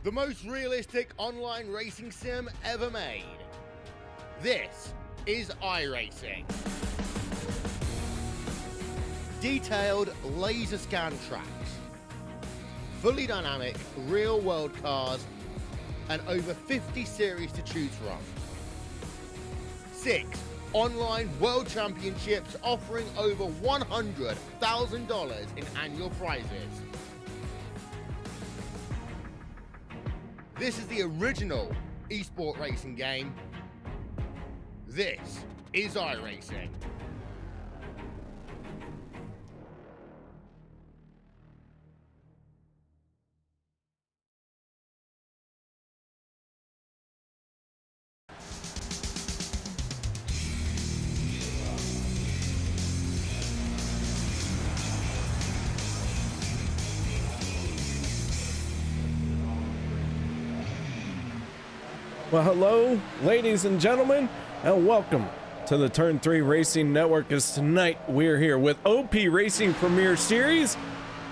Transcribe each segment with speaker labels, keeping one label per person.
Speaker 1: the most realistic online racing sim ever made. This is iRacing. Detailed laser scan tracks, fully dynamic real-world cars, and over 50 series to choose from. 6 online world championships offering over $100,000 in annual prizes. This is the original esport racing game. This is iRacing.
Speaker 2: Well, hello, ladies and gentlemen, and welcome to the Turn 3 Racing Network. As tonight we're here with OP Racing Premier Series.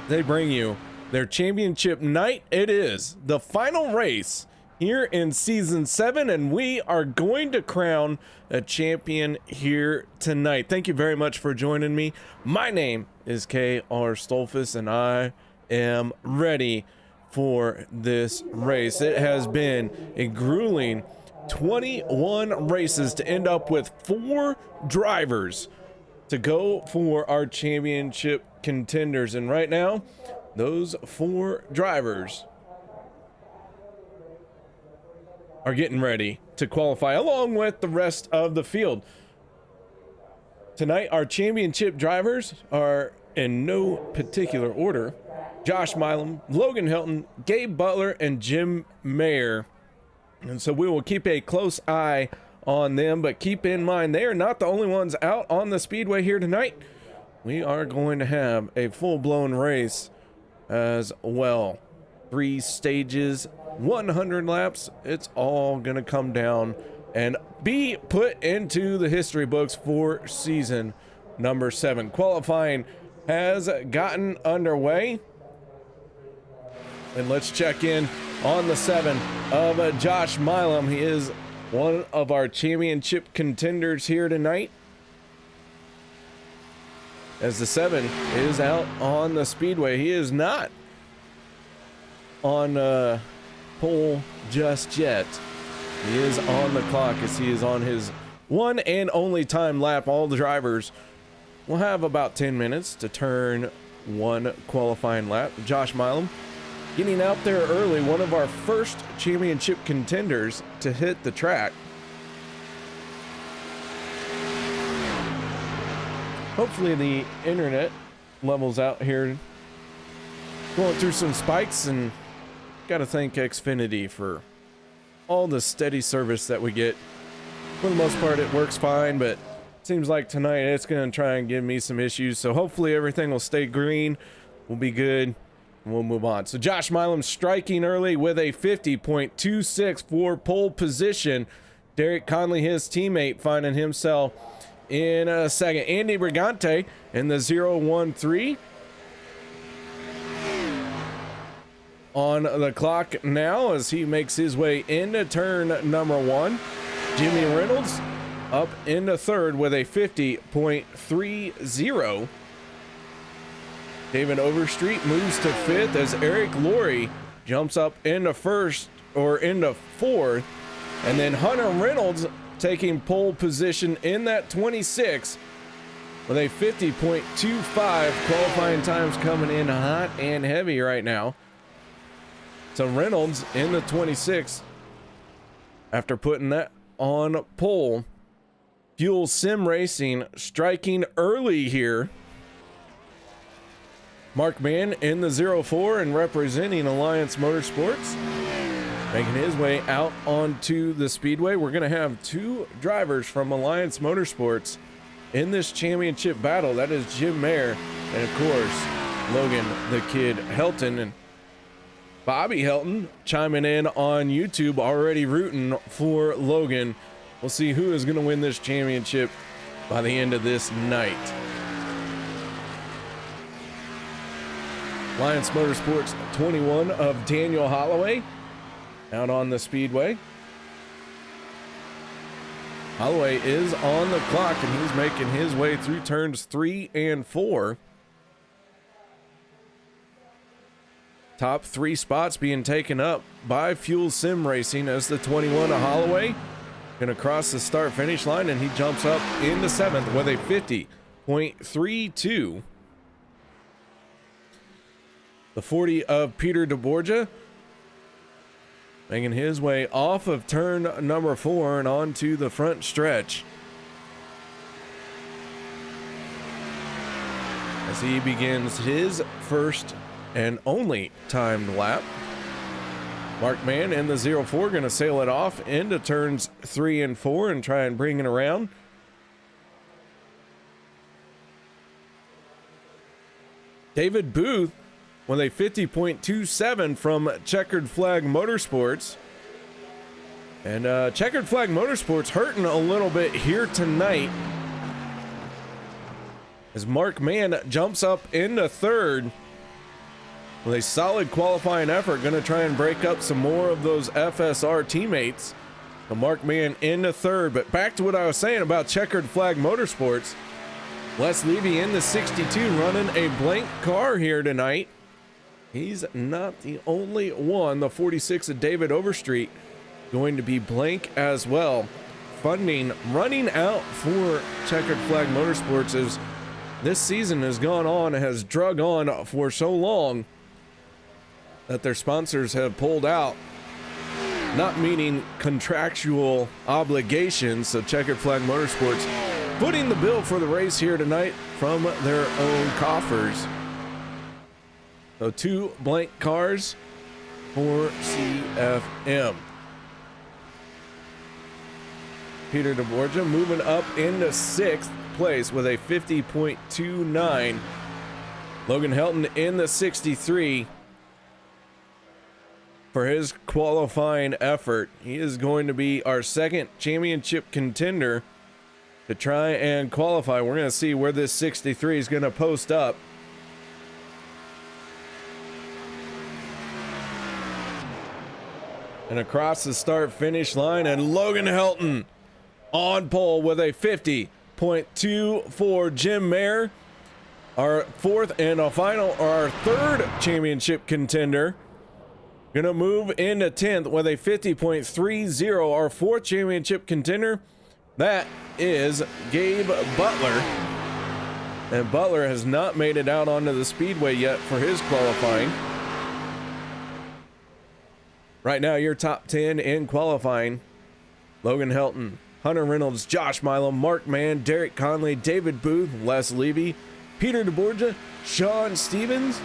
Speaker 2: They bring you their championship night. It is the final race here in Season 7, and we are going to crown a champion here tonight. Thank you very much for joining me. My name is K.R. Stolfus, and I am ready for this race. It has been a grueling 21 races to end up with 4 drivers to go for our championship contenders, and right now those 4 drivers are getting ready to qualify along with the rest of the field. Tonight our championship drivers are in no particular order: Josh Milam, Logan Hilton, Gabe Butler, and Jim Mayer. And so we will keep a close eye on them, but keep in mind they are not the only ones out on the speedway here tonight. We are going to have a full-blown race as well. 3 stages, 100 laps. It's all going to come down and be put into the history books for season number 7. Qualifying has gotten underway. And let's check in on the 7 of Josh Milam. He is one of our championship contenders here tonight, as the 7 is out on the speedway. He is not on pole just yet. He is on the clock as he is on his one and only time lap. All the drivers will have about 10 minutes to turn one qualifying lap. Josh Milam getting out there early, one of our first championship contenders to hit the track. Hopefully the internet levels out here. Going through some spikes, and gotta thank Xfinity for all the steady service that we get. For the most part it works fine, but it seems like tonight it's gonna try and give me some issues, so hopefully everything will stay green. We'll be good. We'll move on. So Josh Milam striking early with a 50.26 for pole position. Derek Conley, his teammate, finding himself in a second. Andy Brigante in the 013 on the clock now as he makes his way into turn number 1. Jimmy Reynolds up into third with a 50.30. David Overstreet moves to 5th as Eric Laurie jumps up into first, or into 4th. And then Hunter Reynolds taking pole position in that 26 with a 50.25. Qualifying times coming in hot and heavy right now. So Reynolds in the 26 after putting that on pole. Fuel Sim Racing striking early here. Mark Mann in the 04 and representing Alliance Motorsports, making his way out onto the speedway. We're going to have 2 drivers from Alliance Motorsports in this championship battle. That is Jim Mayer and, of course, Logan the Kid Helton. And Bobby Helton chiming in on YouTube, already rooting for Logan. We'll see who is going to win this championship by the end of this night. Alliance Motorsports 21 of Daniel Holloway out on the speedway. Holloway is on the clock, and he's making his way through turns 3 and 4. Top 3 spots being taken up by Fuel Sim Racing as the 21 of Holloway gonna cross the start finish line, and he jumps up into 7th with a 50.32. The 40 of Peter DeBorgia making his way off of turn number 4 and onto the front stretch as he begins his first and only timed lap. Mark Mann in the 04 going to sail it off into turns 3 and 4 and try and bring it around. David Booth with a 50.27 from Checkered Flag Motorsports. And Checkered Flag Motorsports hurting a little bit here tonight as Mark Mann jumps up into 3rd with a solid qualifying effort, going to try and break up some more of those FSR teammates. So Mark Mann into 3rd, but back to what I was saying about Checkered Flag Motorsports. Les Levy in the 62 running a blank car here tonight. He's not the only one. The 46 of David Overstreet going to be blank as well. Funding running out for Checkered Flag Motorsports as this season has gone on, has drug on for so long that their sponsors have pulled out, not meeting contractual obligations. So Checkered Flag Motorsports footing the bill for the race here tonight from their own coffers. So 2 blank cars for CFM. Peter DeBorgia moving up into 6th place with a 50.29. Logan Helton in the 63 for his qualifying effort. He is going to be our 2nd championship contender to try and qualify. We're going to see where this 63 is going to post up. And across the start finish line, and Logan Helton on pole with a 50.24. Jim Mayer, our 4th and a final, our 3rd championship contender, gonna move into 10th with a 50.30. Our 4th championship contender, that is Gabe Butler. And Butler has not made it out onto the speedway yet for his qualifying. Right now, your top 10 in qualifying: Logan Helton, Hunter Reynolds, Josh Milam, Mark Mann, Derek Conley, David Booth, Les Levy, Peter DeBorgia, Sean Stevens,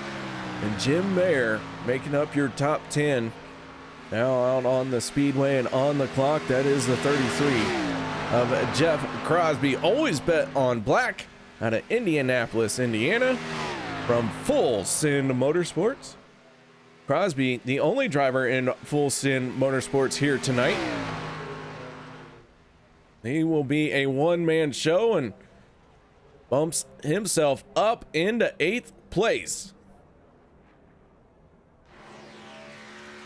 Speaker 2: and Jim Mayer making up your top 10. Now out on the speedway and on the clock, that is the 33 of Jeff Crosby. Always bet on black out of Indianapolis, Indiana, from Full Send Motorsports. Crosby, the only driver in Full Send Motorsports here tonight. He will be a one-man show and bumps himself up into 8th place.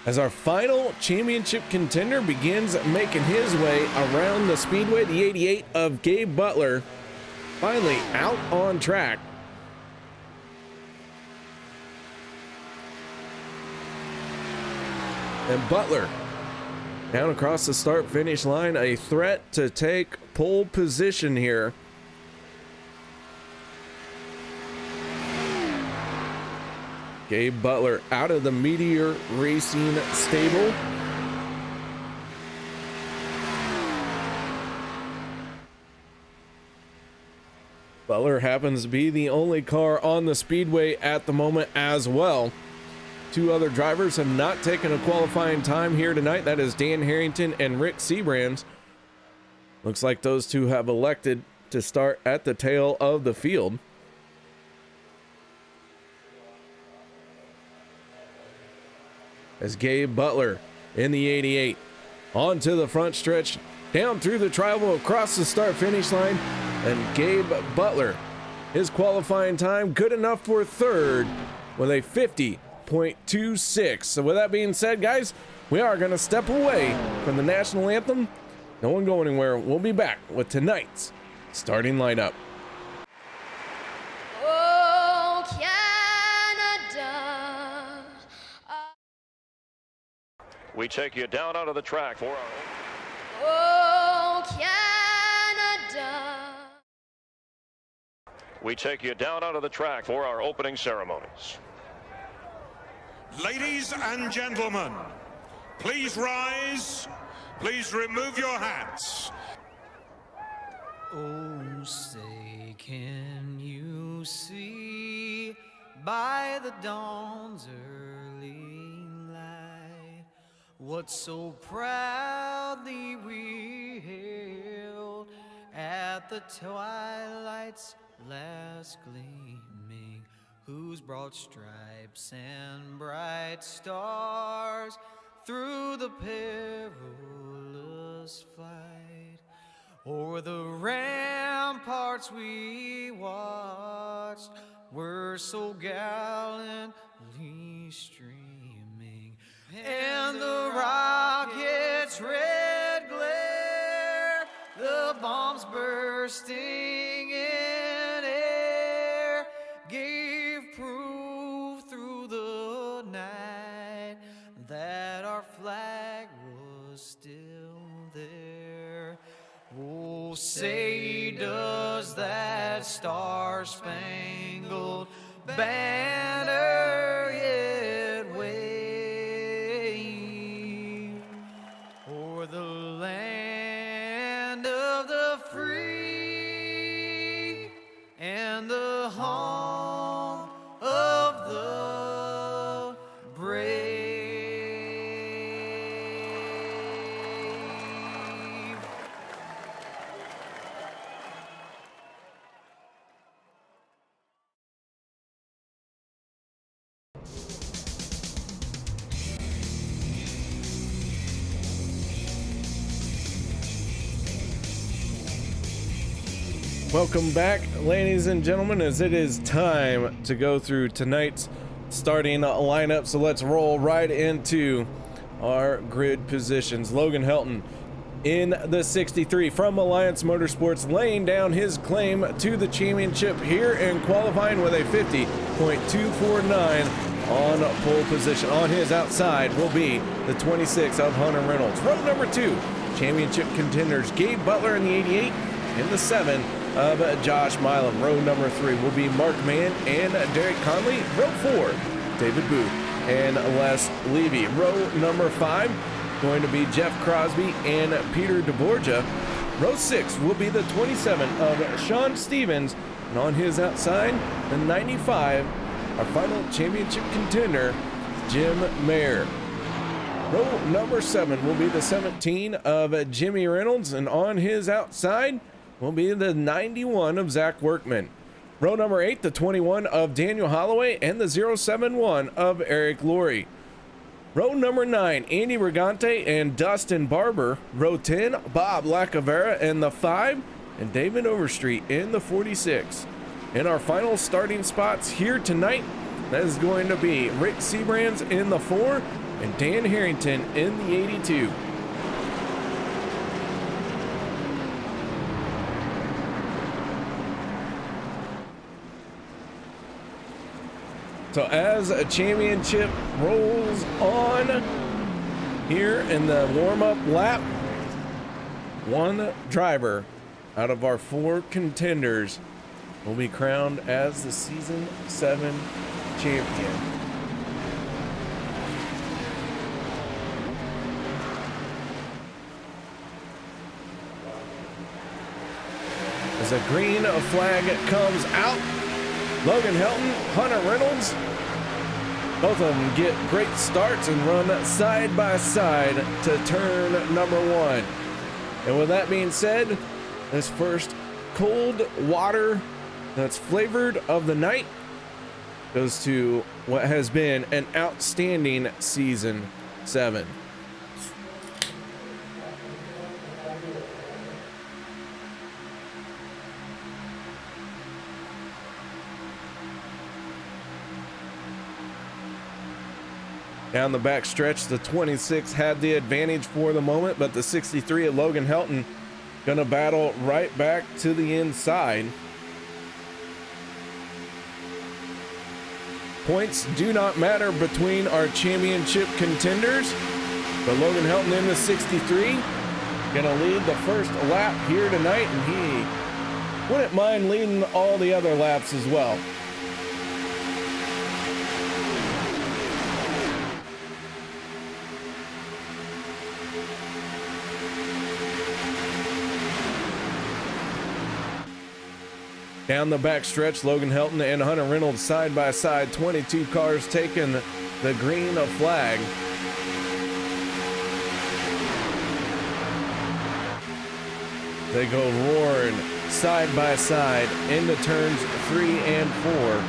Speaker 2: As our final championship contender begins making his way around the speedway, the 88 of Gabe Butler finally out on track. And Butler down across the start finish line, a threat to take pole position here. Gabe Butler out of the Meteor Racing stable. Butler happens to be the only car on the speedway at the moment as well. 2 other drivers have not taken a qualifying time here tonight. That is Dan Harrington and Rick Seabrands. Looks like those 2 have elected to start at the tail of the field. As Gabe Butler in the 88 onto the front stretch, down through the tri-oval, across the start finish line, and Gabe Butler, his qualifying time good enough for 3rd with a 50.26. So with that being said, guys, we are going to step away from the national anthem. No one go anywhere. We'll be back with tonight's starting lineup.
Speaker 3: Oh, Canada.
Speaker 4: We take you down onto the track for our...
Speaker 3: Oh, Canada.
Speaker 4: We take you down onto the track for our opening ceremonies.
Speaker 5: Ladies and gentlemen, please rise. Please remove your hats.
Speaker 6: Oh, say, can you see by the dawn's early light what so proudly we hailed at the twilight's last gleaming, whose broad stripes and bright stars through the perilous flight o'er the ramparts we watched were so gallantly streaming, and the rocket's red glare, the bombs bursting in air, gave proof through the night that our flag was still there. Oh, say, does that star-spangled banner yet wave o'er the land of the free and the home of the brave?
Speaker 2: Welcome back, ladies and gentlemen, as it is time to go through tonight's starting lineup. So let's roll right into our grid positions. Logan Helton in the 63 from Alliance Motorsports, laying down his claim to the championship here in qualifying with a 50.249 on pole position. On his outside will be the 26 of Hunter Reynolds. Row number 2, championship contenders Gabe Butler in the 88 and the 7 of Josh Milam. Row number 3 will be Mark Mann and Derek Conley. Row 4, David Booth and Les Levy. Row number 5 going to be Jeff Crosby and Peter DeBorgia. Row 6 will be the 27 of Sean Stevens, and on his outside, the 95, our final championship contender, Jim Mayer. Row number 7 will be the 17 of Jimmy Reynolds, and on his outside will be the 91 of Zach Workman. Row number 8, the 21 of Daniel Holloway, and the 071 of Eric Laurie. Row number 9, Andy Regante and Dustin Barber. Row 10, Bob Lacavera and the 5, and David Overstreet in the 46. In our final starting spots here tonight, that is going to be Rick Seabrands in the 4 and Dan Harrington in the 82. So as a championship rolls on here in the warm-up lap, one driver out of our 4 contenders will be crowned as the Season 7 champion. As a green flag comes out, Logan Helton, Hunter Reynolds, both of them get great starts and run side by side to turn number 1. And with that being said, this first cold water that's flavored of the night goes to what has been an outstanding Season 7. Down the back stretch, the 26 had the advantage for the moment, but the 63 of Logan Helton gonna battle right back to the inside. Points do not matter between our championship contenders, but Logan Helton in the 63 gonna lead the first lap here tonight, and he wouldn't mind leading all the other laps as well. Down the back stretch, Logan Helton and Hunter Reynolds side by side, 22 cars taking the green flag. They go roaring side by side into turns 3 and 4.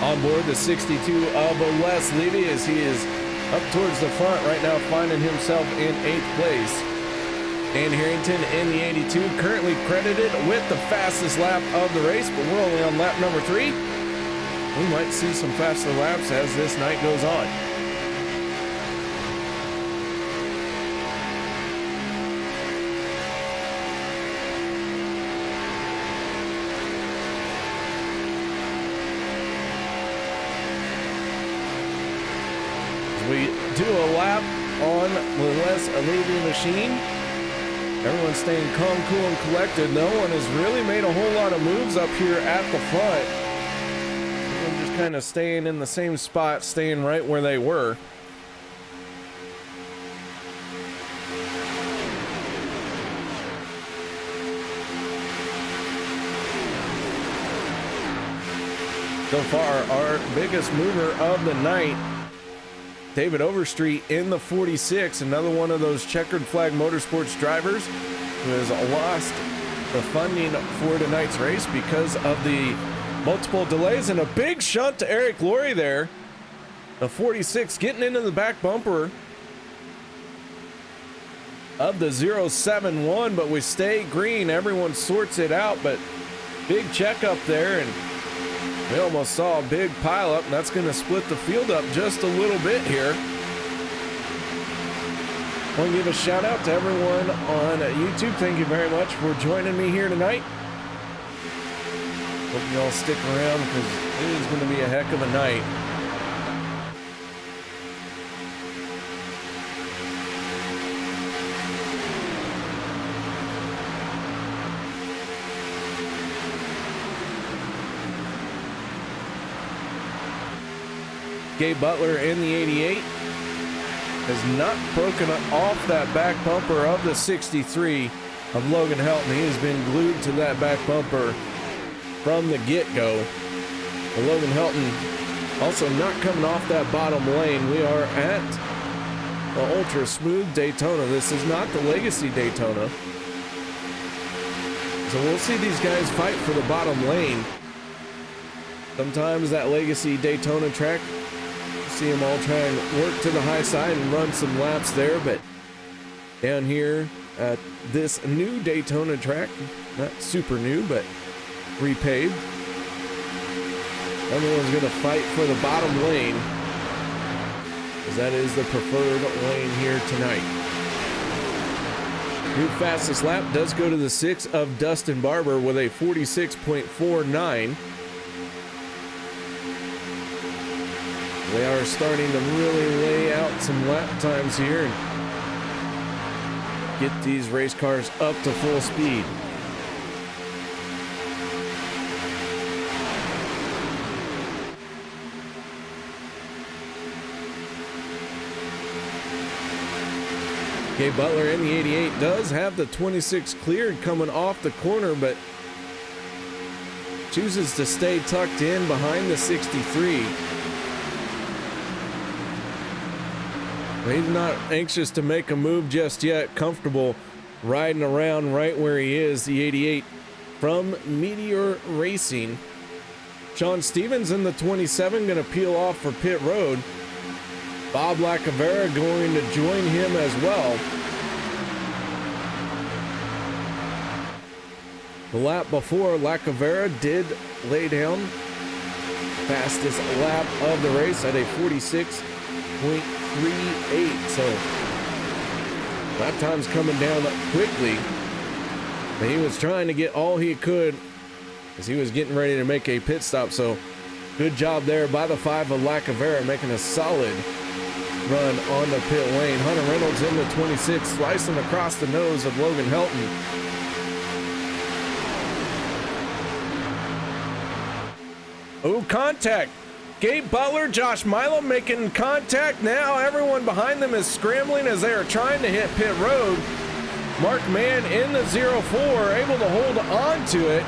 Speaker 2: On board the 62 of Les Levy as he is up towards the front right now, finding himself in 8th place. Dan Harrington in the 82, currently credited with the fastest lap of the race, but we're only on lap number 3. We might see some faster laps as this night goes on. We do a lap on the Les Levy machine. Everyone's staying calm, cool, and collected. No one has really made a whole lot of moves up here at the front. Everyone just kind of staying in the same spot, staying right where they were. So far, our biggest mover of the night, David Overstreet in the 46, another one of those checkered flag motorsports drivers who has lost the funding for tonight's race because of the multiple delays, and a big shunt to Eric Laurie there. The 46 getting into the back bumper of the 071, but we stay green. Everyone sorts it out, but big check up there, and we almost saw a big pile up, and that's going to split the field up just a little bit here. I want to give a shout out to everyone on YouTube. Thank you very much for joining me here tonight. Hope you all stick around because it is going to be a heck of a night. Gabe Butler in the 88 has not broken off that back bumper of the 63 of Logan Helton. He has been glued to that back bumper from the get-go. Logan Helton also not coming off that bottom lane. We are at the Ultra Smooth Daytona. This is not the Legacy Daytona. So we'll see these guys fight for the bottom lane. Sometimes that Legacy Daytona track, see them all try and work to the high side and run some laps there, but down here at this new Daytona track, not super new, but repaved, everyone's going to fight for the bottom lane, because that is the preferred lane here tonight. New fastest lap does go to the 6 of Dustin Barber with a 46.49. They are starting to really lay out some lap times here and get these race cars up to full speed. Gabe Butler in the 88 does have the 26 cleared coming off the corner, but chooses to stay tucked in behind the 63. He's not anxious to make a move just yet. Comfortable riding around right where he is, the 88 from Meteor Racing. Sean Stevens in the 27 going to peel off for pit road. Bob Lacavera going to join him as well. The lap before, Lacavera did lay down fastest lap of the race at a 46.38. So that time's coming down quickly. But he was trying to get all he could as he was getting ready to make a pit stop. So good job there by the 5 of Lacavera, making a solid run on the pit lane. Hunter Reynolds in the 26, slicing across the nose of Logan Helton. Oh, contact. Gabe Butler, Josh Milam making contact. Now everyone behind them is scrambling as they are trying to hit pit road. Mark Mann in the 04, able to hold on to it.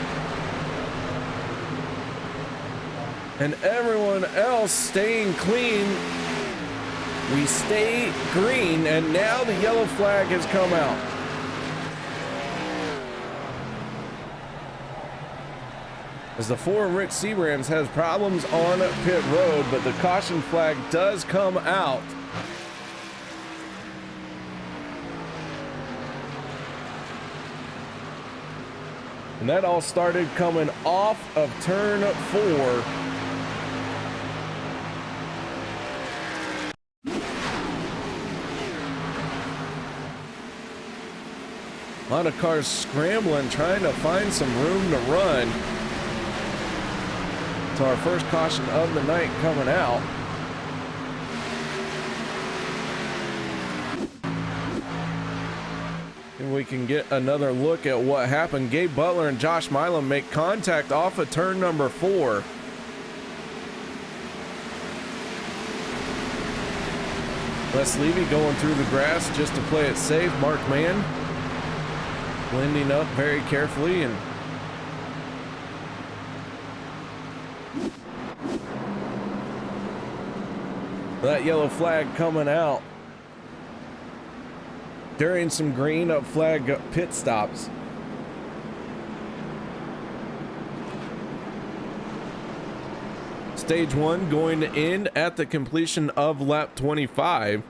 Speaker 2: And everyone else staying clean. We stay green, and now the yellow flag has come out. As the 4 Rick Seabrams has problems on pit road, but the caution flag does come out. And that all started coming off of turn 4. A lot of cars scrambling, trying to find some room to run. So our first caution of the night coming out. And we can get another look at what happened. Gabe Butler and Josh Milam make contact off of turn number 4. Les Levy going through the grass just to play it safe. Mark Mann blending up very carefully, and that yellow flag coming out during some green up flag pit stops. Stage 1 going to end at the completion of lap 25.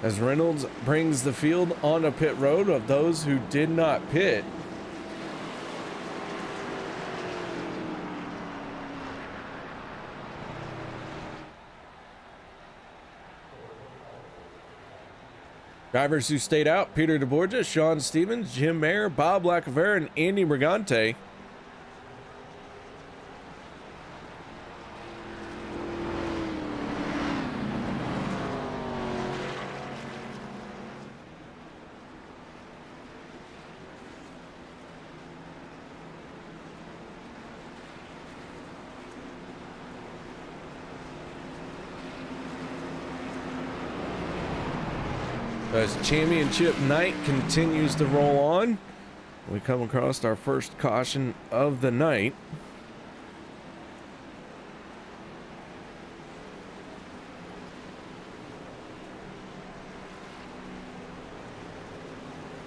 Speaker 2: As Reynolds brings the field on a pit road of those who did not pit. Drivers who stayed out: Peter DeBorgia, Sean Stevens, Jim Mayer, Bob Lacavera, and Andy Brigante. As championship night continues to roll on, we come across our first caution of the night.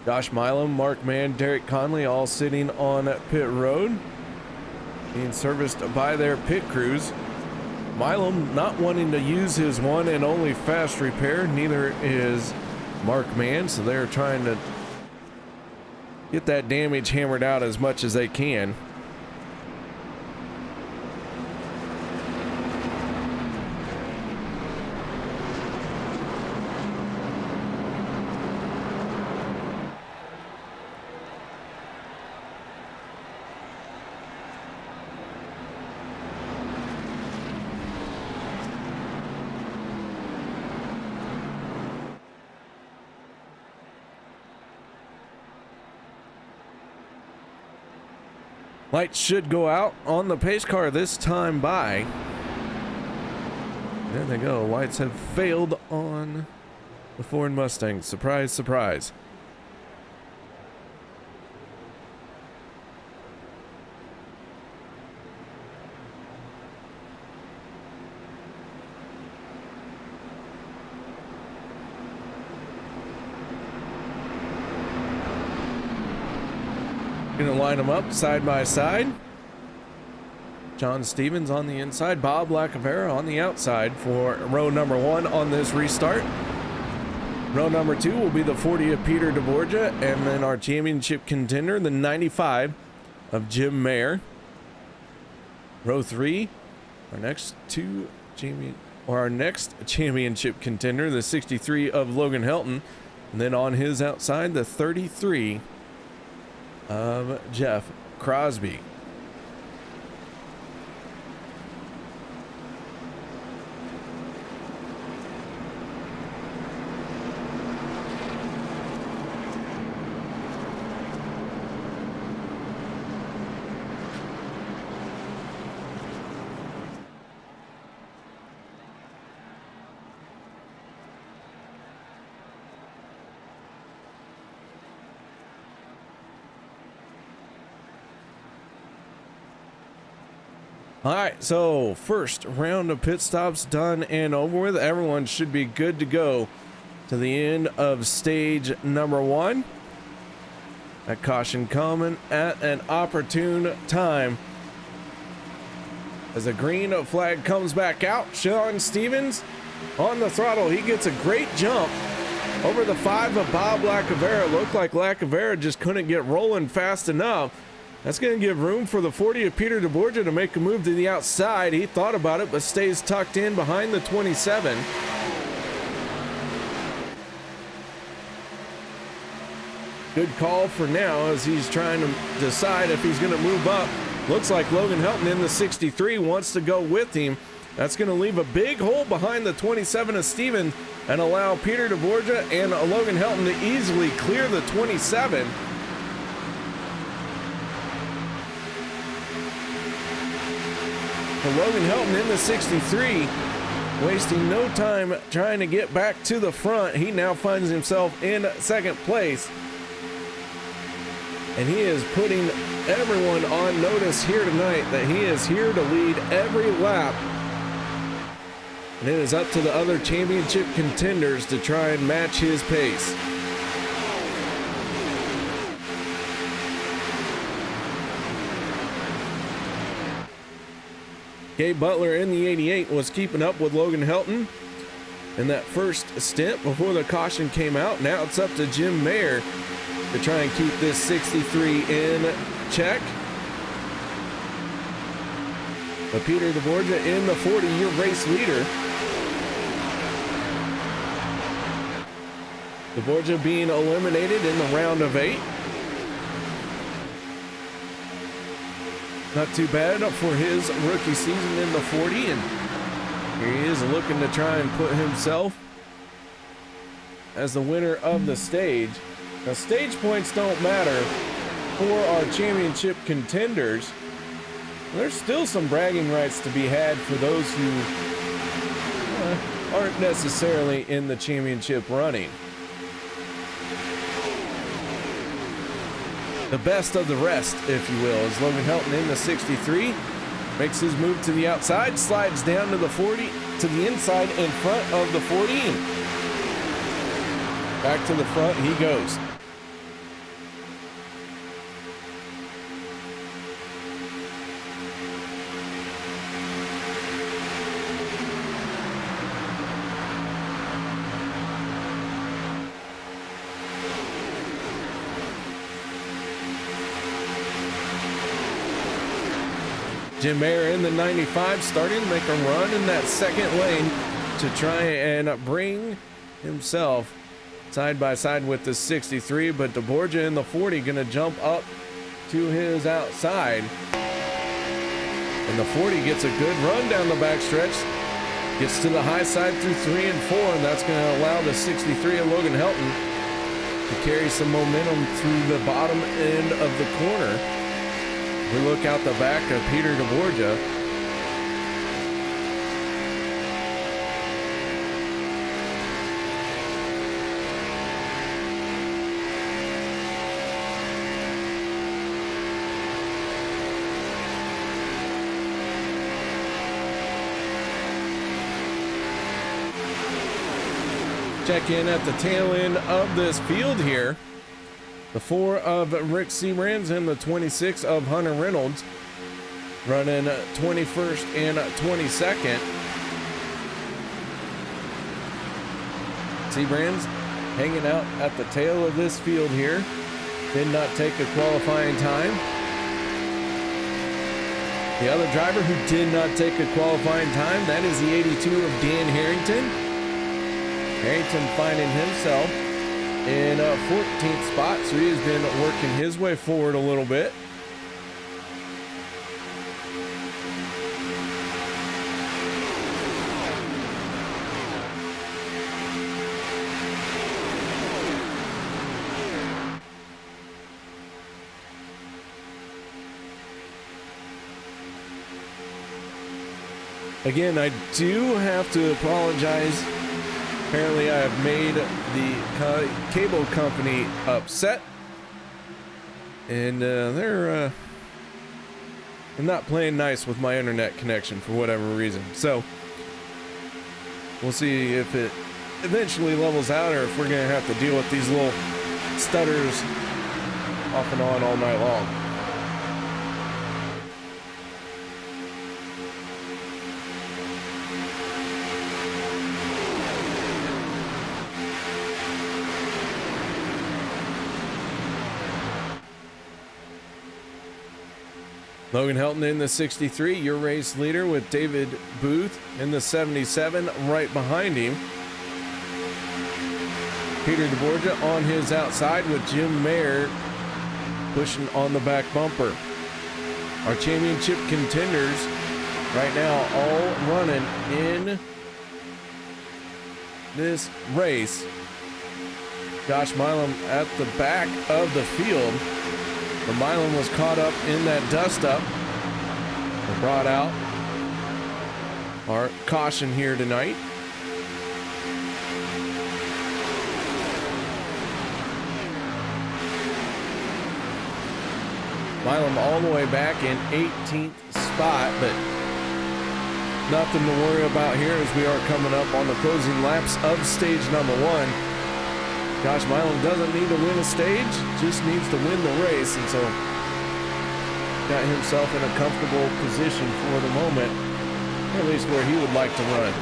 Speaker 2: Josh Milam, Mark Mann, Derek Conley all sitting on pit road, being serviced by their pit crews. Milam not wanting to use his one and only fast repair, neither is Mark Mann, so they're trying to get that damage hammered out as much as they can. Lights should go out on the pace car this time by. There they go. Lights have failed on the Ford Mustang. Surprise, surprise. Gonna line them up side by side. John Stevens on the inside, Bob Lacavera on the outside for row number 1 on this restart. Row number 2 will be the 40 of Peter DeBorgia, and then our championship contender, the 95 of Jim Mayer. Row 3, our next championship contender, the 63 of Logan Helton, and then on his outside, the 33 of Jeff Crosby. All right, so first round of pit stops done and over with. Everyone should be good to go to the end of stage number 1. That caution coming at an opportune time. As the green flag comes back out, Sean Stevens on the throttle. He gets a great jump over the 5 of Bob Lacavera. Looked like Lacavera just couldn't get rolling fast enough. That's going to give room for the 40 of Peter DeBorgia to make a move to the outside. He thought about it, but stays tucked in behind the 27. Good call for now as he's trying to decide if he's going to move up. Looks like Logan Helton in the 63 wants to go with him. That's going to leave a big hole behind the 27 of Stevens and allow Peter DeBorgia and Logan Helton to easily clear the 27. Logan Helton in the 63, wasting no time trying to get back to the front. He now finds himself in second place. And he is putting everyone on notice here tonight that he is here to lead every lap. And it is up to the other championship contenders to try and match his pace. Gabe Butler in the 88 was keeping up with Logan Helton in that first stint before the caution came out. Now it's up to Jim Mayer to try and keep this 63 in check. But Peter DeBorgia in the 40, your race leader. DeBorgia being eliminated in the round of 8. Not too bad for his rookie season in the 40, and here he is looking to try and put himself as the winner of the stage. Now, stage points don't matter for our championship contenders. There's still some bragging rights to be had for those who aren't necessarily in the championship running. The best of the rest, if you will, is Logan Helton in the 63. Makes his move to the outside, slides down to the 40, to the inside in front of the 40. Back to the front he goes. Jim Mayer in the 95 starting to make a run in that second lane to try and bring himself side by side with the 63, but DeBorgia in the 40 gonna jump up to his outside. And the 40 gets a good run down the backstretch, gets to the high side through 3 and 4, and that's gonna allow the 63 of Logan Helton to carry some momentum through the bottom end of the corner. We look out the back of Peter DeBorgia. check in at the tail end of this field here. The 4 of Rick Seabrands and the 26 of Hunter Reynolds running 21st and 22nd. Seabrands hanging out at the tail of this field here. Did not take a qualifying time. The other driver who did not take a qualifying time, that is the 82 of Dan Harrington. Harrington finding himself in a 14th spot, so he has been working his way forward a little bit. Again, I do have to apologize. Apparently, I have made the cable company upset, and they're not playing nice with my internet connection for whatever reason. So we'll see if it eventually levels out, or if we're gonna have to deal with these little stutters off and on all night long. Logan Helton in the 63, your race leader, with David Booth in the 77 right behind him. Peter DeBorgia on his outside with Jim Mayer pushing on the back bumper. Our championship contenders right now all running in this race. Josh Milam at the back of the field. But Milam was caught up in that dust up. We brought out our caution here tonight. Milam all the way back in 18th spot, but nothing to worry about here as we are coming up on the closing laps of stage number 1. Josh Milam doesn't need to win a stage, just needs to win the race, and so got himself in a comfortable position for the moment, at least where he would like to run.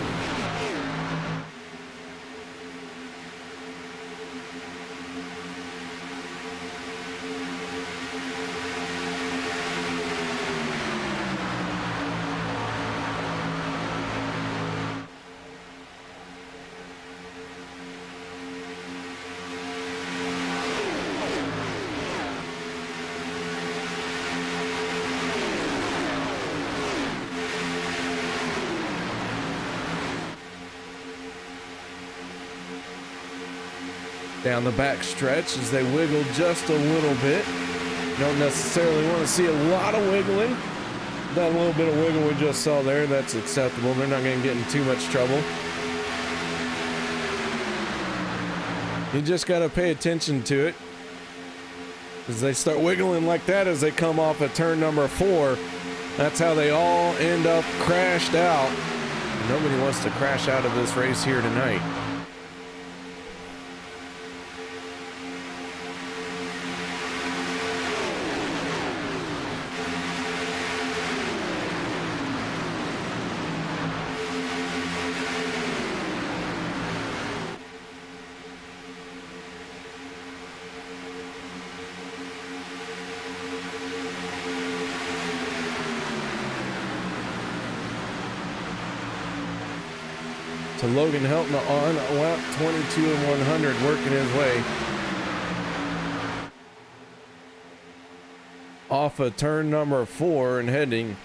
Speaker 2: Down the back stretch as they wiggle just a little bit. Don't necessarily want to see a lot of wiggling. That little bit of wiggle we just saw there, that's acceptable. They're not going to get in too much trouble. You just got to pay attention to it as they start wiggling like that as they come off at turn number 4. That's how they all end up crashed out. And nobody wants to crash out of this race here tonight. To Logan Helton on lap 22 and 100, working his way off of turn number 4 and heading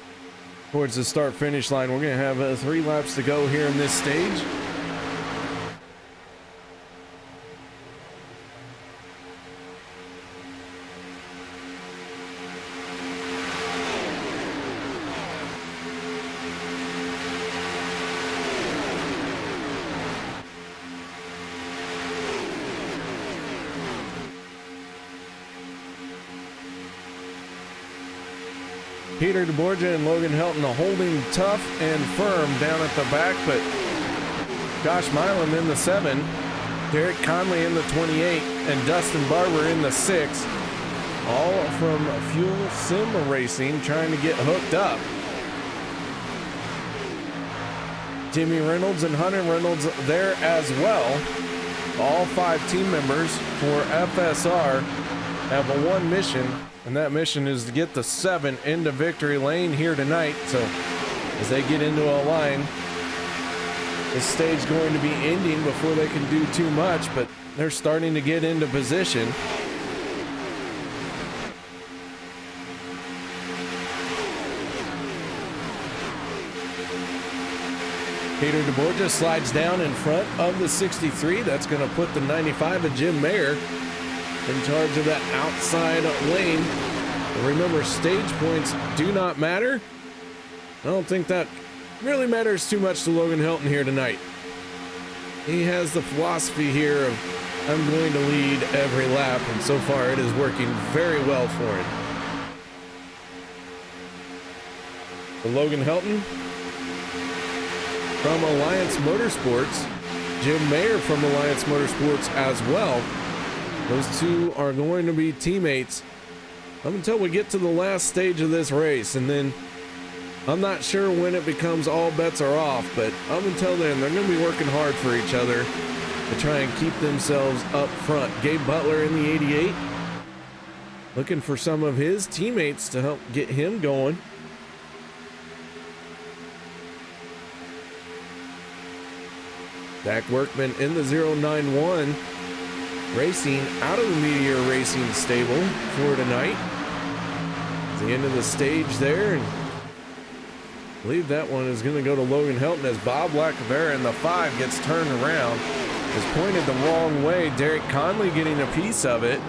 Speaker 2: towards the start finish line. We're going to have 3 laps to go here in this stage. Peter DeBorgia and Logan Helton holding tough and firm down at the back, but Josh Milam in the 7 Derek Conley in the 28, and Dustin Barber in the 6. All from Fuel Sim Racing, trying to get hooked up. Jimmy Reynolds and Hunter Reynolds there as well. All 5 team members for FSR have a one mission, and that mission is to get the 7 into victory lane here tonight. So as they get into a line, this stage going to be ending before they can do too much, but they're starting to get into position. Peter DeBorgia slides down in front of the 63. That's going to put the 95 of Jim Mayer in charge of that outside lane. But remember, stage points do not matter. I don't think that really matters too much to Logan Helton here tonight. He has the philosophy here of, I'm going to lead every lap, and so far it is working very well for him. For Logan Helton, from Alliance Motorsports, Jim Mayer from Alliance Motorsports as well. Those two are going to be teammates up until we get to the last stage of this race, and then I'm not sure when it becomes all bets are off, but up until then, they're going to be working hard for each other to try and keep themselves up front. Gabe Butler in the 88, looking for some of his teammates to help get him going. Zach Workman in the 091, racing out of the Meteor Racing stable for tonight. At the end of the stage there, and I believe that one is going to go to Logan Helton as Bob Lacavera in the 5 gets turned around. Is pointed the wrong way. Derek Conley getting a piece of it.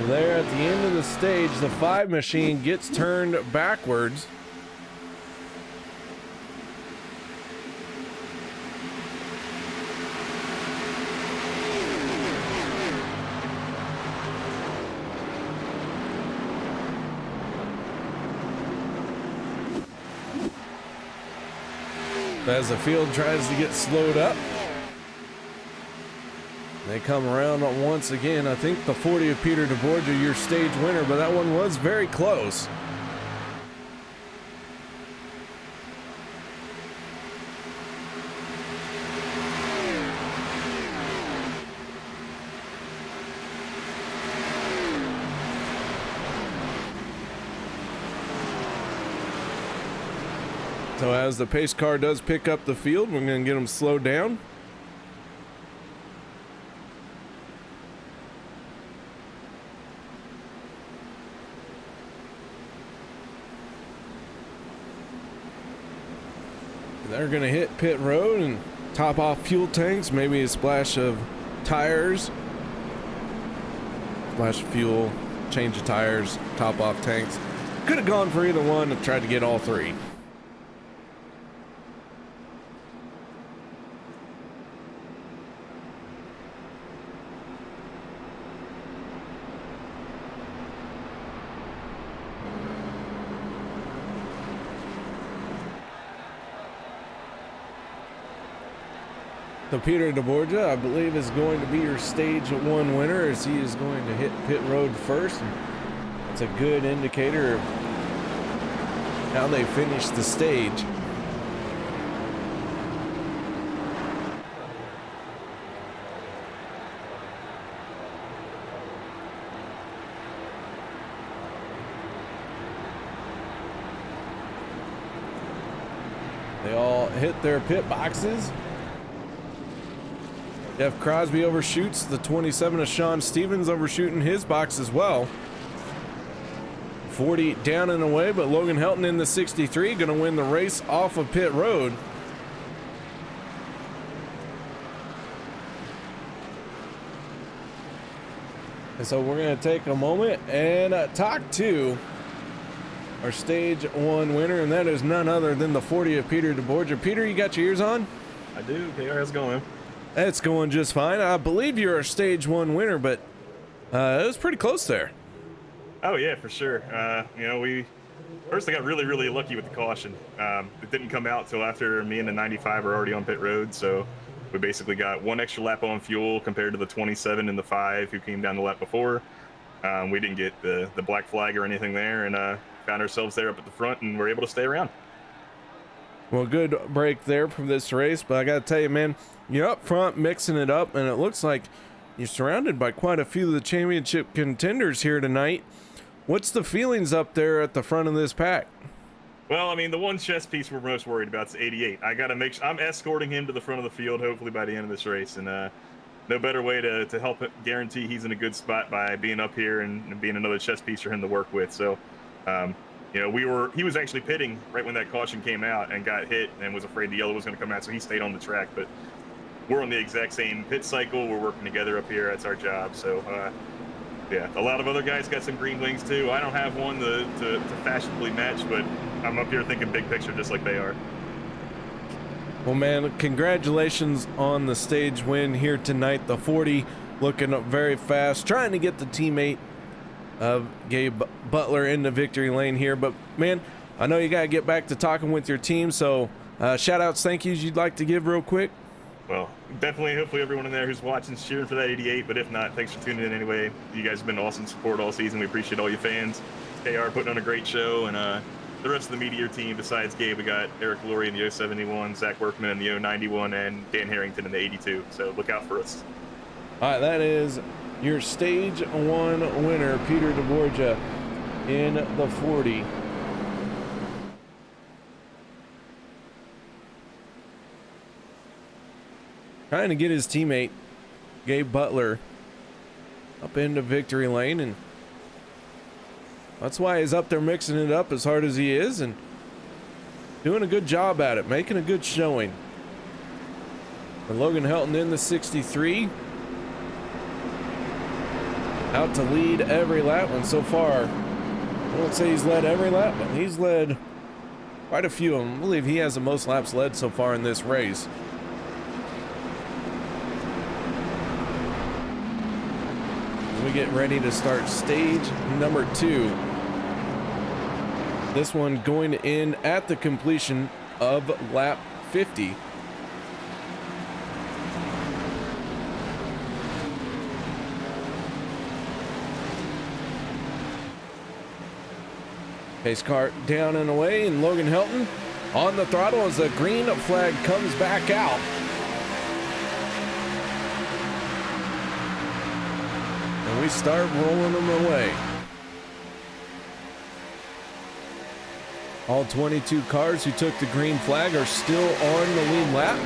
Speaker 2: There at the end of the stage, the 5 machine gets turned backwards. As the field tries to get slowed up, they come around once again. I think the 40 of Peter DeBorgia, your stage winner, but that one was very close. So as the pace car does pick up the field, we're going to get them slowed down. They're going to hit pit road and top off fuel tanks, maybe a splash of tires, splash of fuel, change of tires, top off tanks. Could have gone for either one and tried to get all 3. So Peter DeBorgia, I believe, is going to be your stage 1 winner, as he is going to hit pit road first. That's a good indicator of how they finish the stage. They all hit their pit boxes. Jeff Crosby overshoots the 27 of Sean Stevens, overshooting his box as well. 40 down and away, but Logan Helton in the 63 going to win the race off of pit road. And so we're going to take a moment and talk to our stage 1 winner, and that is none other than the 40 of Peter DeBorgia. Peter, you got your ears on?
Speaker 3: I do. Hey, how's it going?
Speaker 2: It's going just fine. I believe you're a stage 1 winner, but it was pretty close there.
Speaker 3: Oh yeah, for sure. You know, we First, I got really, really lucky with the caution. It didn't come out till after me and the 95 were already on pit road, so we basically got one extra lap on fuel compared to the 27 and the 5 who came down the lap before. We didn't get the black flag or anything there, and found ourselves there up at the front, and were able to stay around.
Speaker 2: Well, good break there from this race, but I got to tell you, man, you're up front mixing it up, and it looks like you're surrounded by quite a few of the championship contenders here tonight. What's the feelings up there at the front of this pack?
Speaker 3: Well, I mean, the one chess piece we're most worried about is 88. I got to make sure I'm escorting him to the front of the field, hopefully by the end of this race, and no better way to help guarantee he's in a good spot by being up here and being another chess piece for him to work with. So, you know, he was actually pitting right when that caution came out and got hit and was afraid the yellow was going to come out, so he stayed on the track. But we're on the exact same pit cycle. We're working together up here. That's our job. So, yeah, a lot of other guys got some green wings too. I don't have one to fashionably match, but I'm up here thinking big picture just like they are.
Speaker 2: Well, man, congratulations on the stage win here tonight. The 40 looking up very fast, trying to get the teammate of Gabe Butler into victory lane here. But, man, I know you got to get back to talking with your team, so shout-outs, thank yous you'd like to give real quick?
Speaker 3: Well, definitely, hopefully everyone in there who's watching is cheering for that 88, but if not, thanks for tuning in anyway. You guys have been awesome support all season. We appreciate all you fans. KR putting on a great show, and the rest of the Meteor team, besides Gabe, we got Eric Laurie in the 071, Zach Workman in the 091, and Dan Harrington in the 82. So look out for us.
Speaker 2: All right, that is your stage 1 winner, Peter DeBorgia, in the 40. Trying to get his teammate, Gabe Butler, up into victory lane, and that's why he's up there mixing it up as hard as he is and doing a good job at it, making a good showing. And Logan Helton in the 63, out to lead every lap, and so far, I won't say he's led every lap, but he's led quite a few of them. I believe he has the most laps led so far in this race. We get ready to start stage number 2. This one going to end at the completion of lap 50. Pace car down and away, and Logan Helton on the throttle as the green flag comes back out. And we start rolling them away. All 22 cars who took the green flag are still on the lead lap.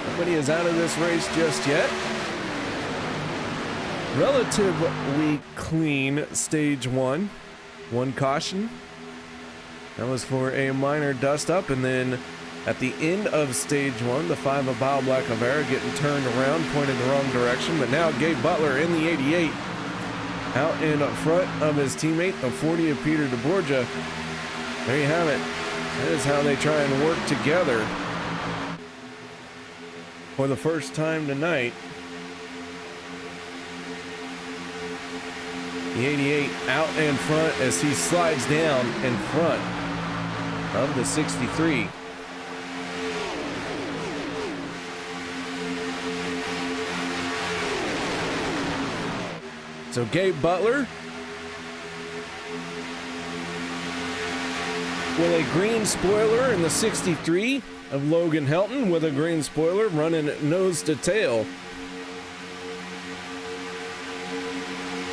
Speaker 2: Nobody is out of this race just yet. Relatively clean stage 1. One caution. That was for a minor dust up, and then at the end of stage 1, the 5 of Bao Black Avera getting turned around, pointed the wrong direction, but now Gabe Butler in the 88 out in front of his teammate, the 40 of Peter DeBorgia. There you have it. That is how they try and work together for the first time tonight. The 88 out in front as he slides down in front of the 63. So Gabe Butler with a green spoiler in the 63 of Logan Helton with a green spoiler running nose to tail.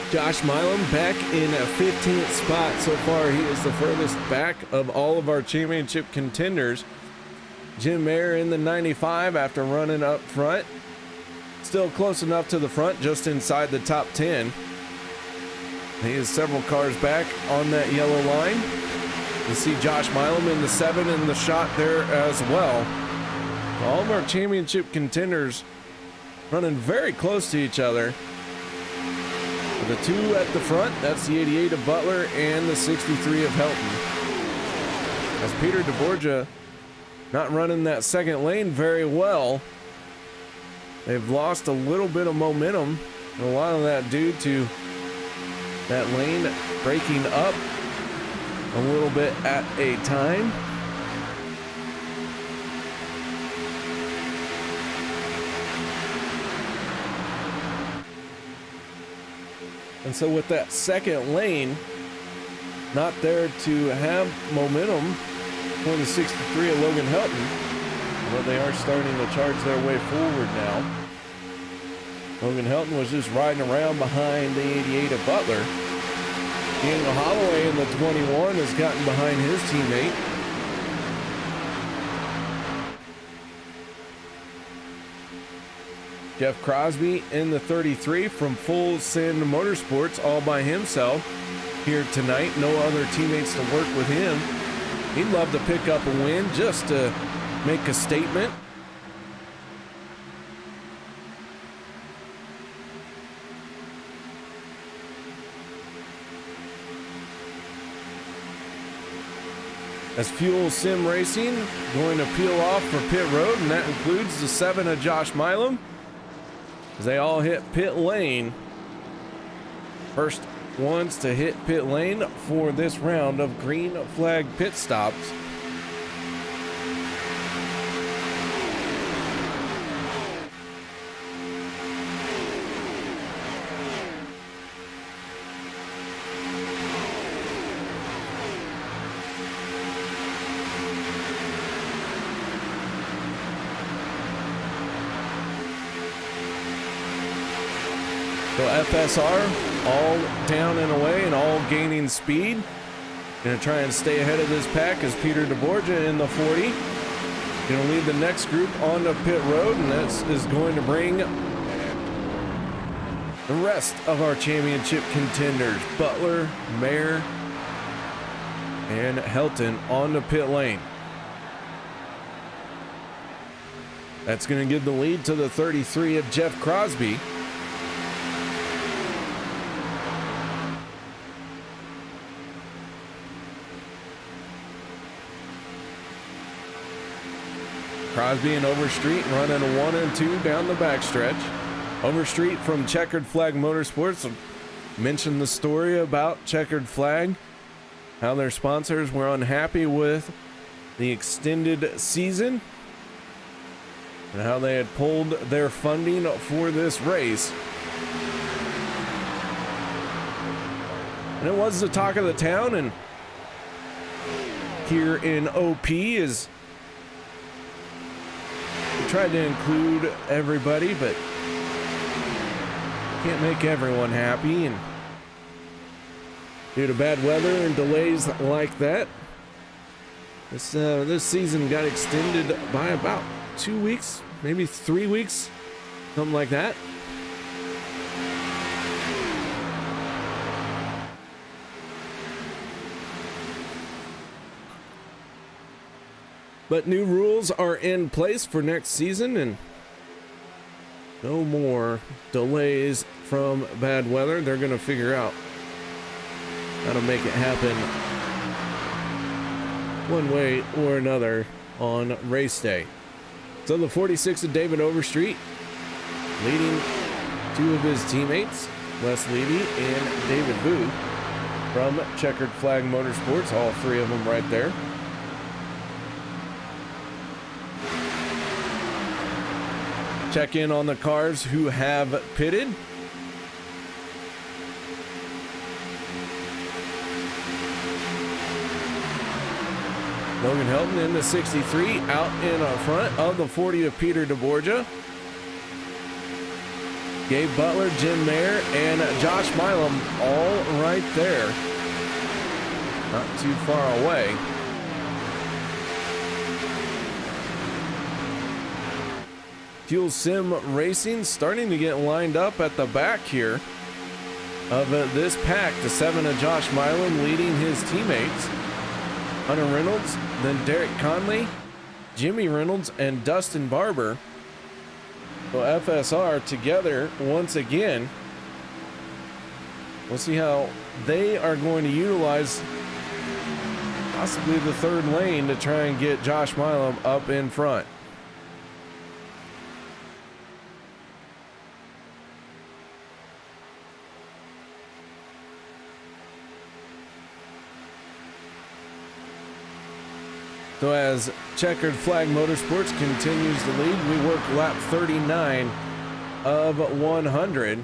Speaker 2: Josh Milam back in a 15th spot. So far, he is the furthest back of all of our championship contenders. Jim Mayer in the 95 after running up front. Still close enough to the front, just inside the top 10. He is several cars back on that yellow line. You see Josh Milam in the 7 in the shot there as well. All of our championship contenders running very close to each other. The 2 at the front, that's the 88 of Butler and the 63 of Helton. As Peter DeBorgia not running that second lane very well. They've lost a little bit of momentum, and a lot of that due to that lane breaking up a little bit at a time. And so with that second lane not there to have momentum for the 63 of Logan Helton, but they are starting to charge their way forward now. Logan Helton was just riding around behind the 88 of Butler. Daniel Holloway in the 21 has gotten behind his teammate. Jeff Crosby in the 33 from Full Send Motorsports all by himself here tonight. No other teammates to work with him. He'd love to pick up a win just to make a statement. As Fuel Sim Racing going to peel off for pit road, and that includes the 7 of Josh Milam as they all hit pit lane. First ones to hit pit lane for this round of green flag pit stops. So FSR all down and away and all gaining speed. Gonna try and stay ahead of this pack as Peter DeBorgia in the 40. Gonna lead the next group onto pit road, and that is going to bring the rest of our championship contenders, Butler, Mayer, and Helton onto pit lane. That's gonna give the lead to the 33 of Jeff Crosby. Crosby and Overstreet running a 1 and 2 down the backstretch. Overstreet from Checkered Flag Motorsports mentioned the story about Checkered Flag, how their sponsors were unhappy with the extended season and how they had pulled their funding for this race. And it was the talk of the town, and here in OP is tried to include everybody, but can't make everyone happy, and due to bad weather and delays like that, this season got extended by about 2 weeks, maybe 3 weeks, something like that. But new rules are in place for next season, and no more delays from bad weather. They're going to figure out how to make it happen one way or another on race day. So the 46 of David Overstreet leading 2 of his teammates, Les Levy and David Booth from Checkered Flag Motorsports, all 3 of them right there. Check in on the cars who have pitted. Logan Helton in the 63 out in front of the 40 of Peter DeBorgia. Gabe Butler, Jim Mayer, and Josh Milam all right there. Not too far away. Fuel Sim Racing starting to get lined up at the back here of this pack. The 7 of Josh Milam leading his teammates. Hunter Reynolds, then Derek Conley, Jimmy Reynolds, and Dustin Barber. So FSR together once again. We'll see how they are going to utilize possibly the 3rd lane to try and get Josh Milam up in front. So as Checkered Flag Motorsports continues to lead, we work lap 39 of 100.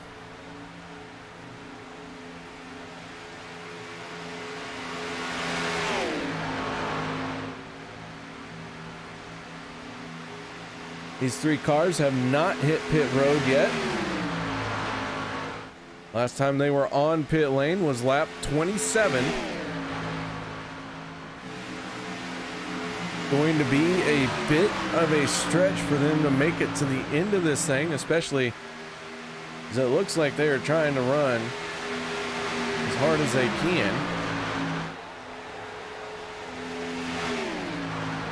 Speaker 2: These three cars have not hit pit road yet. Last time they were on pit lane was lap 27. Going to be a bit of a stretch for them to make it to the end of this thing, especially as it looks like they are trying to run as hard as they can.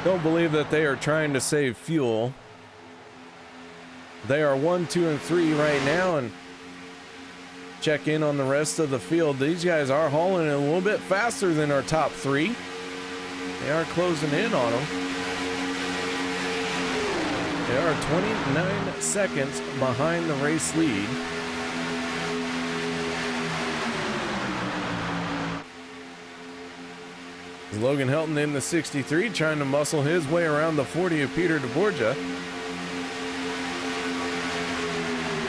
Speaker 2: Don't believe that they are trying to save fuel. They are 1, 2, and 3 right now, and check in on the rest of the field. These guys are hauling it a little bit faster than our top 3. They are closing in on them. They are 29 seconds behind the race lead. Logan Helton in the 63 trying to muscle his way around the 40 of Peter DeBorgia.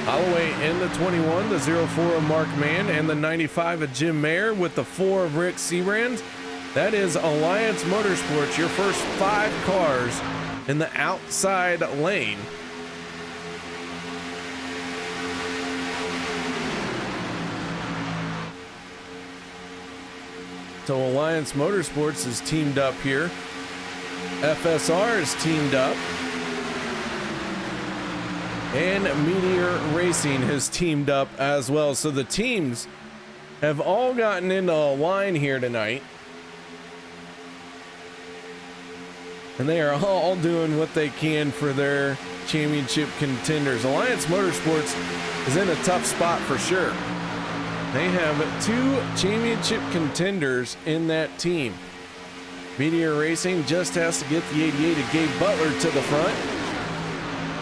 Speaker 2: Holloway in the 21, the 04 of Mark Mann, and the 95 of Jim Mayer with the 4 of Rick Seabrand. That is Alliance Motorsports, your first 5 cars in the outside lane. So Alliance Motorsports is teamed up here. FSR is teamed up. And Meteor Racing has teamed up as well. So the teams have all gotten into a line here tonight. And they are all doing what they can for their championship contenders. Alliance Motorsports is in a tough spot for sure. They have 2 championship contenders in that team. Meteor Racing just has to get the 88 of Gabe Butler to the front.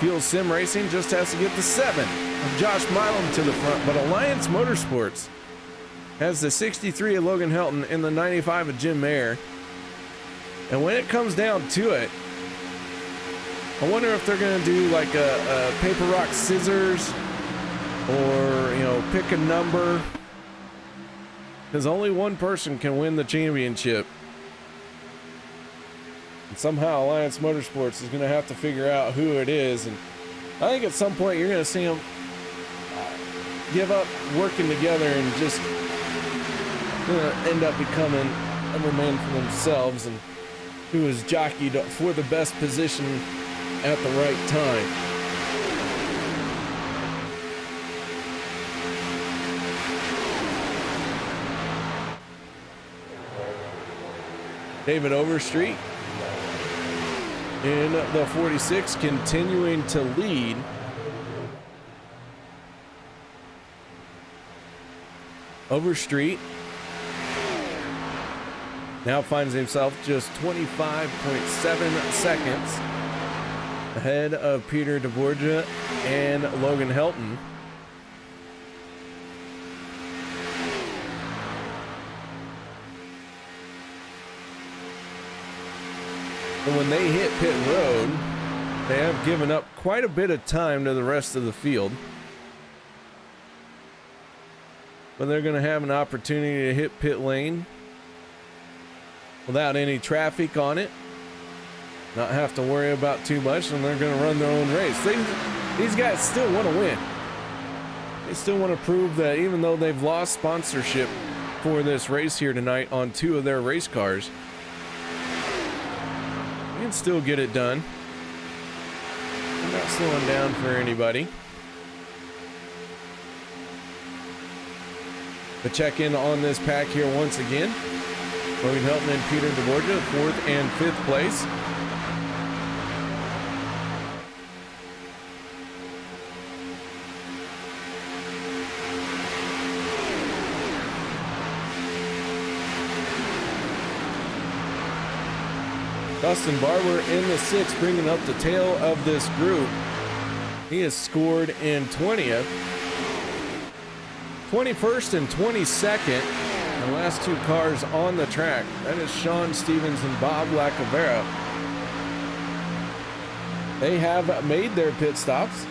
Speaker 2: Fuel Sim Racing just has to get the 7 of Josh Milam to the front. But Alliance Motorsports has the 63 of Logan Helton and the 95 of Jim Mayer. And when it comes down to it, I wonder if they're going to do like a paper, rock, scissors, or, you know, pick a number. Because only one person can win the championship. And somehow Alliance Motorsports is going to have to figure out who it is. And I think at some point you're going to see them give up working together and just end up becoming every man for themselves, and who is jockeyed for the best position at the right time. David Overstreet in the 46 continuing to lead. Overstreet now finds himself just 25.7 seconds ahead of Peter DeBorgia and Logan Helton. And when they hit pit road, they have given up quite a bit of time to the rest of the field. But they're going to have an opportunity to hit pit lane without any traffic on it, not have to worry about too much, and they're going to run their own race. These guys still want to win. They still want to prove that even though they've lost sponsorship for this race here tonight on 2 of their race cars, they can still get it done. They're not slowing down for anybody. But check in on this pack here once again. Logan Helton and Peter DeBorgia, 4th and 5th place. Dustin Barber in the 6th, bringing up the tail of this group. He has scored in 20th. 21st and 22nd. The last 2 cars on the track. That is Sean Stevens and Bob Lacavera. They have made their pit stops,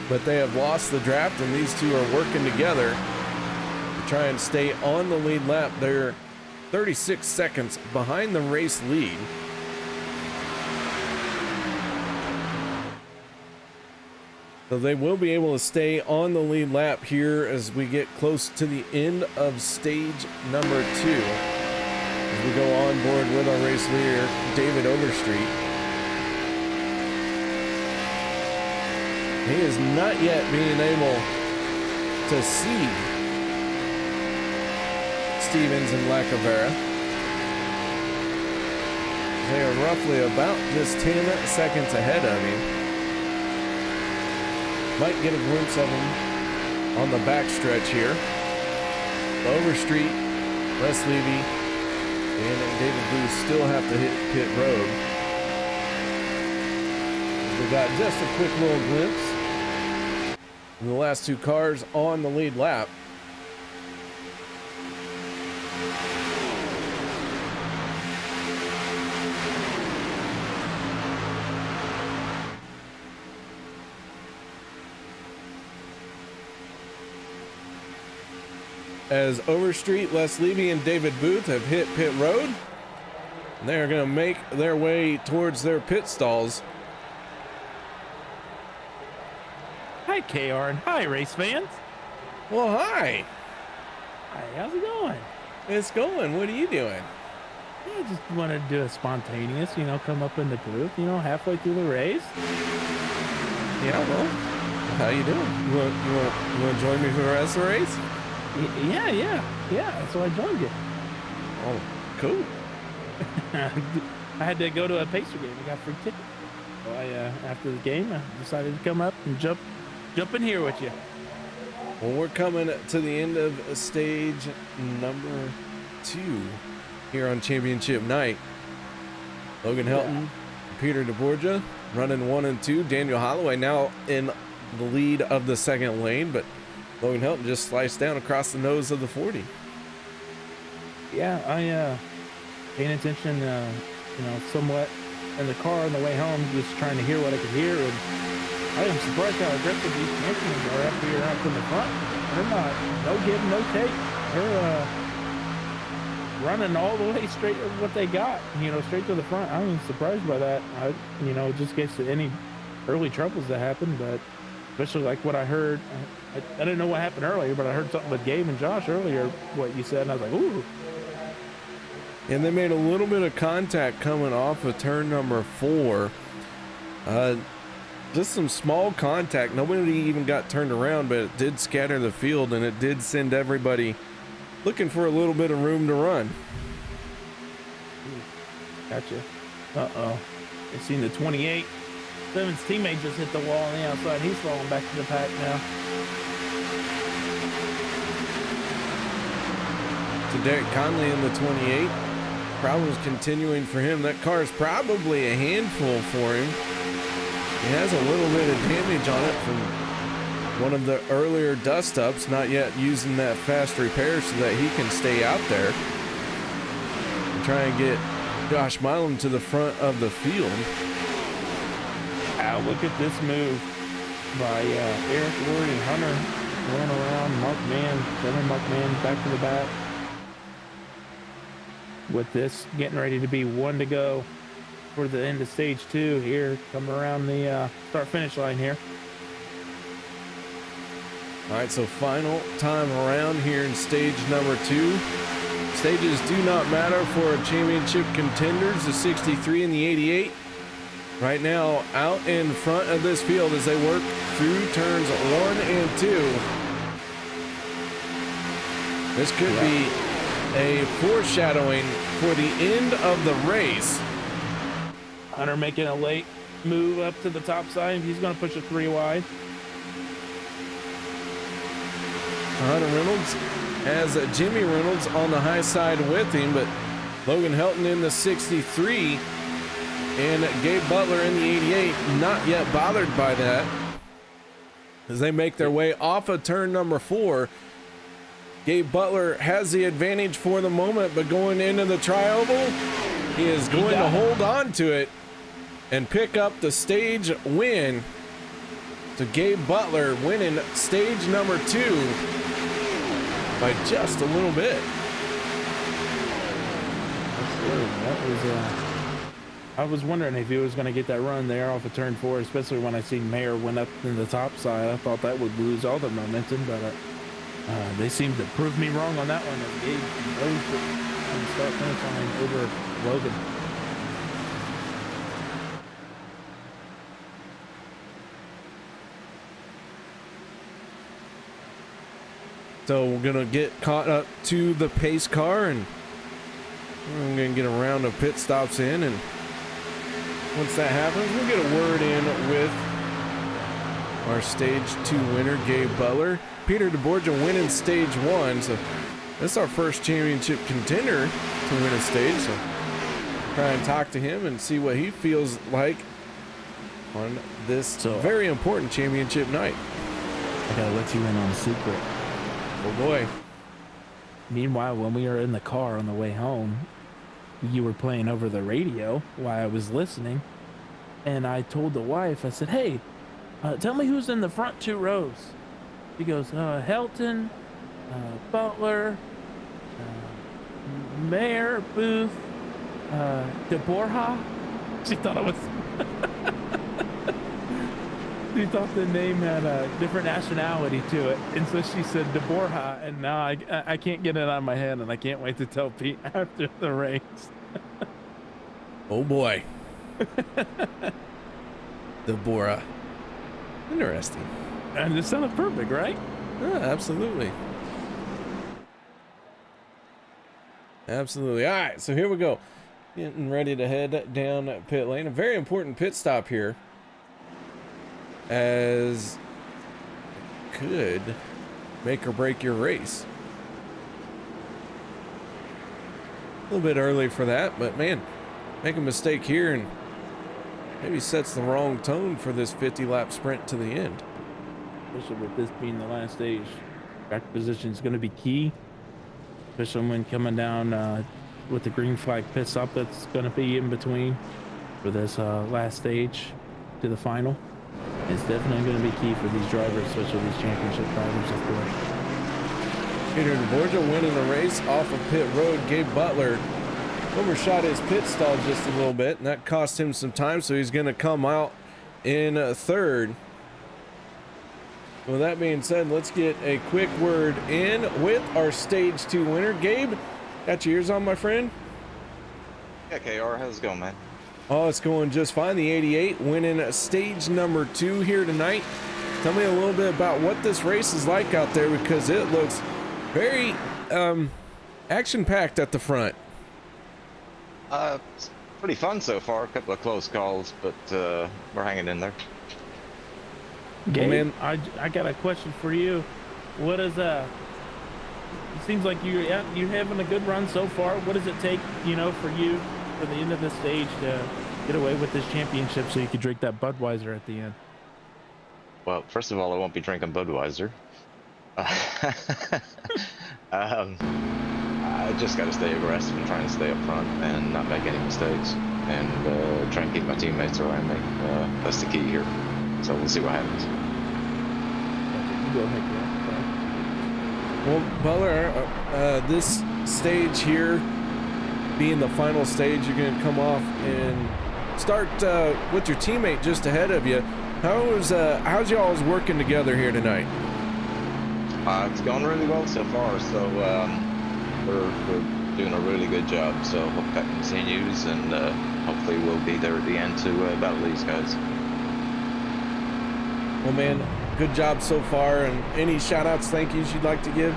Speaker 2: but they have lost the draft, and these two are working together to try and stay on the lead lap. They're 36 seconds behind the race lead. So they will be able to stay on the lead lap here as we get close to the end of stage number 2. As we go on board with our race leader, David Overstreet. He is not yet being able to see Stevens and Lacavera. They are roughly about just 10 seconds ahead of him. Might get a glimpse of him on the backstretch here. Overstreet, Les Levy, and David Booth still have to hit pit road. We got just a quick little glimpse of the last two cars on the lead lap. As Overstreet, Les Levy, and David Booth have hit pit road, they're going to make their way towards their pit stalls.
Speaker 7: Hi, KR, and hi, race fans.
Speaker 2: Well, hi.
Speaker 7: Hi, how's it going?
Speaker 2: It's going. What are you doing?
Speaker 7: I just wanted to do a spontaneous, come up in the booth, halfway through the race.
Speaker 2: Yeah, well, how you doing? You want to join me for the rest of the race?
Speaker 7: Yeah. That's why I joined you.
Speaker 2: Oh, cool.
Speaker 7: I had to go to a Pacer game. I got a free ticket. So after the game, I decided to come up and jump in here with you.
Speaker 2: Well, we're coming to the end of stage number 2 here on Championship Night. Logan Helton, Peter DeBorgia running 1 and 2. Daniel Holloway now in the lead of the second lane, but Logan Helton just sliced down across the nose of the 40.
Speaker 7: Yeah, I paying attention, somewhat in the car on the way home, just trying to hear what I could hear, and I am surprised how aggressive these champions are up here out in the front. They're not, no give, no take. They're running all the way straight to what they got, straight to the front. I'm surprised by that. Just in case any early troubles that happened, but especially like what I heard. I didn't know what happened earlier, but I heard something with Gabe and Josh earlier, what you said, and I was like, ooh.
Speaker 2: And they made a little bit of contact coming off of turn number 4. Just some small contact. Nobody even got turned around, but it did scatter the field, and it did send everybody looking for a little bit of room to run.
Speaker 7: Gotcha. Uh-oh. I seen the 28. Simmons' teammate just hit the wall on the outside. He's falling back to the pack now.
Speaker 2: To Derek Conley in the 28. Problems continuing for him. That car is probably a handful for him. He has a little bit of damage on it from one of the earlier dust-ups, not yet using that fast repair so that he can stay out there and try and get Josh Milam to the front of the field.
Speaker 7: Wow, look at this move by Eric Ward and Hunter going around Mark Mann back to the back. With this getting ready to be 1 to go for the end of stage 2 here, coming around the start-finish line here.
Speaker 2: All right, so final time around here in stage number 2. Stages do not matter for championship contenders, the 63 and the 88. Right now, out in front of this field as they work through turns 1 and 2. This could be a foreshadowing for the end of the race.
Speaker 7: Hunter making a late move up to the top side. He's going to push a 3 wide.
Speaker 2: Hunter Reynolds has Jimmy Reynolds on the high side with him, but Logan Helton in the 63 and Gabe Butler in the 88 not yet bothered by that as they make their way off of turn number 4. Gabe Butler has the advantage for the moment, but going into the tri-oval, he is going to hold on to it and pick up the stage win. To Gabe Butler winning stage number 2 by just a little bit.
Speaker 7: That was, I was wondering if he was going to get that run there off of turn 4, especially when I seen Mayer went up in the top side. I thought that would lose all the momentum, but they seemed to prove me wrong on that one. Gabe knows start finish line over Logan.
Speaker 2: So we're gonna get caught up to the pace car, and we're gonna get a round of pit stops in, and once that happens, we'll get a word in with our stage 2 winner, Gabe Butler. Peter DeBorgia winning stage 1, so this is our first championship contender to win a stage. So try and talk to him and see what he feels like on this very important championship night.
Speaker 7: I gotta let you in on a secret.
Speaker 2: Oh boy.
Speaker 7: Meanwhile, when we were in the car on the way home, you were playing over the radio while I was listening, and I told the wife, I said, hey, tell me who's in the front 2 rows. She goes, Helton, Butler, Mayer, Booth, DeBorja. She thought it was she thought the name had a different nationality to it, and so she said DeBorja, and now I can't get it out of my head, and I can't wait to tell Pete after the race.
Speaker 2: Oh boy. DeBorja. Interesting.
Speaker 7: And it sounded perfect, right?
Speaker 2: Yeah, absolutely. Absolutely. All right, so here we go. Getting ready to head down pit lane. A very important pit stop here, as it could make or break your race. A little bit early for that, but man, make a mistake here and maybe sets the wrong tone for this 50-lap sprint to the end.
Speaker 7: Especially with this being the last stage, track position is going to be key, especially when coming down with the green flag pit stop that's going to be in between for this last stage to the final. It's definitely going to be key for these drivers, especially these championship drivers, of course.
Speaker 2: Peter DeBorgia winning the race off of pit road. Gabe Butler overshot his pit stall just a little bit, and that cost him some time, so he's going to come out in third. With that being said, let's get a quick word in with our stage 2 winner. Gabe, got your ears on, my friend?
Speaker 8: Yeah, KR, how's it going, man?
Speaker 2: Oh, it's going just fine. The 88 winning stage number 2 here tonight. Tell me a little bit about what this race is like out there, because it looks very action-packed at the front.
Speaker 8: It's pretty fun so far. A couple of close calls, but we're hanging in there.
Speaker 7: Gabe,
Speaker 2: man,
Speaker 7: I got a question for you. What is it seems like you're having a good run so far. What does it take, for you for the end of the stage to get away with this championship so you can drink that Budweiser at the end?
Speaker 8: Well, first of all, I won't be drinking Budweiser. I just got to stay aggressive and try and stay up front and not make any mistakes, and try and keep my teammates around me. That's the key here. So we'll see what happens.
Speaker 7: Go ahead,
Speaker 2: Well, Butler, this stage here being the final stage, you're going to come off and start with your teammate just ahead of you. How's y'all's working together here tonight?
Speaker 8: It's going really well so far, so we're doing a really good job. So hope that continues, and hopefully we'll be there at the end to battle these guys.
Speaker 2: Well, man, good job so far. And any shout-outs, thank yous you'd like to give?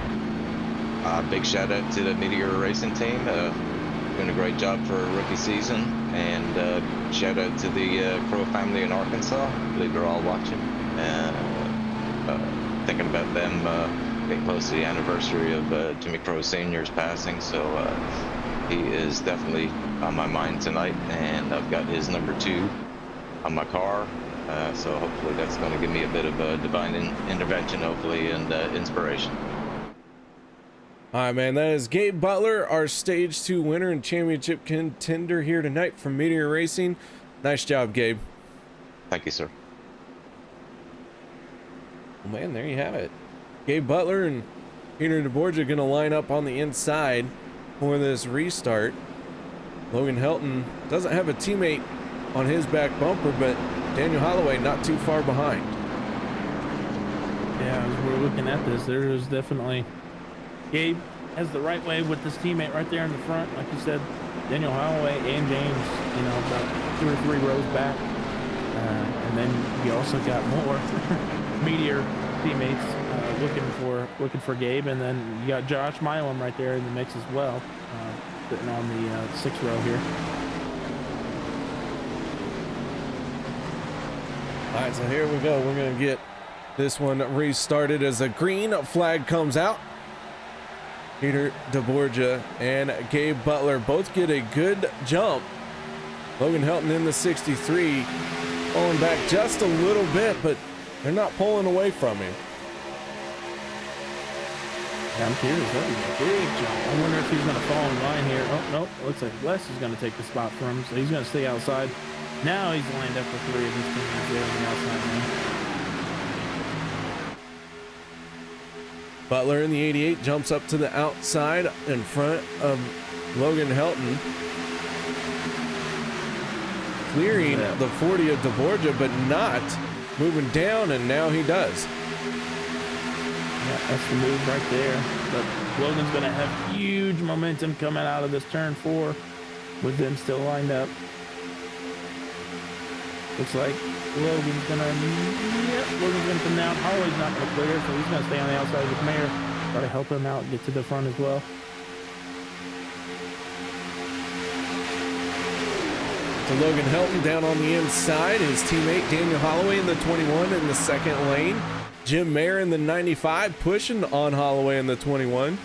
Speaker 8: Big shout-out to the Meteor Racing team. Doing a great job for a rookie season. And shout-out to the Crow family in Arkansas. I believe they're all watching. Thinking about them getting close to the anniversary of Jimmy Crow Sr.'s passing. So he is definitely on my mind tonight. And I've got his number 2 on my car. So hopefully that's going to give me a bit of a divine intervention, hopefully, and inspiration.
Speaker 2: All right, man, that is Gabe Butler, our stage 2 winner and championship contender here tonight from Meteor Racing. Nice job, Gabe.
Speaker 8: Thank you, sir.
Speaker 2: Well, man, there you have it. Gabe Butler and Peter DeBorgia going to line up on the inside for this restart. Logan Helton doesn't have a teammate on his back bumper, but Daniel Holloway not too far behind.
Speaker 7: Yeah, as we're looking at this, there's definitely Gabe has the right way with this teammate right there in the front. Like you said, Daniel Holloway and James, you know, about 2 or 3 rows back. And then you also got more meteor teammates looking for Gabe, and then you got Josh Milam right there in the mix as well, sitting on the 6th row here.
Speaker 2: All right, so here we go. We're going to get this one restarted as a green flag comes out. Peter DeBorgia and Gabe Butler both get a good jump. Logan Helton in the 63, pulling back just a little bit, but they're not pulling away from him.
Speaker 7: Yeah, I'm curious. That was a big jump. I wonder if he's going to fall in line here. Oh, no. Looks like Les is going to take the spot for him, so he's going to stay outside. Now he's lined up with 3 of his teammates there on the outside lane.
Speaker 2: Butler in the 88 jumps up to the outside in front of Logan Helton, clearing the 40 of DeBorgia, but not moving down, and now he does.
Speaker 7: Yeah, that's the move right there. But Logan's going to have huge momentum coming out of this turn 4 with them still lined up. Looks like Logan's going to come down. Holloway's not going to clear, so he's going to stay on the outside with Mayer. Try to help him out and get to the front as well.
Speaker 2: To Logan Helton down on the inside. His teammate Daniel Holloway in the 21 in the second lane. Jim Mayer in the 95 pushing on Holloway in the 21.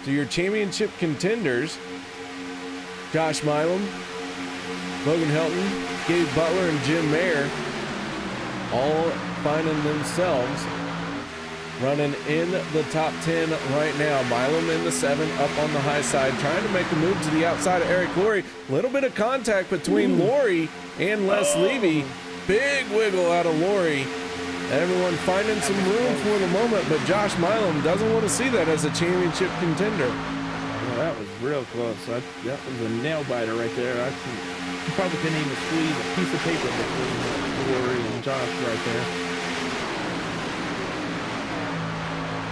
Speaker 2: So your championship contenders, Josh Milam, Logan Helton, Gabe Butler, and Jim Mayer, all finding themselves running in the top 10 right now. Milam in the 7 up on the high side, trying to make a move to the outside of Eric Laurie. Little bit of contact between Laurie and Les Levy. Big wiggle out of Laurie. Everyone finding some room for the moment, but Josh Milam doesn't want to see that as a championship contender.
Speaker 7: Well, that was real close. That was a nail biter right there. You probably couldn't even squeeze a piece of paper between Laurie and Josh right there.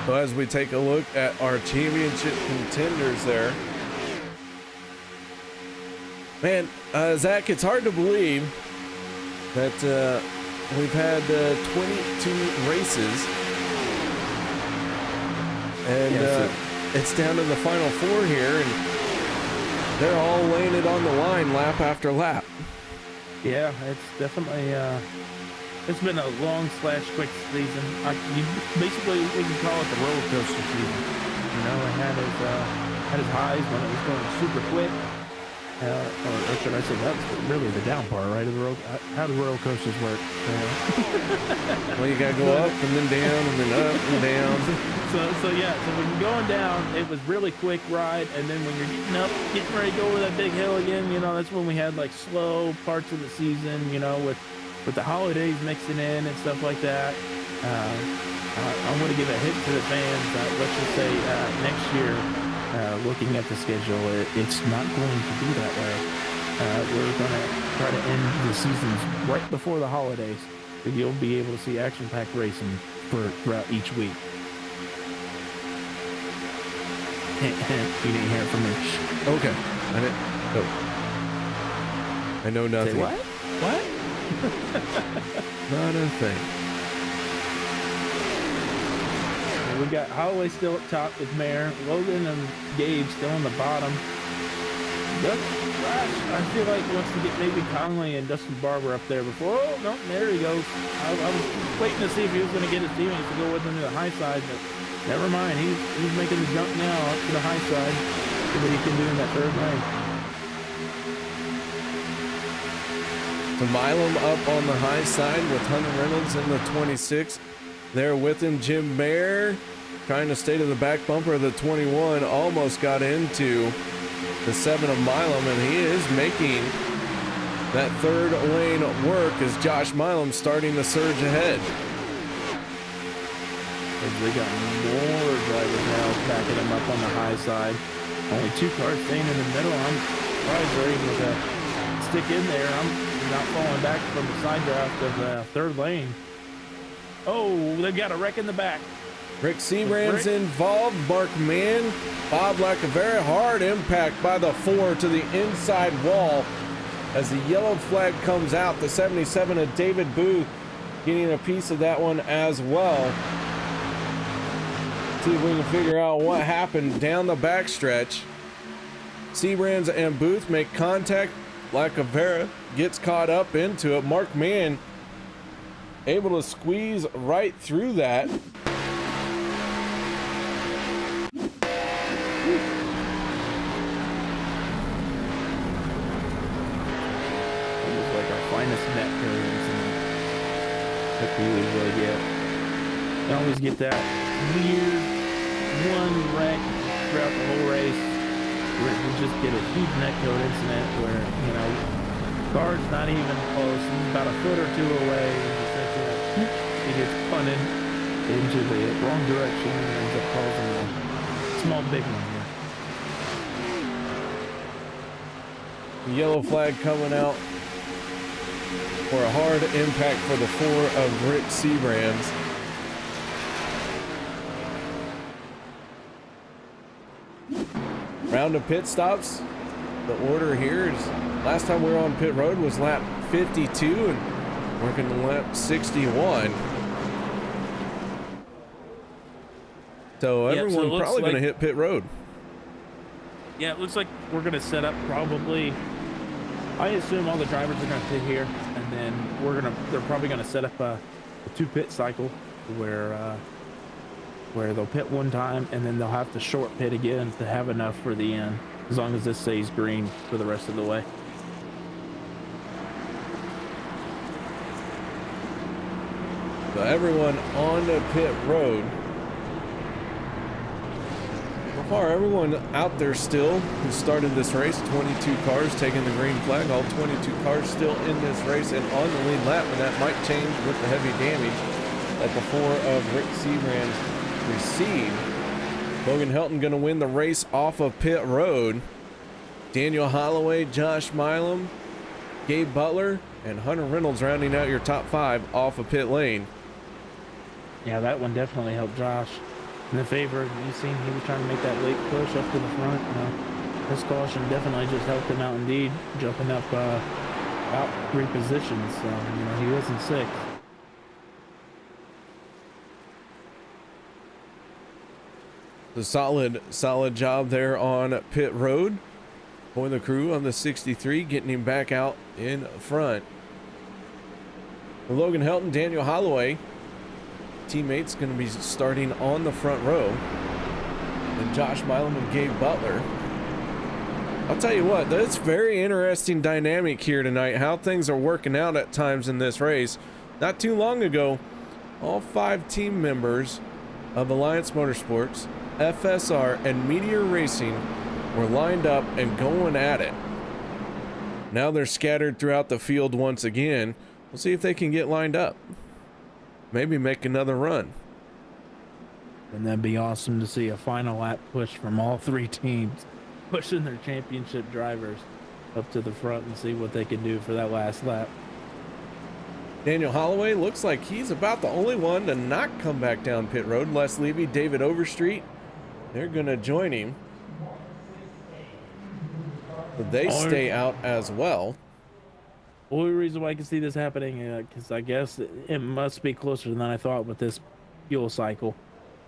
Speaker 2: So as we take a look at our championship contenders there, man, Zach, it's hard to believe that we've had 22 races, and it's down to the final 4 here, and they're all laying it on the line lap after lap.
Speaker 7: Yeah, it's definitely it's been a long/quick season. Basically, we can call it the roller coaster season. You know, it had his highs when it was going super quick. Or should I say, that's really the down part, right? Of the how do roller coasters work?
Speaker 2: Well, you gotta go up and then down and then up and down.
Speaker 7: So when you're going down, it was really quick ride, and then when you're getting up, getting ready to go over that big hill again, you know, that's when we had like slow parts of the season, you know, with the holidays mixing in and stuff like that. I'm going to give a hit to the fans. Let's just say next year, looking at the schedule, it's not going to be that way. We're going to try to end the seasons right before the holidays, so you'll be able to see action-packed racing throughout each week. You didn't hear it from me.
Speaker 2: Okay. I know nothing.
Speaker 7: Say what? What?
Speaker 2: Not a thing.
Speaker 7: We got Holloway still up top with Mayer, Logan and Gabe still on the bottom. But I feel like he wants to get maybe Conley and Dustin Barber up there before. Oh, no, there he goes. I was waiting to see if he was going to get his teammates to go with him to the high side, but never mind. He's making the jump now up to the high side. See what he can do in that 3rd lane.
Speaker 2: To Milam up on the high side with Hunter Reynolds in the 26. There with him, Jim Mayer trying to stay to the back bumper of the 21. Almost got into the 7 of Milam, and he is making that third lane work as Josh Milam starting to surge ahead.
Speaker 7: As they got more drivers now backing them up on the high side. Only 2 cars staying in the middle. I'm surprised they're able to stick in there. I'm not falling back from the side draft of the third lane. Oh, they've got a wreck in the back.
Speaker 2: Rick Sebrand's involved. Mark Mann, Bob Lacavera, hard impact by the 4 to the inside wall as the yellow flag comes out. The 77 of David Booth getting a piece of that one as well. See if we can figure out what happened down the backstretch. Sebrand's and Booth make contact. Lacavera gets caught up into it. Mark Mann able to squeeze right through that.
Speaker 7: Net codes that we usually get. I always get that weird one wreck throughout the whole race where we just get a huge net code incident where, you know, car's not even close, he's about a foot or 2 away, and he gets punted into the wrong direction and ends up causing a small big one here.
Speaker 2: The yellow flag coming out for a hard impact for the 4 of Rick Sebrand's. Round of pit stops. The order here is last time we were on pit road was lap 52 and working lap 61. So everyone probably going to hit pit road.
Speaker 7: Yeah, it looks like we're going to set up probably. I assume all the drivers are going to pit here, and then they're probably going to set up a 2 pit cycle where they'll pit one time and then they'll have to short pit again to have enough for the end, as long as this stays green for the rest of the way.
Speaker 2: So everyone on the pit road. So far, everyone out there still who started this race, 22 cars taking the green flag, all 22 cars still in this race and on the lead lap, and that might change with the heavy damage that the 4 of Rick Sebrand received. Logan Helton going to win the race off of pit road. Daniel Holloway, Josh Milam, Gabe Butler, and Hunter Reynolds rounding out your top 5 off of pit lane.
Speaker 7: Yeah, that one definitely helped Josh in the favor. You seen he was trying to make that late push up to the front. This caution definitely just helped him out indeed, jumping up about 3 positions. So, he wasn't 6th.
Speaker 2: The solid job there on pit road for the crew on the 63, getting him back out in front. Logan Helton, Daniel Holloway, teammates going to be starting on the front row. And Josh Milam and Gabe Butler. I'll tell you what, that's very interesting dynamic here tonight, how things are working out at times in this race. Not too long ago, all 5 team members of Alliance Motorsports, FSR, and Meteor Racing were lined up and going at it. Now they're scattered throughout the field once again. We'll see if they can get lined up. Maybe make another run.
Speaker 7: And that'd be awesome to see a final lap push from all 3 teams, pushing their championship drivers up to the front and see what they can do for that last lap.
Speaker 2: Daniel Holloway looks like he's about the only one to not come back down pit road. Les Levy, David Overstreet, they're going to join him. But they stay out as well.
Speaker 7: Only reason why I can see this happening, because I guess it must be closer than I thought with this fuel cycle,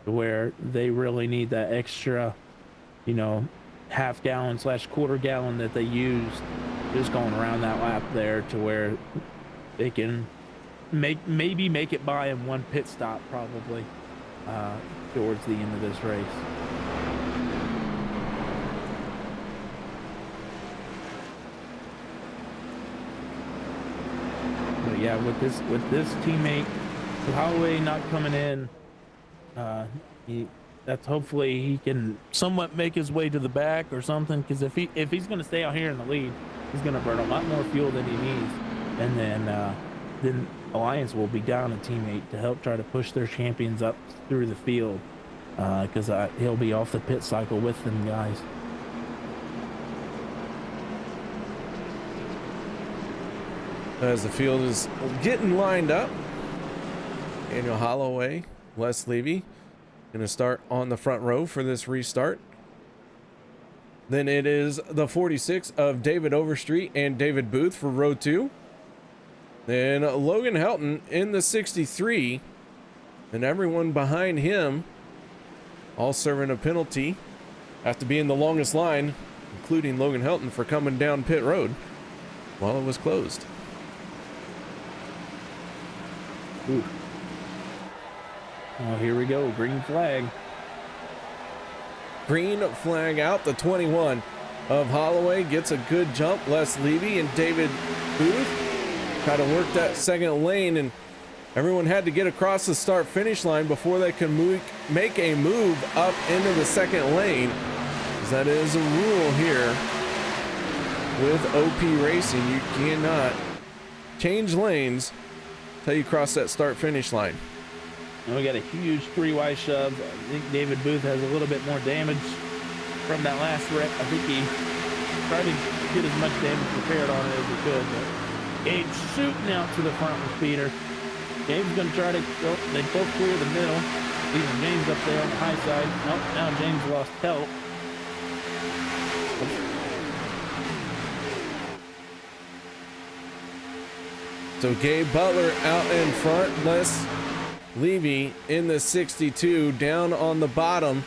Speaker 7: where they really need that extra, half gallon / quarter gallon that they used just going around that lap there, to where they can maybe make it by in 1 pit stop probably towards the end of this race. But yeah, with this teammate, with Holloway not coming in, that's hopefully he can somewhat make his way to the back or something. Because if he's going to stay out here in the lead, he's going to burn a lot more fuel than he needs, and then Alliance will be down a teammate to help try to push their champions up through the field, because he'll be off the pit cycle with them guys.
Speaker 2: As the field is getting lined up, Daniel Holloway, Les Levy going to start on the front row for this restart. Then it is the 46 of David Overstreet and David Booth for row 2. Then Logan Helton in the 63, and everyone behind him all serving a penalty after being the longest line, including Logan Helton for coming down pit road while it was closed.
Speaker 7: Ooh. Oh, here we go. Green flag.
Speaker 2: Green flag out. The 21 of Holloway gets a good jump. Les Levy and David Booth try to work that second lane, and everyone had to get across the start finish line before they can make a move up into the second lane. That is a rule here with OP Racing. You cannot change lanes until you cross that start finish line.
Speaker 7: And we got a huge 3-wide shove. I think David Booth has a little bit more damage from that last wreck. I think he tried to get as much damage repaired on it as he could. But Gabe's shooting out to the front with Peter. Gabe's going to try to go. They both clear the middle. Leaving James up there on the high side. Nope, now James lost help.
Speaker 2: So Gabe Butler out in front. Les Levy in the 62 down on the bottom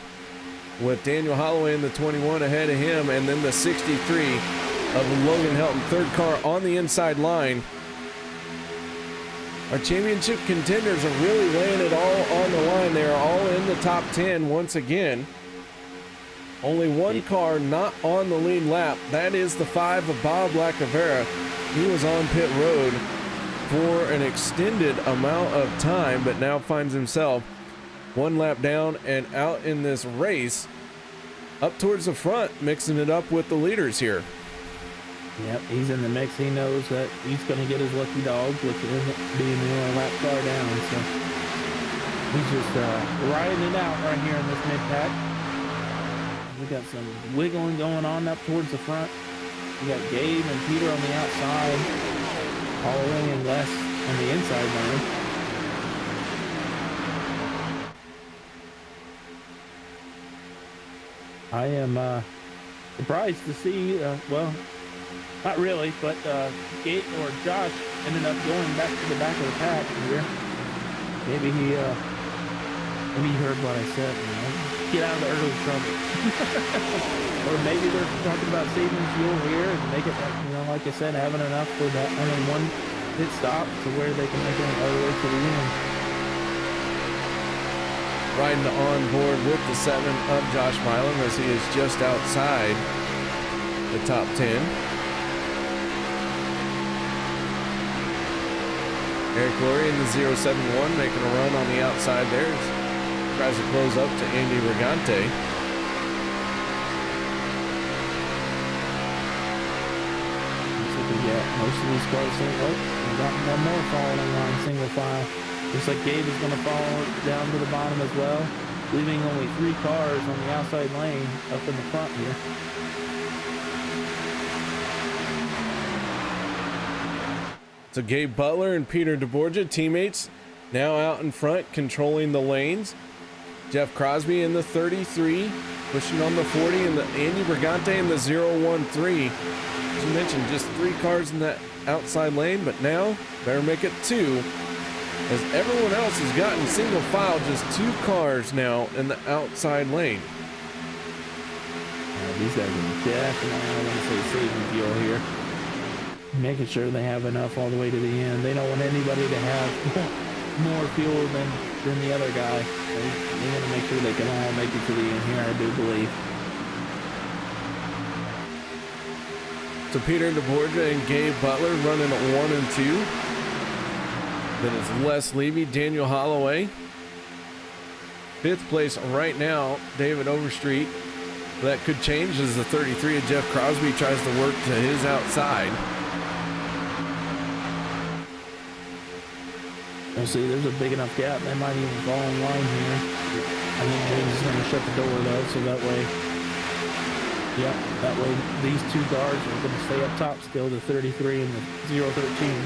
Speaker 2: with Daniel Holloway in the 21 ahead of him, and then the 63 of Logan Helton, third car on the inside line. Our championship contenders are really laying it all on the line. They are all in the top 10 once again. Only one car not on the lead lap. That is the 5 of Bob Lacavera. He was on pit road for an extended amount of time, but now finds himself one lap down and out in this race up towards the front, mixing it up with the leaders here.
Speaker 7: Yep, he's in the mix. He knows that he's going to get his lucky dogs, which is being the only lap car down. So he's just riding it out right here in this mid-pack. We got some wiggling going on up towards the front. We got Gabe and Peter on the outside, Holloway and Les on the inside lane. I am surprised to see, well, not really, but Gabe or Josh ended up going back to the back of the pack here. Maybe he heard what I said, you know, get out of the early trouble. Or maybe they're talking about saving fuel here and make it, you know, like I said, having enough for that only one pit stop to where they can make it all the way to the end.
Speaker 2: Riding on board with the 7 of Josh Milam as he is just outside the top 10. Eric Lurie in the 071 making a run on the outside there. Tries to close up to Andy Regante.
Speaker 7: Most of these cars think, oh, we got one more falling in line, single file. Looks like Gabe is going to fall down to the bottom as well, leaving only 3 cars on the outside lane up in the front here.
Speaker 2: So Gabe Butler and Peter DeBorgia, teammates, now out in front, controlling the lanes. Jeff Crosby in the 33, pushing on the 40, and the Andy Brigante in the 013. As you mentioned, just 3 cars in that outside lane, but now better make it 2, as everyone else has gotten single file, just 2 cars now in the outside lane.
Speaker 7: These guys are definitely, I want to say, saving fuel here. Making sure they have enough all the way to the end. They don't want anybody to have more fuel than the other guy. They want to make sure they can all make it to the end here, I do believe.
Speaker 2: So Peter DeBorgia and Gabe Butler running at 1 and 2. Then it's Les Levy, Daniel Holloway, 5th place right now, David Overstreet. That could change as the 33 of Jeff Crosby tries to work to his outside.
Speaker 7: You'll see there's a big enough gap. They might even fall in line here. I think James is going to shut the door though, so that way, yep, that way these two guards are going to stay up top still, the 33 and the 013.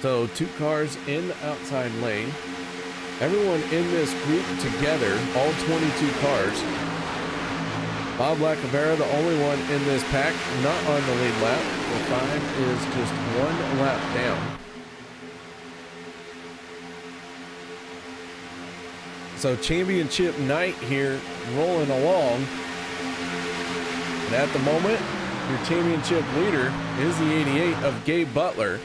Speaker 2: So 2 cars in the outside lane. Everyone in this group together, all 22 cars. Bob Lacavera, the only one in this pack, not on the lead lap. The 5 is just 1 lap down. So championship night here rolling along. And at the moment, your championship leader is the 88 of Gabe Butler.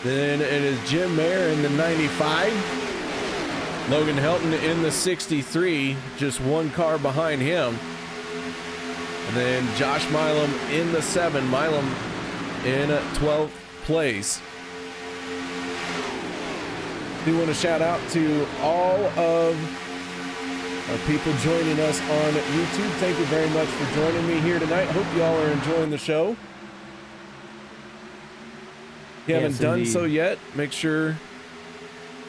Speaker 2: Then it is Jim Mayer in the 95. Logan Helton in the 63, just 1 car behind him. And then Josh Milam in the 7. Milam in 12th place. I do want to shout out to all of our people joining us on YouTube. Thank you very much for joining me here tonight. Hope you all are enjoying the show. If you haven't done so yet, make sure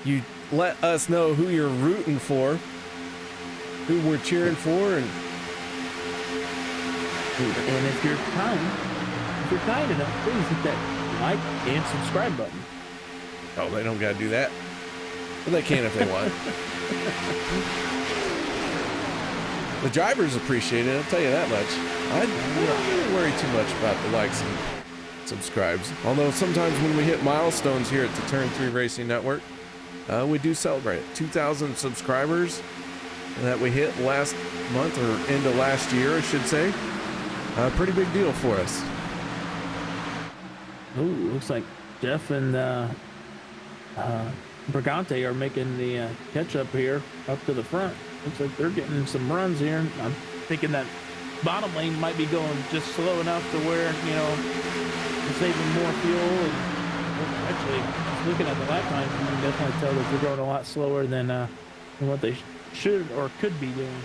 Speaker 2: you let us know who you're rooting for, who we're cheering for, and
Speaker 7: if you're kind enough, please hit that like and subscribe button.
Speaker 2: Oh, they don't got to do that. But they can if they want. The drivers appreciate it, I'll tell you that much. I don't really worry too much about the likes and subscribes. Although sometimes when we hit milestones here at the Turn 3 Racing Network, we do celebrate 2,000 subscribers that we hit last month, or into last year, I should say. Pretty big deal for us.
Speaker 7: Ooh, looks like Jeff and Brigante are making the catch up here up to the front. Looks like they're getting some runs here. I'm thinking that bottom lane might be going just slow enough to where, you know, they're saving more fuel. And actually, looking at the lap times, you can definitely tell that they're going a lot slower than what they should or could be doing.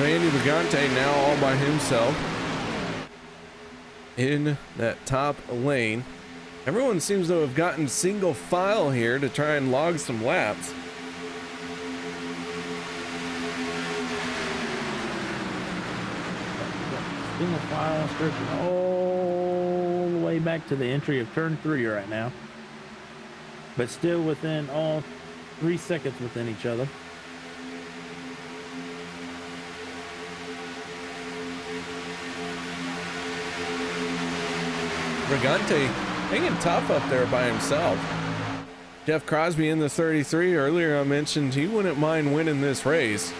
Speaker 2: Andy Brigante now all by himself in that top lane. Everyone seems to have gotten single file here to try and log some laps.
Speaker 7: Single file stretching all the way back to the entry of turn 3 right now, but still within all 3 seconds within each other.
Speaker 2: Brigante hanging tough up there by himself. Jeff Crosby in the 33. Earlier I mentioned he wouldn't mind winning this race,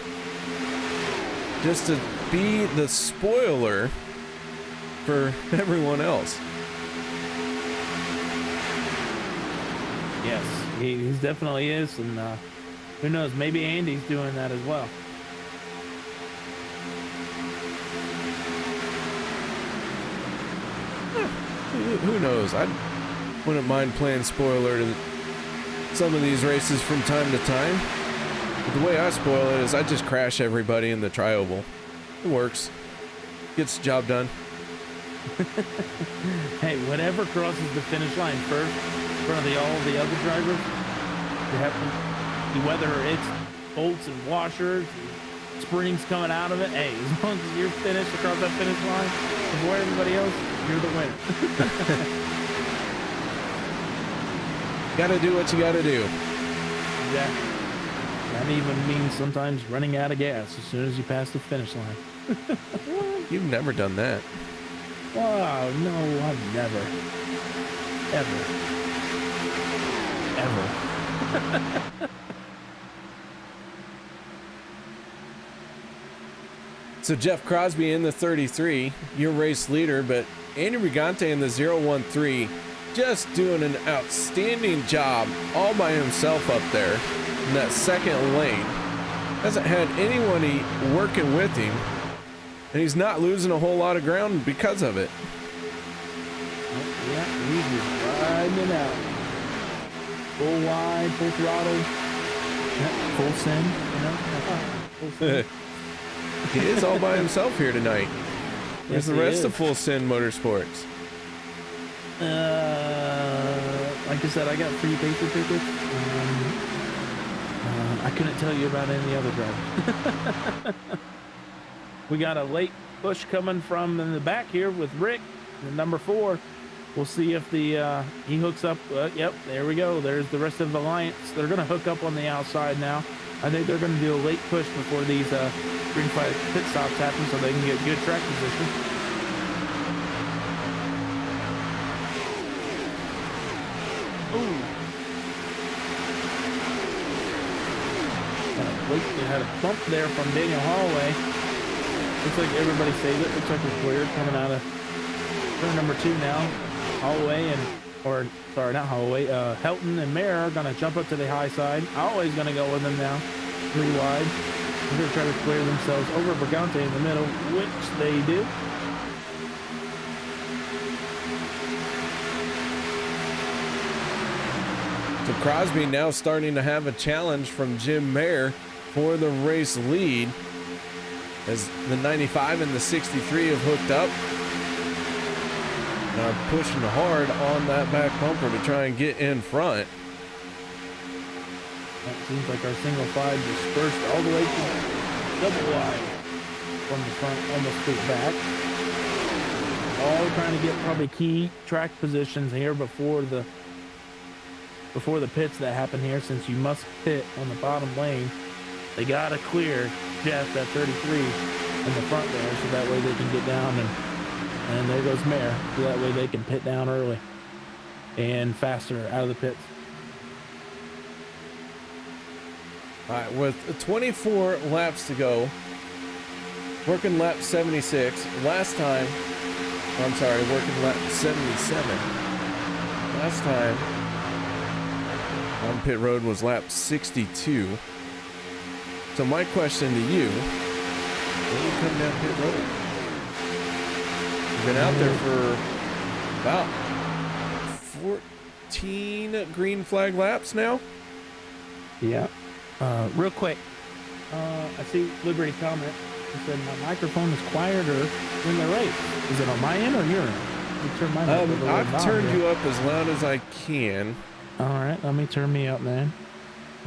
Speaker 2: just to be the spoiler for everyone else.
Speaker 7: Yes, he definitely is, and who knows, maybe Andy's doing that as well.
Speaker 2: Who knows? I wouldn't mind playing spoiler to some of these races from time to time. But the way I spoil it is I just crash everybody in the tri-oval. It works. Gets the job done.
Speaker 7: Hey, whatever crosses the finish line first in front of all the other drivers, you have to, whether it's bolts and washers, and springs coming out of it, hey, as long as you're finished across that finish line before everybody else, you're the winner.
Speaker 2: Gotta do what you gotta do.
Speaker 7: Exactly. That even means sometimes running out of gas as soon as you pass the finish line.
Speaker 2: You've never done that.
Speaker 7: Oh, no, I've never. Ever.
Speaker 2: So Jeff Crosby in the 33, your race leader, but Andy Brigante in the 013 just doing an outstanding job all by himself up there in that second lane. Hasn't had anybody working with him. and he's not losing a whole lot of ground because of it.
Speaker 7: Oh, yeah, he's just riding it out. Full wide, full throttle, yeah, full send, you know. Full send.
Speaker 2: He is all by himself here tonight. Where's the rest of Full Send Motorsports?
Speaker 7: Like I said, I got free paper tickets. I couldn't tell you about any other drivers. We got a late push coming from in the back here with Rick, the number 4. We'll see if the he hooks up. Yep, there we go. There's the rest of the Alliance. They're going to hook up on the outside now. I think they're going to do a late push before these green flag pit stops happen so they can get good track position. Ooh. Wait, they had a bump there from Daniel Holloway. Looks like everybody saved it. Looks like it's clear coming out of turn number 2 now. Holloway not Holloway, Helton and Mayer are going to jump up to the high side. Holloway's going to go with them now. 3 wide. They're going to try to clear themselves over Brigante in the middle, which they do.
Speaker 2: So Crosby now starting to have a challenge from Jim Mayer for the race lead as the 95 and the 63 have hooked up. Now pushing hard on that back bumper to try and get in front.
Speaker 7: That seems like our single 5 dispersed all the way to double wide from the front almost to the back. All trying to get probably key track positions here before the pits that happen here, since you must pit on the bottom lane. They gotta clear Jeff at 33 in the front there, so that way they can get down, and there goes Mayer, so that way they can pit down early and faster out of the pits.
Speaker 2: All right, with 24 laps to go, working lap 76. Last time, I'm sorry, working lap 77. Last time on pit road was lap 62. So my question to you, when you come down pit road, you've been out there for about 14 green flag laps now?
Speaker 7: Yeah. Real quick, I see Liberty comment. He said my microphone is quieter in the race. Is it on my end or your end? Let me turn mine up.
Speaker 2: I've turned you up as loud as I can.
Speaker 7: All right, let me turn me up, man.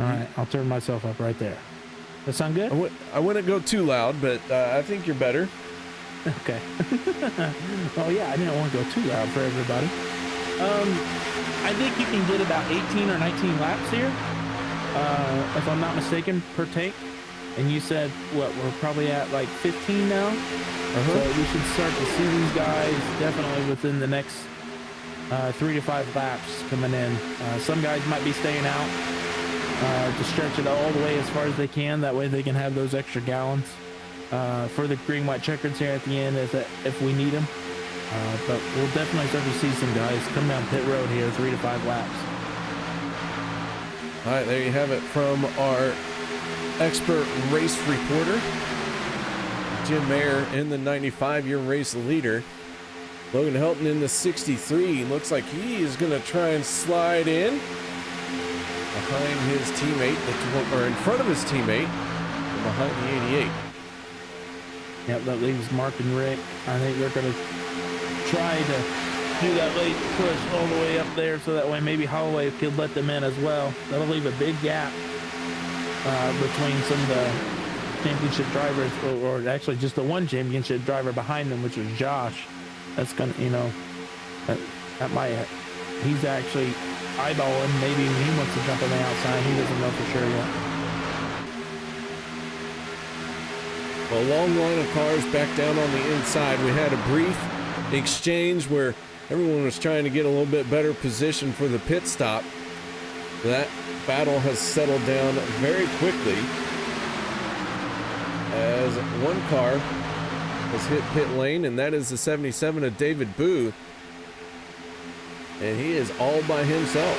Speaker 7: All right, I'll turn myself up right there. That sound good?
Speaker 2: I wouldn't go too loud, but I think you're better.
Speaker 7: Okay. Oh yeah, I didn't want to go too loud for everybody. I think you can get about 18 or 19 laps here, if I'm not mistaken, per tank. And you said what? We're probably at like 15 now. So we should start to see these guys definitely within the next 3 to 5 laps coming in. Some guys might be staying out to stretch it all the way as far as they can. That way they can have those extra gallons for the green white checkers here at the end if we need them. But we'll definitely start to see some guys come down pit road here 3 to 5 laps.
Speaker 2: All right, there you have it from our expert race reporter, Jim Mayer in the 95, your race leader. Logan Helton in the 63. Looks like he is going to try and slide in behind his teammate, or in front of his teammate, behind the 88.
Speaker 7: Yep, that leaves Mark and Rick. I think they're going to try to do that late push all the way up there, so that way maybe Holloway could let them in as well. That'll leave a big gap between some of the championship drivers, or actually just the one championship driver behind them, which is Josh. That's gonna, that might, he's actually eyeballing, maybe he wants to jump on the outside. He doesn't know for sure yet.
Speaker 2: A long line of cars back down on the inside. We had a brief exchange where everyone was trying to get a little bit better position for the pit stop. That battle has settled down very quickly as one car has hit pit lane, and that is the 77 of David Booth, and he is all by himself.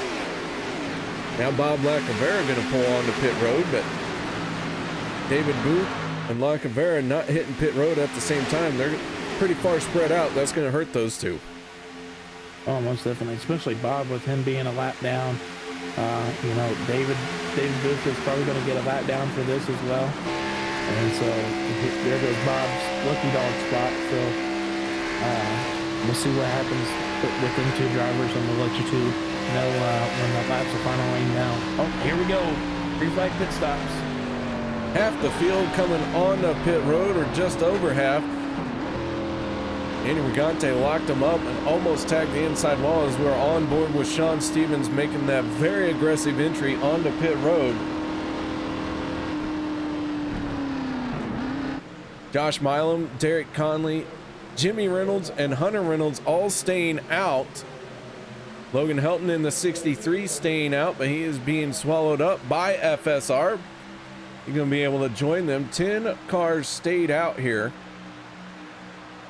Speaker 2: Now Bob Lacavera going to pull onto pit road, but David Booth and La Cavera not hitting pit road at the same time. They're pretty far spread out. That's going to hurt those two.
Speaker 7: Oh, most definitely, especially Bob with him being a lap down. You know, David Booth is probably going to get a lap down for this as well. And so there goes Bob's lucky dog spot. So we'll see what happens with them two drivers, and we'll let you two know when the laps are finally down. Oh, here we go. Green flag pit stops.
Speaker 2: Half the field coming on the pit road, or just over half. Andy Regante locked him up and almost tagged the inside wall as we're on board with Sean Stevens making that very aggressive entry onto pit road. Josh Milam, Derek Conley, Jimmy Reynolds, and Hunter Reynolds all staying out. Logan Helton in the 63 staying out, but he is being swallowed up by FSR. He's going to be able to join them. 10 cars stayed out here.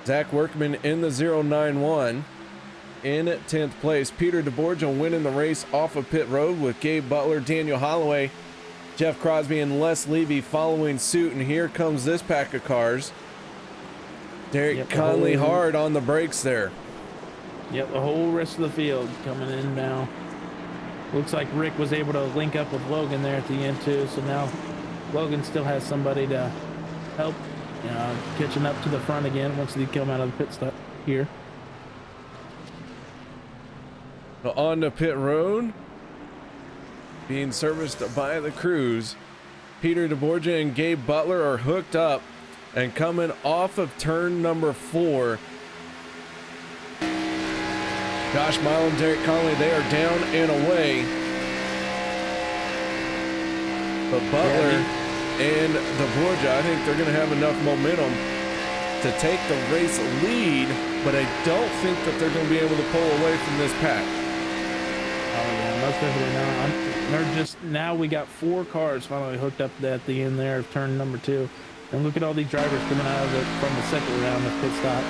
Speaker 2: Zach Workman in the 091 in 10th place. Peter DeBorgia winning the race off of pit road with Gabe Butler, Daniel Holloway, Jeff Crosby, and Les Levy following suit. And here comes this pack of cars. Derek Conley hard on the brakes there.
Speaker 7: Yep, the whole rest of the field coming in now. Looks like Rick was able to link up with Logan there at the end too. So now Logan still has somebody to help. Catching up to the front again once they come out of the pit stop here.
Speaker 2: On the pit road, being serviced by the crews. Peter DeBorgia and Gabe Butler are hooked up and coming off of turn number 4. Josh Mile and Derek Conley, they are down and away. But Butler and DeBorgia, I think they're going to have enough momentum to take the race lead, but I don't think that they're going to be able to pull away from this pack.
Speaker 7: Oh yeah, most definitely not. They're just, now we got 4 cars finally hooked up at the end there of turn number 2. And look at all these drivers coming out of it from the second round of pit stop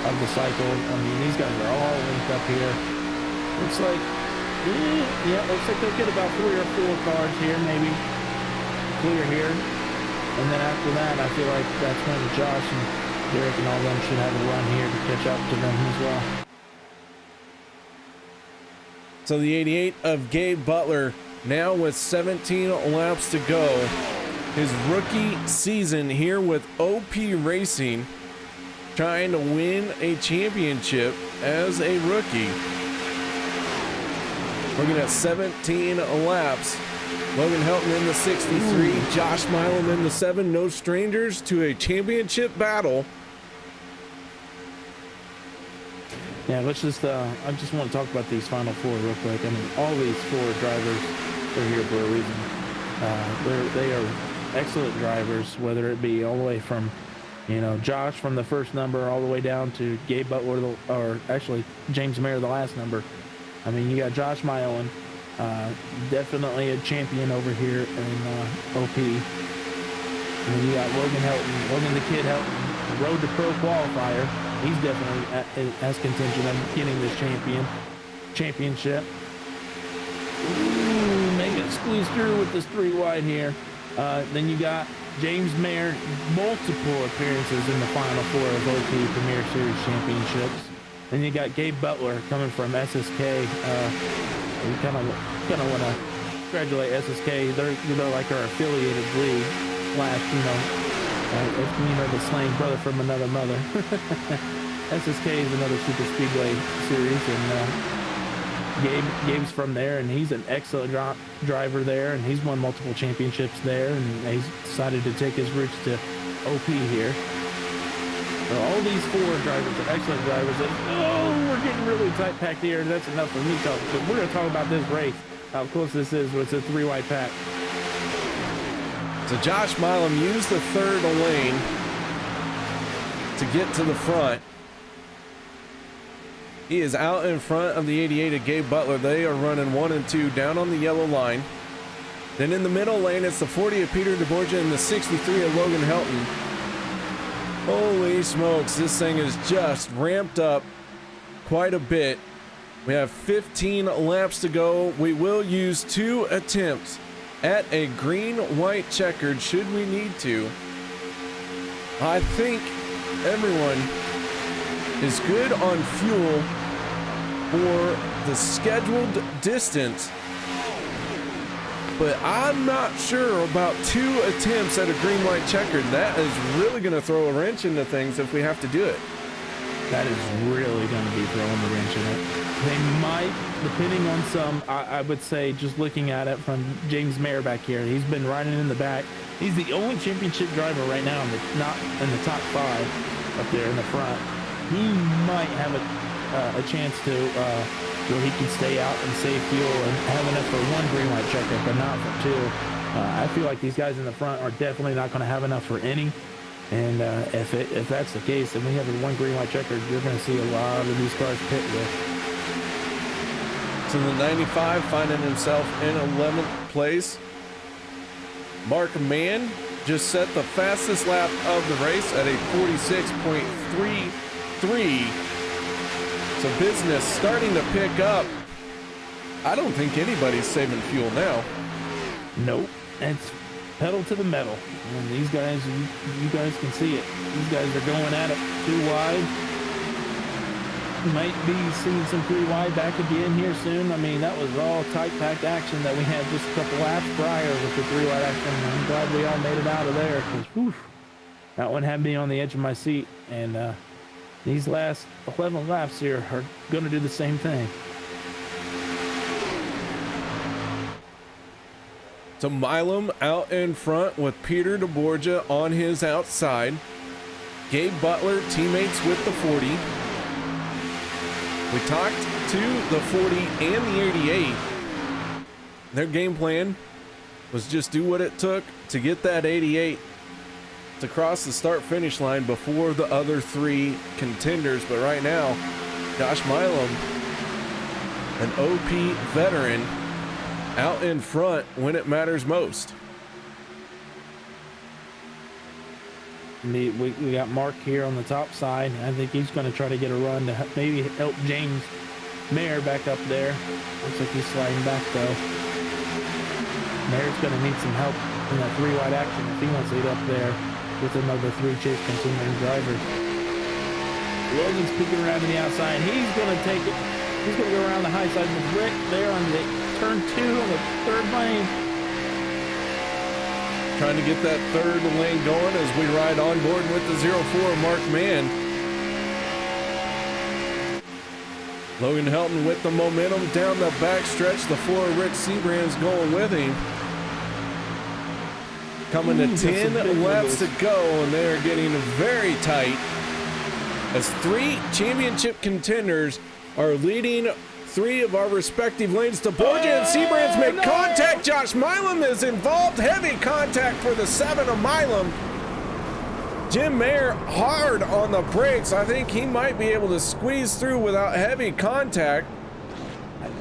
Speaker 7: of the cycle. I mean, these guys are all linked up here. Looks like, looks like they'll get about 3 or 4 cars here, maybe. Clear here, and then after that I feel like that's when Josh and Derek and all them should have a run here to catch up to them as well.
Speaker 2: So the 88 of Gabe Butler now with 17 laps to go, his rookie season here with OP Racing, trying to win a championship as a rookie. Looking at 17 laps. Logan Helton in the 63, Josh Milam in the 7, no strangers to a championship battle.
Speaker 7: Yeah, let's just, I just want to talk about these final 4 real quick. I mean, all these 4 drivers are here for a reason. They are excellent drivers, whether it be all the way from, Josh from the first number all the way down to Gabe Butler, or actually James Mayer, the last number. I mean, you got Josh Milam. Definitely a champion over here in OP. And you got Logan Helton, Logan the Kid Helton, road to pro qualifier. He's definitely has contention of getting this championship. Ooh, make it squeeze through with this 3 wide here. Then you got James Mayer, multiple appearances in the final 4 of OP Premier Series championships. Then you got Gabe Butler coming from SSK. We kind of want to congratulate SSK. They're like our affiliated league the slang brother from another mother. SSK is another Superspeedway series, and Gabe's from there, and he's an excellent driver there, and he's won multiple championships there, and he's decided to take his roots to OP here. So all these 4 drivers are excellent drivers. And, we're getting really tight packed here. That's enough for me talking. So we're going to talk about this race, how close this is with the 3 wide pack.
Speaker 2: So Josh Milam used the 3rd lane to get to the front. He is out in front of the 88 of Gabe Butler. They are running 1 and 2 down on the yellow line. Then in the middle lane, it's the 40 of Peter DeBorgia and the 63 of Logan Helton. Holy smokes, this thing is just ramped up quite a bit. We have 15 laps to go. We will use 2 attempts at a green-white checkered should we need to. I think everyone is good on fuel for the scheduled distance, but I'm not sure about 2 attempts at a green light checkered. That is really going to throw a wrench into things if we have to do it.
Speaker 7: That is really going to be throwing the wrench in it. They might, depending on some, I would say, just looking at it from James Mayer back here, he's been riding in the back. He's the only championship driver right now not in the top 5 up there in the front. He might have a chance to where he can stay out and save fuel and have enough for 1 green light checkup, but not for 2. I feel like these guys in the front are definitely not going to have enough for any. And if that's the case, and we have a 1 green light checker, you're going to see a lot of these cars pit with.
Speaker 2: So the 95 finding himself in 11th place. Mark Mann just set the fastest lap of the race at a 46.33. So business starting to pick up. I don't think anybody's saving fuel now.
Speaker 7: Nope. It's pedal to the metal. And these guys, you guys can see it. These guys are going at it too wide. Might be seeing some pretty wide back again here soon. I mean, that was all tight packed action that we had just a couple laps prior with the 3 wide action. I'm glad we all made it out of there, because that one had me on the edge of my seat. And these last 11 laps here are going to do the same thing.
Speaker 2: So Milam out in front with Peter DeBorgia on his outside. Gabe Butler teammates with the 40. We talked to the 40 and the 88. Their game plan was just do what it took to get that 88 to cross the start-finish line before the other 3 contenders. But right now, Josh Milam, an OP veteran, out in front when it matters most.
Speaker 7: We got Mark here on the top side. I think he's going to try to get a run to maybe help James Mayer back up there. Looks like he's sliding back though. Mayer's going to need some help in that 3 wide action if he wants to get up there with another 3 chase continuing drivers. Logan's peeking around to the outside. He's going to take it. He's going to go around the high side with Rick there on the turn 2 on the 3rd lane.
Speaker 2: Trying to get that 3rd lane going as we ride on board with the 04 Mark Mann. Logan Helton with the momentum down the back stretch. The 4 Rick Seabrand's going with him. Coming to 10 laps to go, and they are getting very tight as 3 championship contenders are leading 3 of our respective lanes. DeBorgia and Seabrands make contact. Josh Milam is involved. Heavy contact for the 7 of Milam. Jim Mayer hard on the brakes. I think he might be able to squeeze through without heavy contact.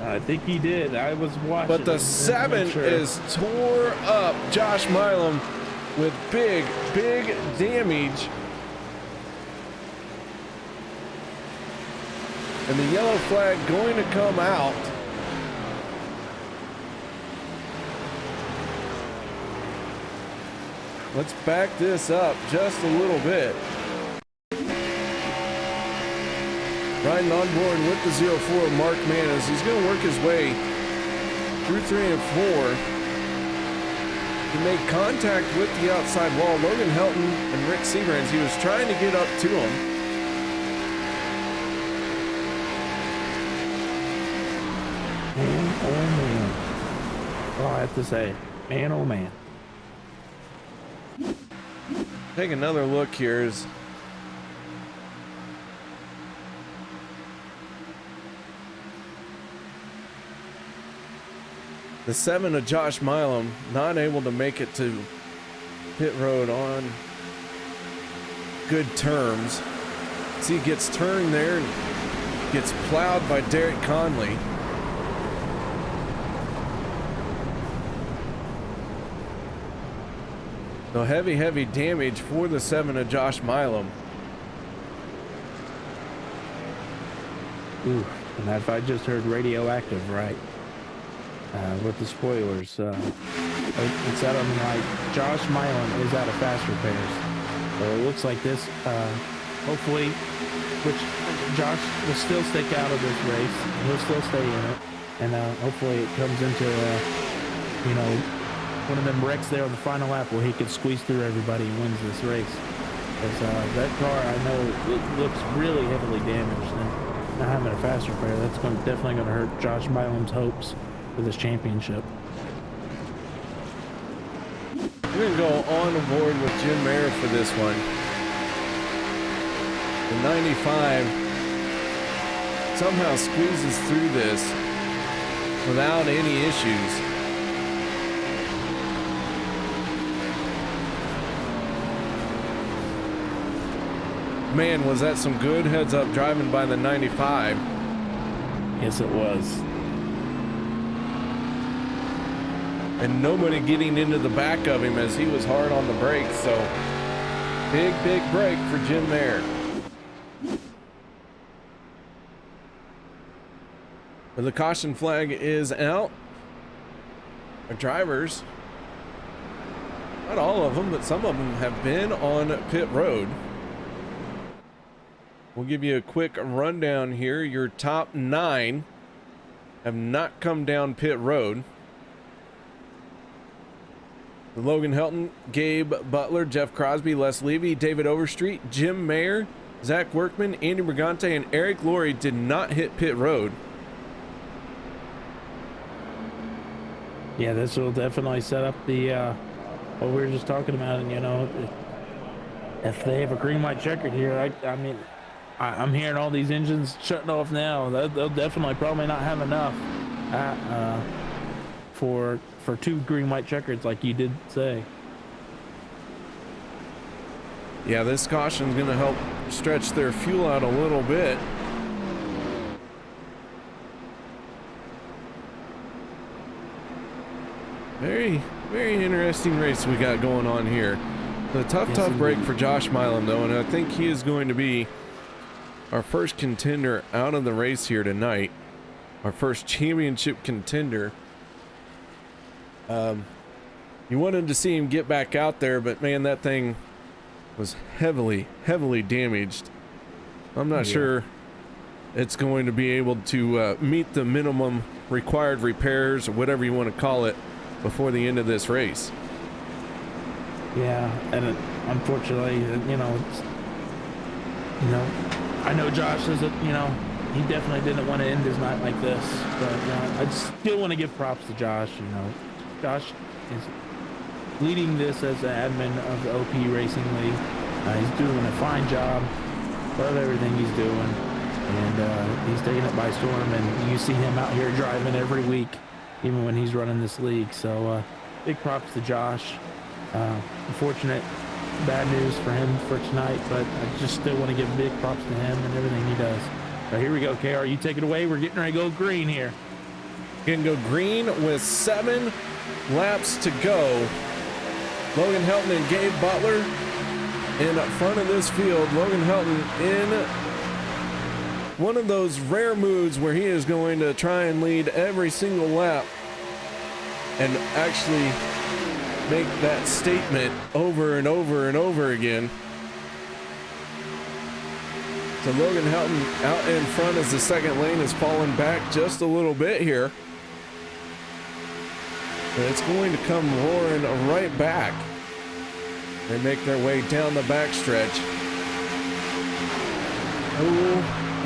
Speaker 7: I think he did. I was watching.
Speaker 2: But the 7 is tore up. Josh Milam with big damage. And the yellow flag going to come out. Let's back this up just a little bit. Riding on board with the 04 Mark Mann as he's going to work his way through 3 and 4. He made contact with the outside wall. Logan Helton and Rick Seabrands, he was trying to get up to him.
Speaker 7: Man, oh man. All I have to say, man, oh man.
Speaker 2: Take another look here as the 7 of Josh Milam not able to make it to pit road on good terms. See, he gets turned there and gets plowed by Derek Conley. So heavy damage for the 7 of Josh Milam.
Speaker 7: Ooh, and if I just heard radioactive right with the spoilers, it said on like Josh Milam is out of fast repairs. So it looks like this, hopefully, which Josh will still stick out of this race. He'll still stay in it. And hopefully it comes into, you know, one of them wrecks there on the final lap where he could squeeze through everybody and wins this race. Because that car, I know, it looks really heavily damaged. And not having a faster car, that's definitely going to hurt Josh Milam's hopes for this championship.
Speaker 2: We're going to go on board with Jim Mayer for this one. The 95 somehow squeezes through this without any issues. Man, was that some good heads-up driving by the 95.
Speaker 7: Yes, it was.
Speaker 2: And nobody getting into the back of him as he was hard on the brakes. So big break for Jim Mayer. But the caution flag is out. Our drivers, not all of them, but some of them have been on pit road. We'll give you a quick rundown here. Your top 9 have not come down pit road. Logan Helton, Gabe Butler, Jeff Crosby, Les Levy, David Overstreet, Jim Mayer, Zach Workman, Andy Brigante, and Eric Laurie did not hit pit road.
Speaker 7: Yeah, this will definitely set up the what we were just talking about. And you know, if they have a green light checkered here, I mean, I'm hearing all these engines shutting off now. They'll definitely probably not have enough for 2 green white checkers, like you did say.
Speaker 2: Yeah, this caution's going to help stretch their fuel out a little bit. Very interesting race we got going on here. The tough break for Josh Milam, though, and I think he is going to be our first contender out of the race here tonight. Our first championship contender. You wanted to see him get back out there, but man, that thing was heavily damaged. I'm not sure it's going to be able to meet the minimum required repairs, or whatever you want to call it, before the end of this race.
Speaker 7: Yeah, and unfortunately, you know, I know Josh doesn't, you know, he definitely didn't want to end his night like this, but I still want to give props to Josh. You know, Josh is leading this as the admin of the OP Racing League. He's doing a fine job. Love everything he's doing, and he's taking it by storm. And you see him out here driving every week, even when he's running this league. So big props to Josh. Unfortunate, bad news for him for tonight, but I just still want to give big props to him and everything he does. So here we go, KR, you take it away. We're getting ready to go green here.
Speaker 2: Gonna go green with 7 laps to go. Logan Helton and Gabe Butler in front of this field. Logan Helton in one of those rare moods where he is going to try and lead every single lap and actually make that statement over and over and over again. So Logan Helton out in front as the second lane is falling back just a little bit here. But it's going to come roaring right back. They make their way down the backstretch.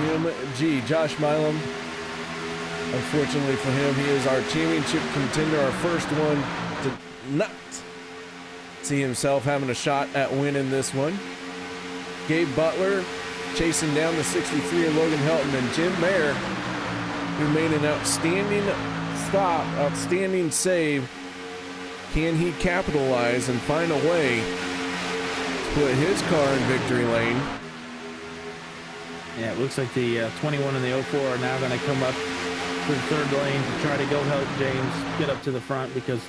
Speaker 2: OMG, Josh Milam. Unfortunately for him, he is our championship contender, our first one to not see himself having a shot at winning this one. Gabe Butler chasing down the 63 of Logan Helton, and Jim Mayer, who made an outstanding stop, outstanding save. Can he capitalize and find a way to put his car in victory lane?
Speaker 7: Yeah, it looks like the 21 and the 04 are now going to come up to the third lane to try to go help James get up to the front, because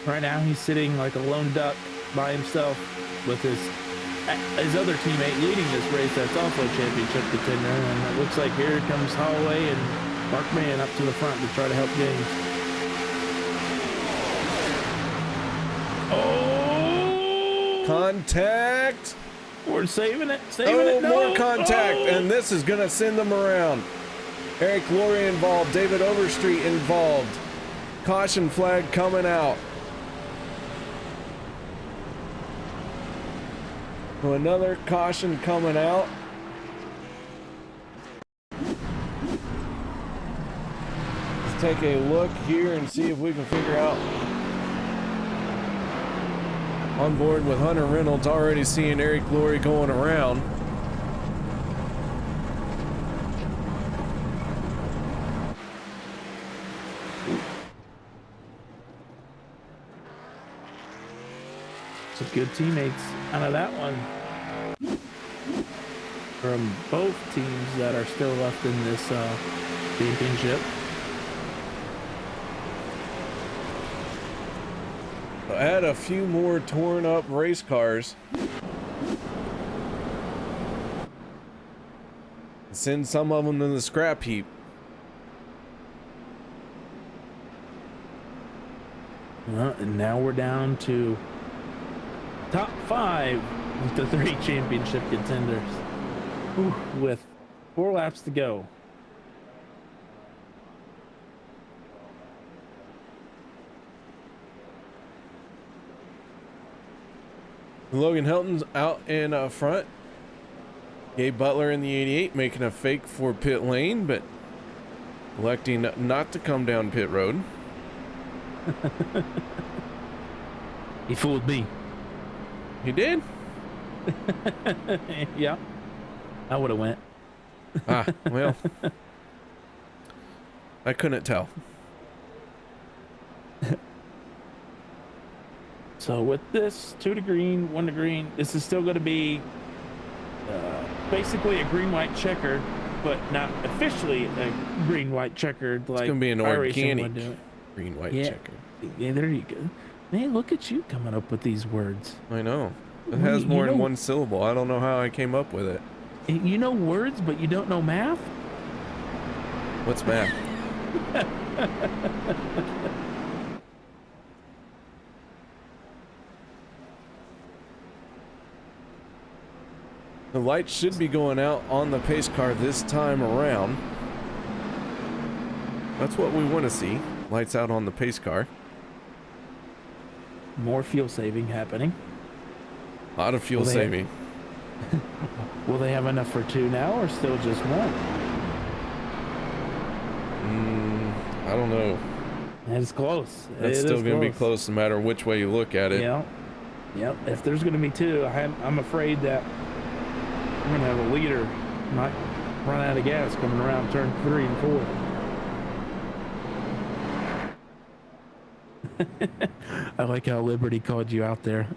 Speaker 7: right now he's sitting like a lone duck by himself with his other teammate leading this race that's also a championship contender. And it looks like here comes Holloway and Mark Mann up to the front to try to help James.
Speaker 2: Oh! Contact!
Speaker 7: We're saving it.
Speaker 2: More contact, and this is gonna send them around. Eric Laurie involved, David Overstreet involved. Caution flag coming out. So another caution coming out. Let's take a look here and see if we can figure out. On board with Hunter Reynolds, already seeing Eric Laurie going around.
Speaker 7: Some good teammates out of that one. From both teams that are still left in this championship.
Speaker 2: Add a few more torn up race cars. Send some of them to the scrap heap.
Speaker 7: Well, and now we're down to top 5 with the 3 championship contenders. Whew, with 4 laps to go.
Speaker 2: Logan Helton's out in front. Gabe Butler in the 88 making a fake for pit lane, but electing not to come down pit road.
Speaker 7: He fooled me.
Speaker 2: He did?
Speaker 7: Yeah. I would have went.
Speaker 2: Well. I couldn't tell.
Speaker 7: So with this 2 to green, 1 to green, this is still going to be basically a green-white checker, but not officially a green-white checkered. Like
Speaker 2: it's going to be an
Speaker 7: iRacing
Speaker 2: organic green-white checker.
Speaker 7: Yeah, there you go. Man, look at you coming up with these words.
Speaker 2: I know. It has more than one syllable. I don't know how I came up with it.
Speaker 7: You know words, but you don't know math?
Speaker 2: What's math? The lights should be going out on the pace car this time around. That's what we want to see. Lights out on the pace car.
Speaker 7: More fuel saving happening.
Speaker 2: A lot of fuel saving.
Speaker 7: Will they have enough for 2 now, or still just 1?
Speaker 2: I don't know.
Speaker 7: It's close.
Speaker 2: It's still going to be close no matter which way you look at it.
Speaker 7: Yeah. Yep. If there's going to be 2, I'm afraid that we're going to have a leader might run out of gas coming around turn 3 and 4. I like how Liberty called you out there.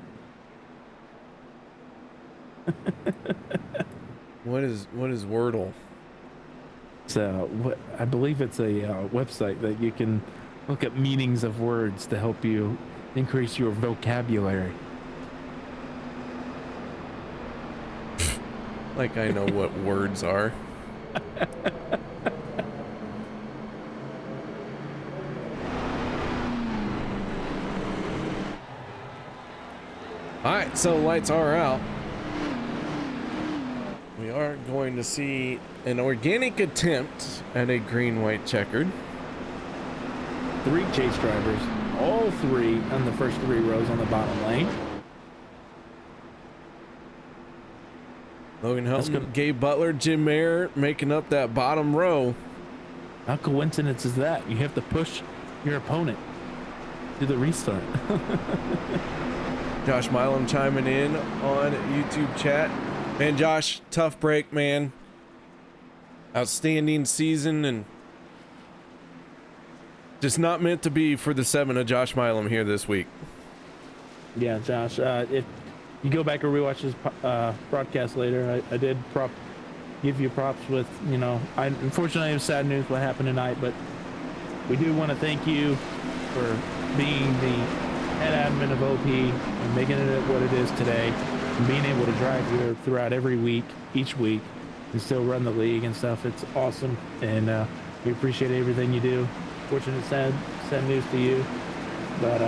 Speaker 2: What is Wordle?
Speaker 7: So I believe it's a website that you can look up meanings of words to help you increase your vocabulary.
Speaker 2: Like I know what words are. All right, so lights are out. We are going to see an organic attempt at a green-white checkered.
Speaker 7: 3 chase drivers, all 3 on the first 3 rows on the bottom lane.
Speaker 2: Logan Helton, Gabe Butler, Jim Mayer making up that bottom row.
Speaker 7: How coincidence is that? You have to push your opponent to the restart.
Speaker 2: Josh Milam chiming in on YouTube chat. Man, Josh, tough break, man. Outstanding season and just not meant to be for the 7 of Josh Milam here this week.
Speaker 7: Yeah, Josh, if you go back and rewatch this broadcast later, I did give you props with, unfortunately it was sad news what happened tonight, but we do want to thank you for being the head admin of OP and making it what it is today, and being able to drive here throughout every week, each week, and still run the league and stuff. It's awesome, and we appreciate everything you do. Fortunate, sad news to you, but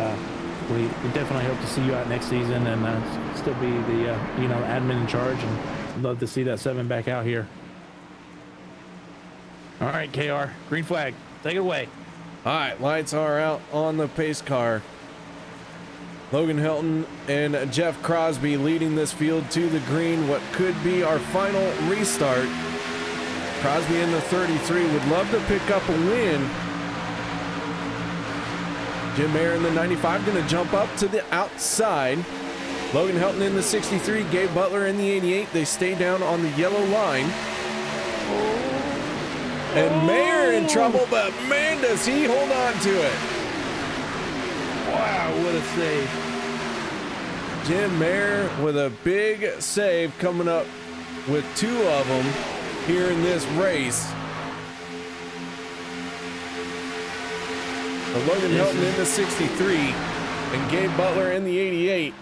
Speaker 7: we definitely hope to see you out next season and still be the admin in charge, and love to see that 7 back out here. All right, KR, green flag, take it away.
Speaker 2: All right, lights are out on the pace car. Logan Helton and Jeff Crosby leading this field to the green, what could be our final restart. Crosby in the 33 would love to pick up a win. Jim Mayer in the 95 going to jump up to the outside. Logan Helton in the 63, Gabe Butler in the 88. They stay down on the yellow line. And Mayer in trouble, but man, does he hold on to it.
Speaker 7: Wow, what a save.
Speaker 2: Jim Mayer with a big save coming up with 2 of them here in this race. But Logan Helton in the 63 and Gabe Butler in the 88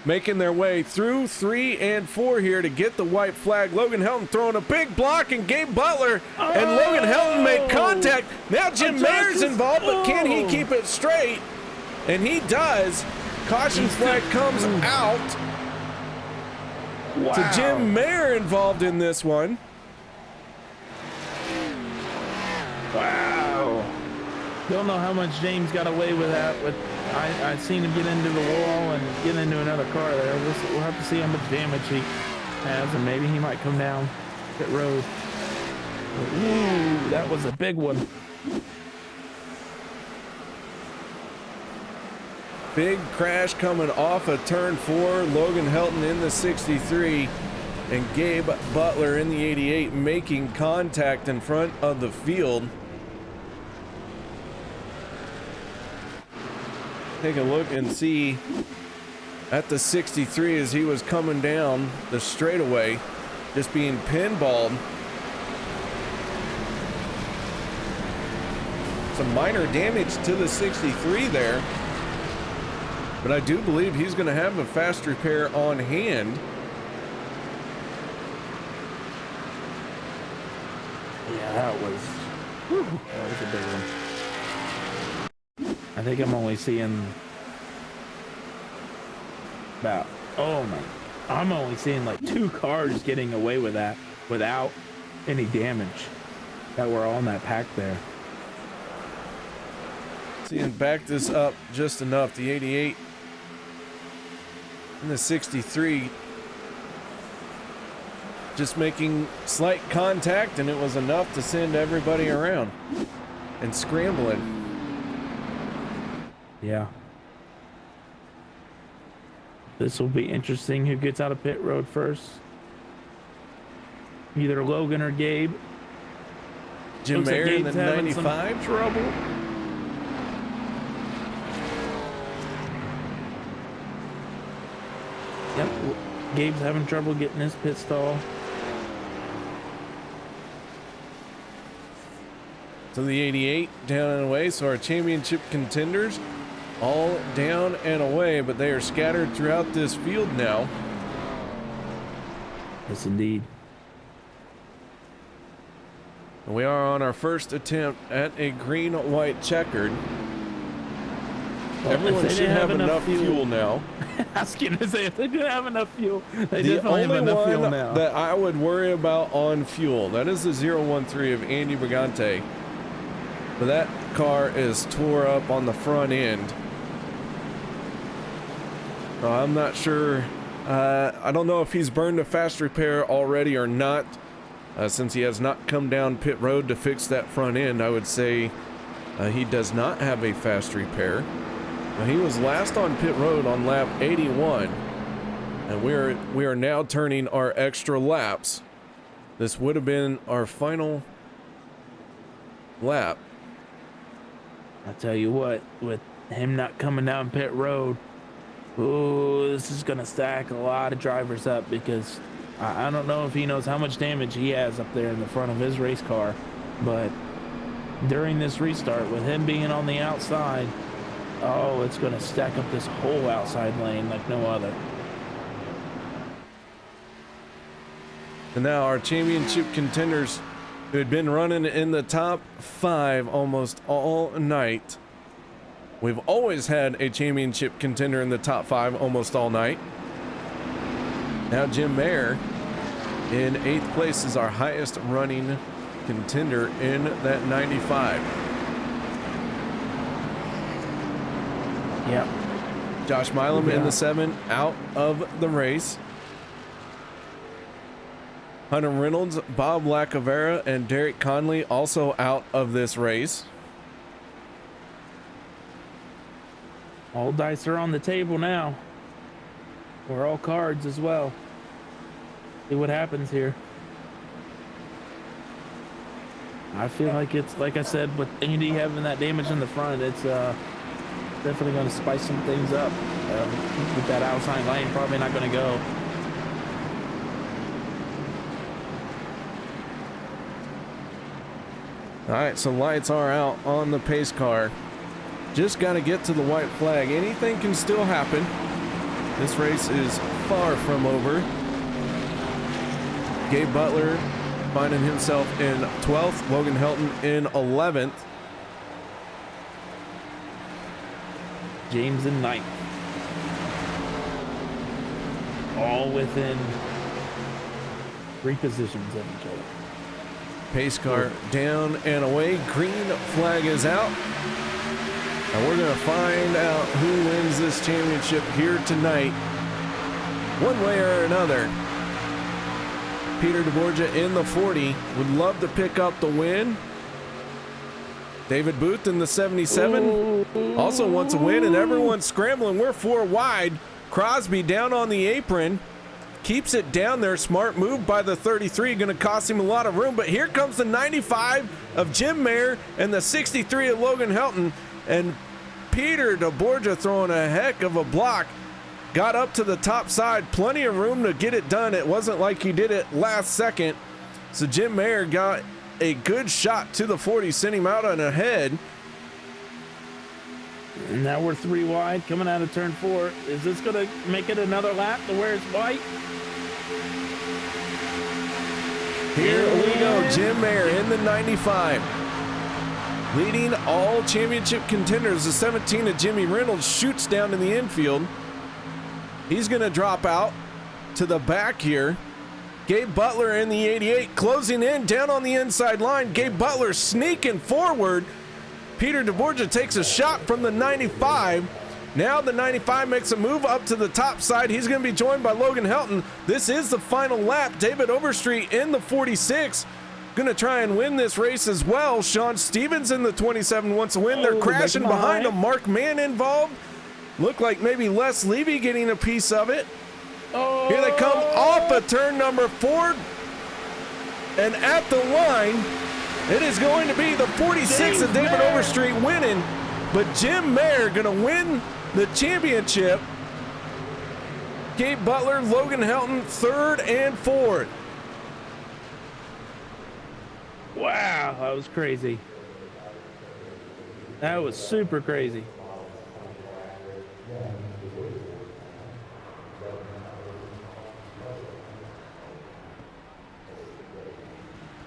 Speaker 2: making their way through 3 and 4 here to get the white flag. Logan Helton throwing a big block, and Gabe Butler and Logan Helton make contact. Now Jim Mayer's involved, but can he keep it straight? And he does. Caution flag comes out to Jim Mayer involved in this one.
Speaker 7: Wow. Don't know how much James got away with that, but I've seen him get into the wall and get into another car there. We'll have to see how much damage he has, and maybe he might come down pit road. Ooh, that was a big one.
Speaker 2: Big crash coming off of turn 4. Logan Helton in the 63 and Gabe Butler in the 88 making contact in front of the field. Take a look and see at the 63 as he was coming down the straightaway, just being pinballed. Some minor damage to the 63 there, but I do believe he's going to have a fast repair on hand.
Speaker 7: Yeah, that was a big one. I think I'm only seeing I'm only seeing like 2 cars getting away with that without any damage that were on that pack there.
Speaker 2: See, and back this up just enough. The 88 and the 63 just making slight contact, and it was enough to send everybody around and scrambling.
Speaker 7: Yeah. This will be interesting. Who gets out of pit road first? Either Logan or Gabe.
Speaker 2: Jim Mayer in the 95.
Speaker 7: Trouble. Yep. Gabe's having trouble getting his pit stall.
Speaker 2: So the 88 down and away. So our championship contenders all down and away, but they are scattered throughout this field now.
Speaker 7: Yes, indeed.
Speaker 2: We are on our first attempt at a green-white checkered. Everyone should have enough fuel now.
Speaker 7: I was going to say, if they didn't have enough fuel, they
Speaker 2: The
Speaker 7: definitely have
Speaker 2: only
Speaker 7: enough fuel
Speaker 2: one
Speaker 7: now.
Speaker 2: that I would worry about on fuel, that is the 013 of Andy Brigante. But that car is tore up on the front end. I'm not sure. I don't know if he's burned a fast repair already or not. Since he has not come down pit road to fix that front end, I would say he does not have a fast repair. He was last on pit road on lap 81, and we are now turning our extra laps. This would have been our final lap.
Speaker 7: I tell you what, with him not coming down pit road, ooh, this is gonna stack a lot of drivers up, because I don't know if he knows how much damage he has up there in the front of his race car, but during this restart, with him being on the outside, oh, it's gonna stack up this whole outside lane like no other.
Speaker 2: And now our championship contenders, who had been running in the top 5 almost all night, We've always had a championship contender in the top 5 almost all night. Now Jim Mayer in 8th place is our highest running contender in that 95.
Speaker 7: Yep.
Speaker 2: Josh Milam in the 7 out of the race. Hunter Reynolds, Bob Lacavera, and Derek Conley also out of this race.
Speaker 7: All dice are on the table now. We're all cards as well. See what happens here. I feel like it's, like I said, with Andy having that damage in the front, it's definitely going to spice some things up. With that outside lane, probably not going to go.
Speaker 2: All right, so lights are out on the pace car. Just got to get to the white flag. Anything can still happen. This race is far from over. Gabe Butler finding himself in 12th, Logan Helton in 11th.
Speaker 7: James in 9th. All within 3 positions of each other.
Speaker 2: Pace car down and away. Green flag is out. And we're going to find out who wins this championship here tonight, one way or another. Peter DeBorgia in the 40 would love to pick up the win. David Booth in the 77 also wants a win, and everyone's scrambling. We're 4 wide. Crosby down on the apron. Keeps it down there. Smart move by the 33. Going to cost him a lot of room. But here comes the 95 of Jim Mayer and the 63 of Logan Helton. And Peter DeBorgia throwing a heck of a block. Got up to the top side. Plenty of room to get it done. It wasn't like he did it last second. So Jim Mayer got a good shot to the 40. Sent him out on ahead.
Speaker 7: And now we're 3 wide coming out of turn 4. Is this going to make it another lap to where it's white?
Speaker 2: Here we go. Jim Mayer in the 95. Leading all championship contenders. The 17 of Jimmy Reynolds shoots down in the infield. He's going to drop out to the back here. Gabe Butler in the 88 closing in down on the inside line. Gabe Butler sneaking forward. Peter DeBorgia takes a shot from the 95. Now the 95 makes a move up to the top side. He's going to be joined by Logan Helton. This is the final lap. David Overstreet in the 46. Going to try and win this race as well. Sean Stevens in the 27 wants to win. They're crashing behind him. Mark Mann involved. Look like maybe Les Levy getting a piece of it. Here they come off of turn number 4. And at the line, it is going to be the 46 of David Overstreet winning. But Jim Mayer going to win the championship. Gabe Butler, Logan Helton, 3rd and 4th.
Speaker 7: Wow, that was crazy. That was super crazy.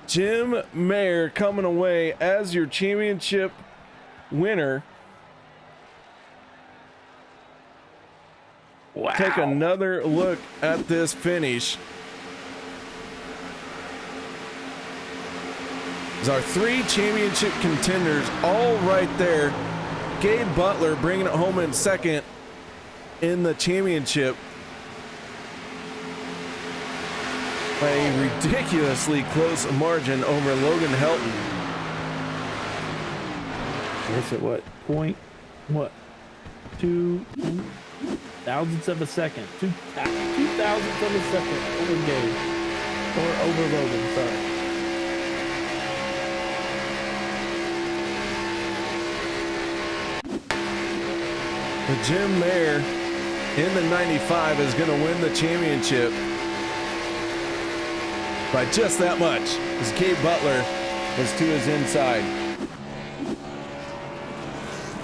Speaker 2: Jim Mayer coming away as your championship winner.
Speaker 7: Wow.
Speaker 2: Take another look at this finish. There's our 3 championship contenders all right there. Gabe Butler bringing it home in 2nd in the championship by a ridiculously close margin over Logan Helton.
Speaker 7: Guess at what point? What? 2 thousandths of a second. 2 thousandths of a second over Gabe. Or over Logan, sorry.
Speaker 2: But Jim Mayer in the 95 is going to win the championship by just that much, as Gabe Butler was to his inside.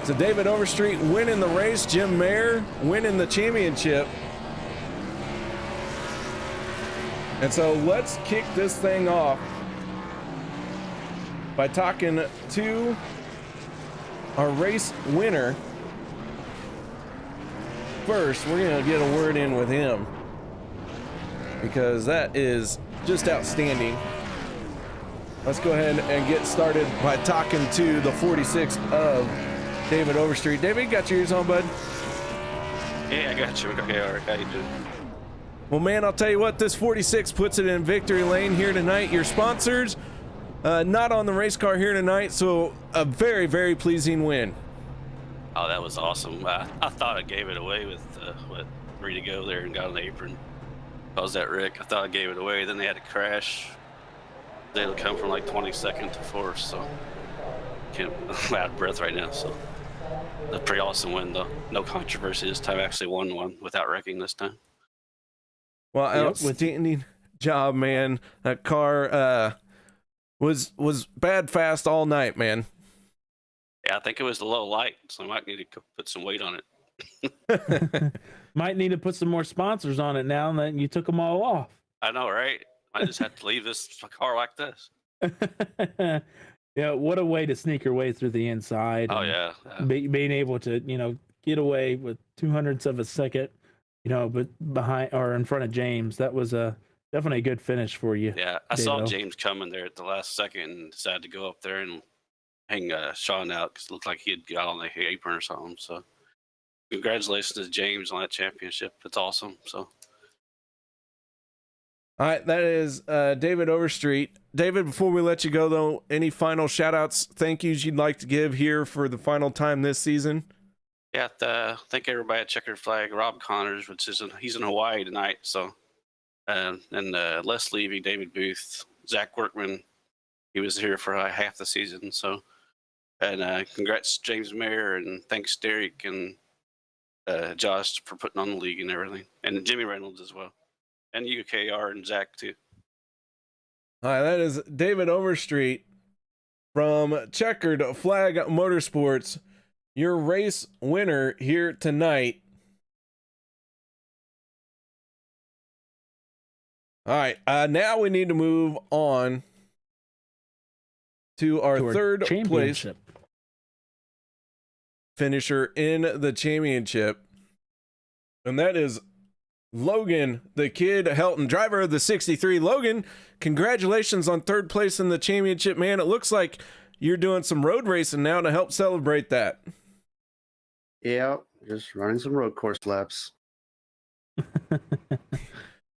Speaker 2: So David Overstreet winning the race, Jim Mayer winning the championship. And so let's kick this thing off by talking to our race winner. first, we're going to get a word in with him because that is just outstanding. Let's go ahead and get started by talking to the 46 of David Overstreet. David, you got your ears on, bud?
Speaker 9: Yeah, I got you. Okay, all right. How you doing?
Speaker 2: Well, man, I'll tell you what, this 46 puts it in victory lane here tonight. Your sponsors, not on the race car here tonight, so a very, very pleasing win.
Speaker 9: Oh, that was awesome. I thought I gave it away with, 3 to go there and got on the apron. Caused that wreck. I thought I gave it away. Then they had to crash. They had to come from like 22nd to 4th, so I'm out of breath right now. So a pretty awesome win, though. No controversy this time. I actually won one without wrecking this time.
Speaker 2: Well, outstanding job, man. That car was bad fast all night, man.
Speaker 9: Yeah, I think it was the low light, so I might need to put some weight on it.
Speaker 7: Might need to put some more sponsors on it now that you took them all off.
Speaker 9: I know, right? I just had to leave this car like this.
Speaker 7: Yeah, what a way to sneak your way through the inside.
Speaker 9: Oh, yeah.
Speaker 7: Being able to, get away with 200ths of a second, but behind or in front of James. That was definitely a good finish for you.
Speaker 9: Yeah, I saw James coming there at the last second and decided to go up there and hang Sean out because it looked like he had got on the apron or something. So congratulations to James on that championship. It's awesome. So.
Speaker 2: All right, that is David Overstreet. David, before we let you go, though, any final shout-outs, thank yous you'd like to give here for the final time this season?
Speaker 9: Yeah, thank everybody at Checkered Flag. Rob Connors, he's in Hawaii tonight. So, and Les Levy, David Booth, Zach Workman, he was here for half the season. So, and congrats James Mayer, and thanks Derek and Josh for putting on the league and everything, and Jimmy Reynolds as well. And UKR and Zach too.
Speaker 2: All right, that is David Overstreet from Checkered Flag Motorsports, your race winner here tonight. All right, now we need to move on to our third place finisher in the championship, and that is Logan, the Kid Helton, driver of the 63. Logan, congratulations on third place in the championship, man. It looks like you're doing some road racing now to help celebrate that.
Speaker 10: Yeah, just running some road course laps.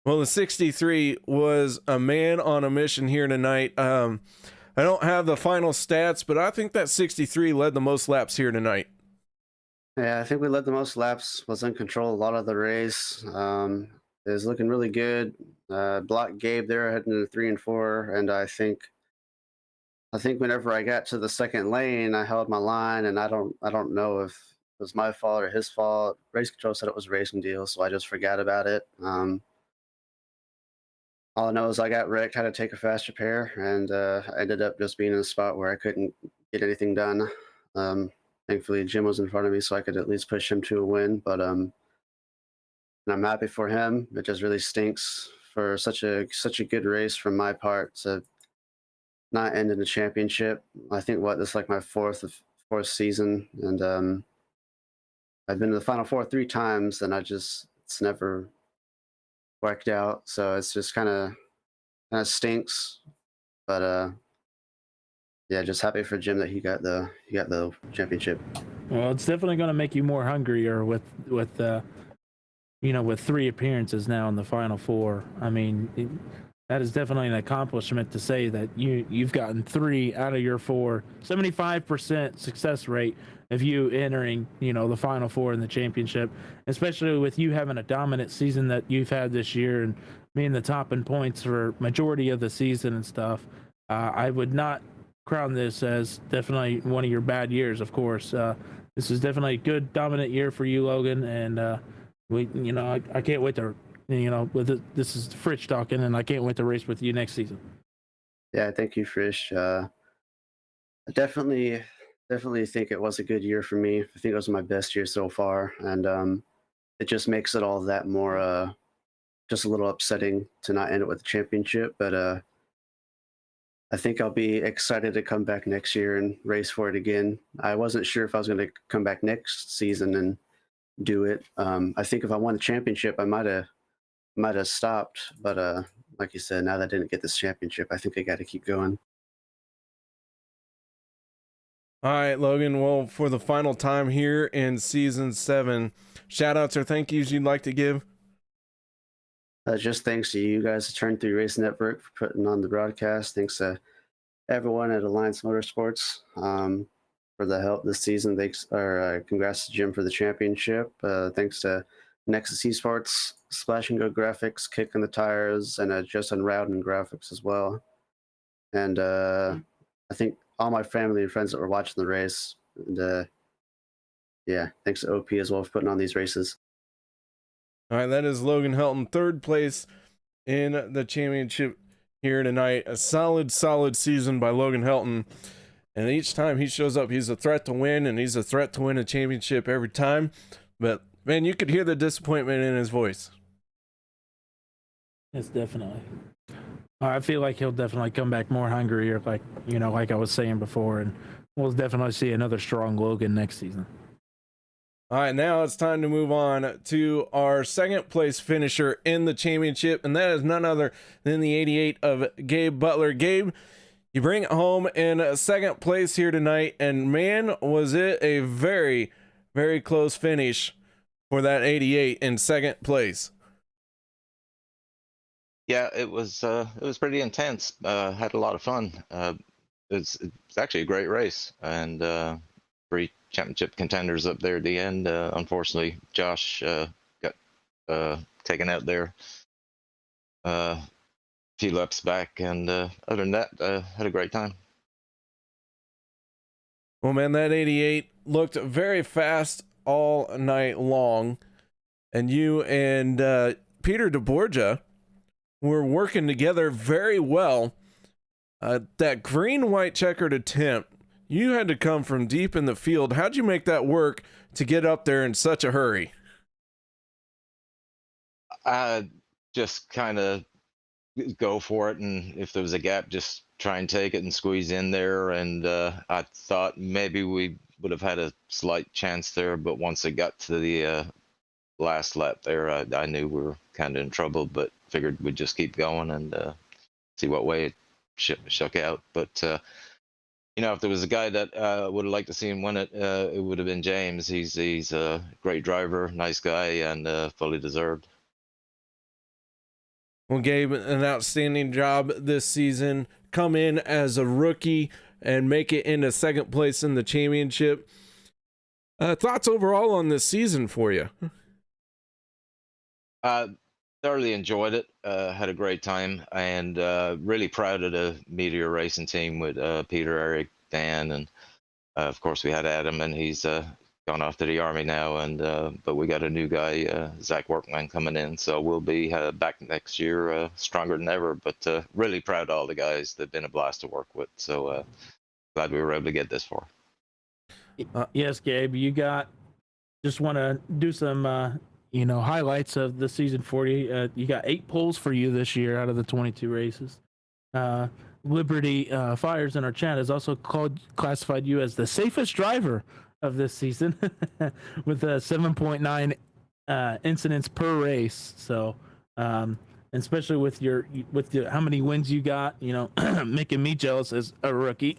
Speaker 2: Well, the 63 was a man on a mission here tonight. I don't have the final stats, but I think that 63 led the most laps here tonight.
Speaker 10: Yeah, I think we led the most laps, was in control a lot of the race. It was looking really good. Blocked Gabe there heading into 3 and 4, and I think whenever I got to the second lane, I held my line, and I don't know if it was my fault or his fault. Race control said it was a racing deal, so I just forgot about it. All I know is I got wrecked, had to take a fast repair, and I ended up just being in a spot where I couldn't get anything done. Thankfully, Jim was in front of me, so I could at least push him to a win. But and I'm happy for him. It just really stinks for such a good race from my part to not end in the championship. I think this is like my fourth season, and I've been to the Final Four 3 times, and it's never worked out. So it's just kind of stinks. But yeah, just happy for Jim that he got the championship.
Speaker 7: Well, it's definitely going to make you more hungrier with 3 appearances now in the Final Four. I mean, that is definitely an accomplishment to say that you've gotten 3 out of your 4, 75% success rate of you entering, the Final Four in the championship, especially with you having a dominant season that you've had this year and being the top in points for majority of the season and stuff. I would not crown this as definitely one of your bad years, of course. This is definitely a good dominant year for you, Logan, and I can't wait to this is Frisch talking, and I can't wait to race with you next season.
Speaker 10: Yeah, thank you, Frisch. I definitely think it was a good year for me. I think it was my best year so far, and it just makes it all that more just a little upsetting to not end it with the championship, but I think I'll be excited to come back next year and race for it again. I wasn't sure if I was going to come back next season and do it. I think if I won the championship, I might have stopped, but like you said, now that I didn't get this championship, I think I got to keep going.
Speaker 2: All right, Logan. Well, for the final time here in season 7, shout outs or thank yous you'd like to give?
Speaker 10: Just thanks to you guys at Turn 3 Race Network for putting on the broadcast. Thanks to everyone at Alliance Motorsports for the help this season. Thanks, or congrats to Jim for the championship. Thanks to Nexus Esports, Splash and Go Graphics, Kicking the Tires, and Justin Rowden Graphics as well. And I think all my family and friends that were watching the race. And yeah, thanks to OP as well for putting on these races.
Speaker 2: All right, that is Logan Helton, 3rd place in the championship here tonight. A solid season by Logan Helton. And each time he shows up, he's a threat to win, and he's a threat to win a championship every time. But, man, you could hear the disappointment in his voice.
Speaker 7: Yes, definitely. I feel like he'll definitely come back more hungrier, like I was saying before, and we'll definitely see another strong Logan next season.
Speaker 2: All right, now it's time to move on to our 2nd place finisher in the championship, and that is none other than the 88 of Gabe Butler. Gabe, you bring it home in 2nd place here tonight, and man, was it a very, very close finish for that 88 in 2nd place.
Speaker 8: Yeah, it was pretty intense. Had a lot of fun. It's actually a great race, and 3 championship contenders up there at the end. Unfortunately, Josh got taken out there a few laps back, and other than that, had a great time.
Speaker 2: Well, man, that 88 looked very fast all night long, and you and Peter DeBorgia were working together very well. That green-white checkered attempt, you had to come from deep in the field. How'd you make that work to get up there in such a hurry?
Speaker 8: I just kind of go for it, and if there was a gap, just try and take it and squeeze in there. And I thought maybe we would have had a slight chance there, but once it got to the last lap there, I knew we were kind of in trouble, but figured we'd just keep going and see what way it shook out. But if there was a guy that would have liked to see him win it, it would have been James. He's a great driver, nice guy, and fully deserved.
Speaker 2: Well, Gabe, an outstanding job this season. Come in as a rookie and make it into 2nd place in the championship. Thoughts overall on this season for you?
Speaker 8: Thoroughly enjoyed it. Had a great time, and really proud of the Meteor Racing team with Peter, Eric, Dan, and of course we had Adam, and he's gone off to the Army now. And but we got a new guy, Zach Workman, coming in, so we'll be back next year stronger than ever. But really proud of all the guys. They've been a blast to work with. So glad we were able to get this far.
Speaker 7: Yes, Gabe, just want to do some highlights of the season 40. You got 8 poles for you this year out of the 22 races. Liberty Fires in our chat has also classified you as the safest driver of this season with 7.9 incidents per race. So, especially with how many wins you got, making me jealous as a rookie.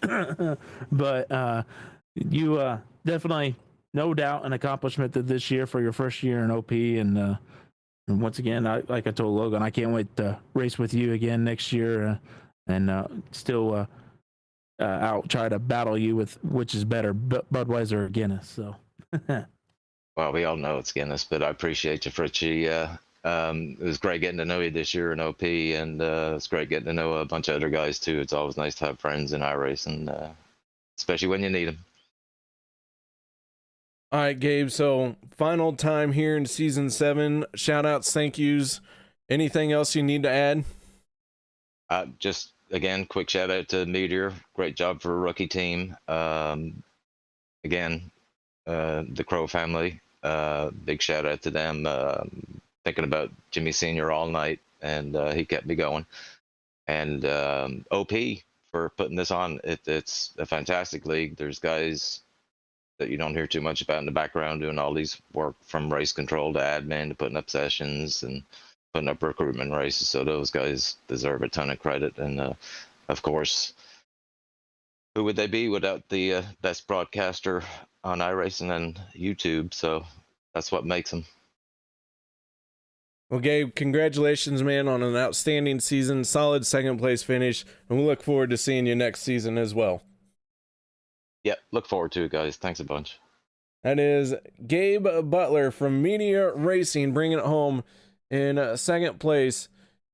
Speaker 7: But you definitely, no doubt, an accomplishment this year for your first year in OP. And once again, like I told Logan, I can't wait to race with you again next year and still out try to battle you with which is better, Budweiser or Guinness. So,
Speaker 8: well, we all know it's Guinness, but I appreciate you, Fritchie. It was great getting to know you this year in OP, and it's great getting to know a bunch of other guys too. It's always nice to have friends in iRacing, especially when you need them.
Speaker 2: All right, Gabe, so final time here in season 7. Shout outs, thank yous. Anything else you need to add?
Speaker 8: Just, again, quick shout out to Meteor. Great job for a rookie team. Again, the Crow family. Big shout out to them. Thinking about Jimmy Sr. all night, and he kept me going. And OP for putting this on. It's a fantastic league. There's guys that you don't hear too much about in the background, doing all these work from race control to admin to putting up sessions and putting up recruitment races. So those guys deserve a ton of credit. And of course, who would they be without the best broadcaster on iRacing and YouTube? So that's what makes them.
Speaker 2: Well, Gabe, congratulations, man, on an outstanding season, solid second place finish, and we look forward to seeing you next season as well.
Speaker 8: Yeah, look forward to it, guys. Thanks a bunch.
Speaker 2: That is Gabe Butler from Media Racing, bringing it home in second place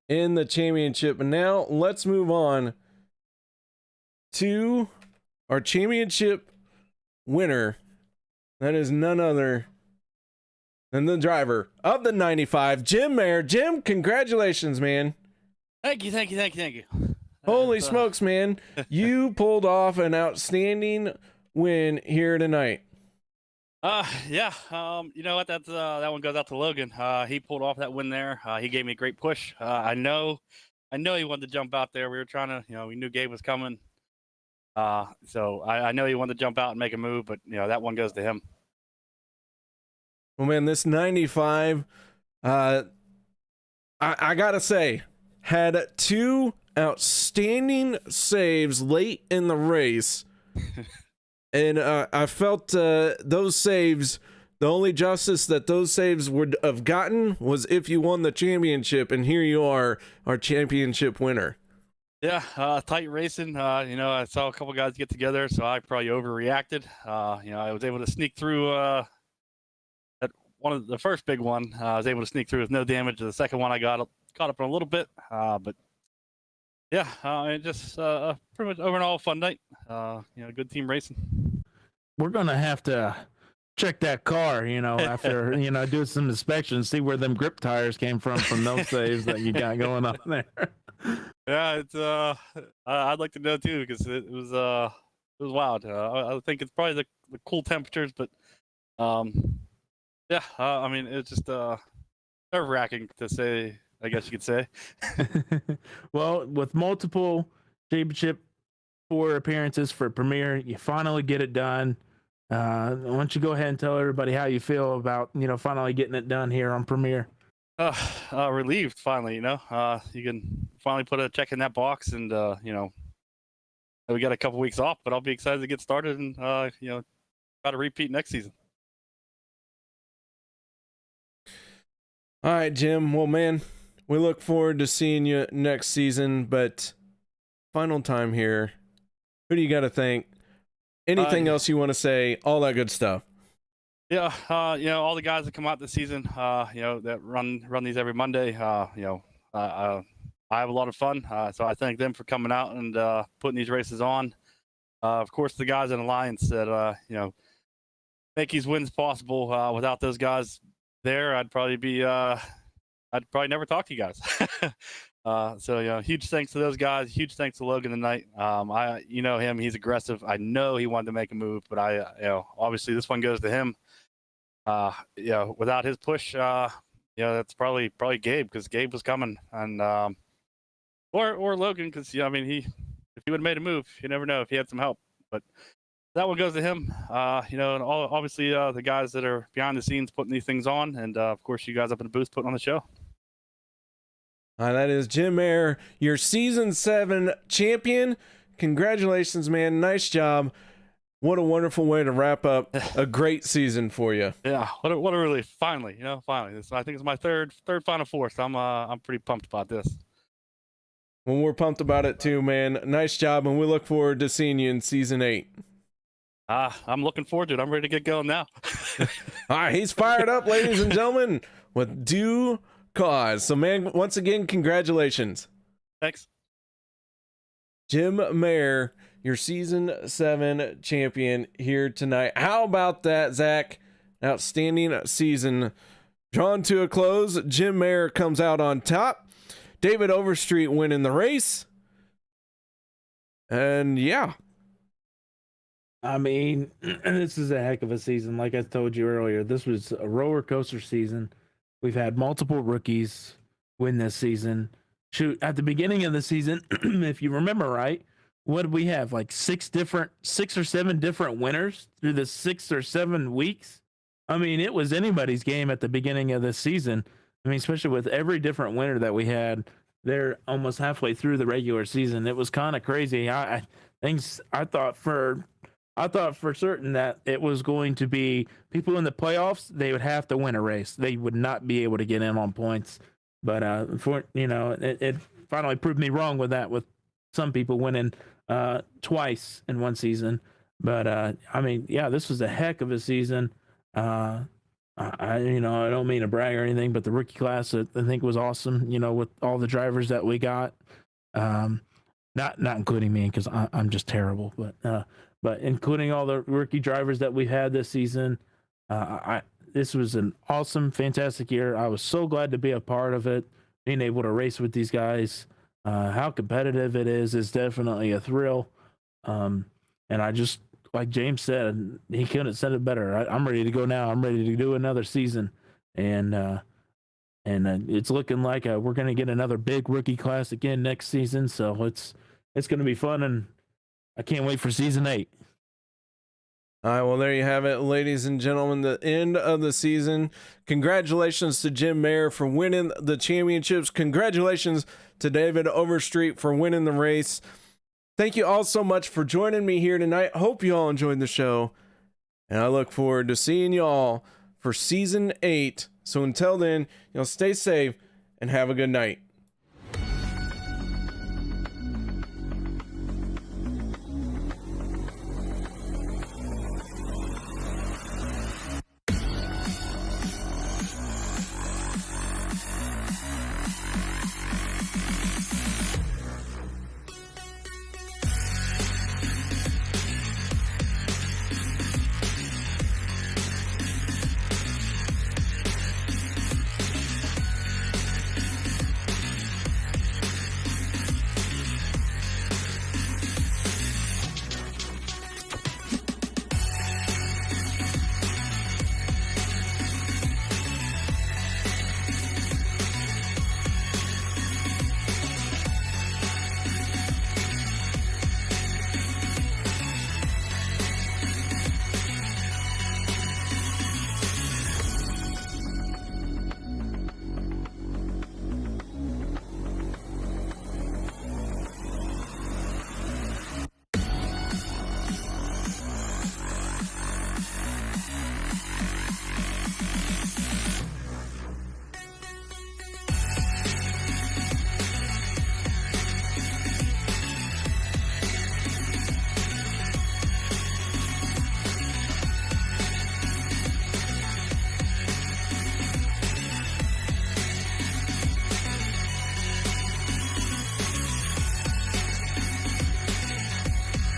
Speaker 2: in the championship. And now let's move on to our championship winner. That is none other than the driver of the 95, Jim Mayer. Jim, congratulations, man.
Speaker 11: Thank you.
Speaker 2: Holy smokes, man. You pulled off an outstanding win here tonight.
Speaker 11: Yeah. You know what? That's that one goes out to Logan. He pulled off that win there. He gave me a great push. I know he wanted to jump out there. We were trying to, we knew Gabe was coming. So I know he wanted to jump out and make a move, but that one goes to him.
Speaker 2: Well, man, this 95, I gotta say, had two outstanding saves late in the race. And I felt those saves, the only justice that those saves would have gotten was if you won the championship, and here you are, our championship winner.
Speaker 11: Yeah, tight racing. I saw a couple guys get together, so I probably overreacted. I was able to sneak through that one of the first big one. I was able to sneak through with no damage. The second one I got caught up in a little bit, but yeah, it just pretty much overall fun night. Good team racing.
Speaker 7: We're gonna have to check that car, after do some inspections, see where them grip tires came from those saves that you got going on there.
Speaker 11: Yeah, it's I'd like to know too, because it was wild. I think it's probably the cool temperatures, but yeah, I mean it's just nerve-wracking to say, I guess you could say.
Speaker 7: Well, with multiple championship 4 appearances for Premier, you finally get it done. Why don't you go ahead and tell everybody how you feel about finally getting it done here on Premier?
Speaker 11: Relieved finally. You can finally put a check in that box, and we got a couple weeks off, but I'll be excited to get started and try to repeat next season.
Speaker 2: All right, Jim. Well, man, we look forward to seeing you next season, but final time here. Who do you got to thank? Anything else you want to say? All that good stuff.
Speaker 11: Yeah, all the guys that come out this season, that run these every Monday. I have a lot of fun, so I thank them for coming out and putting these races on. Of course, the guys in Alliance that make these wins possible. Without those guys there, I'd probably never talk to you guys. So huge thanks to those guys. Huge thanks to Logan tonight. Him, he's aggressive. I know he wanted to make a move, but obviously this one goes to him. Without his push, that's probably Gabe, because Gabe was coming, and or Logan, because if he would have made a move, you never know if he had some help. But that one goes to him. And obviously the guys that are behind the scenes putting these things on, and of course you guys up in the booth putting on the show.
Speaker 2: That is Jim Mayer, your season 7 champion. Congratulations, man. Nice job. What a wonderful way to wrap up a great season for you.
Speaker 11: Yeah, what a relief. Finally, finally. I think it's my third Final Four, so I'm pretty pumped about this.
Speaker 2: Well, we're pumped about it too, man. Nice job, and we look forward to seeing you in season 8.
Speaker 11: I'm looking forward to it. I'm ready to get going now.
Speaker 2: All right, he's fired up, ladies and gentlemen, with due cause. So, man, once again, congratulations.
Speaker 11: Thanks.
Speaker 2: Jim Mayer, your season 7 champion here tonight. How about that, Zach? Outstanding season drawn to a close. Jim Mayer comes out on top. David Overstreet winning the race. And yeah.
Speaker 7: I mean, this is a heck of a season. Like I told you earlier, this was a roller coaster season. We've had multiple rookies win this season. Shoot, at the beginning of the season, if you remember right, what did we have? Like six or seven different winners through the 6 or 7 weeks. I mean, it was anybody's game at the beginning of this season. I mean, especially with every different winner that we had there almost halfway through the regular season. It was kind of crazy. I thought for certain that it was going to be people in the playoffs. They would have to win a race. They would not be able to get in on points. But it finally proved me wrong with that. With some people winning twice in one season. But I mean, yeah, this was a heck of a season. I don't mean to brag or anything, but the rookie class I think was awesome. With all the drivers that we got, not including me because I'm just terrible, but including all the rookie drivers that we had this season, this was an awesome, fantastic year. I was so glad to be a part of it, being able to race with these guys. How competitive it is definitely a thrill. And I just, like James said, he couldn't have said it better. I'm ready to go now. I'm ready to do another season. And it's looking like we're going to get another big rookie class again next season. So it's going to be fun, and I can't wait for season 8.
Speaker 2: All right, well, there you have it, ladies and gentlemen, the end of the season. Congratulations to Jim Mayer for winning the championships. Congratulations to David Overstreet for winning the race. Thank you all so much for joining me here tonight. Hope you all enjoyed the show, and I look forward to seeing you all for season 8. So until then, stay safe and have a good night.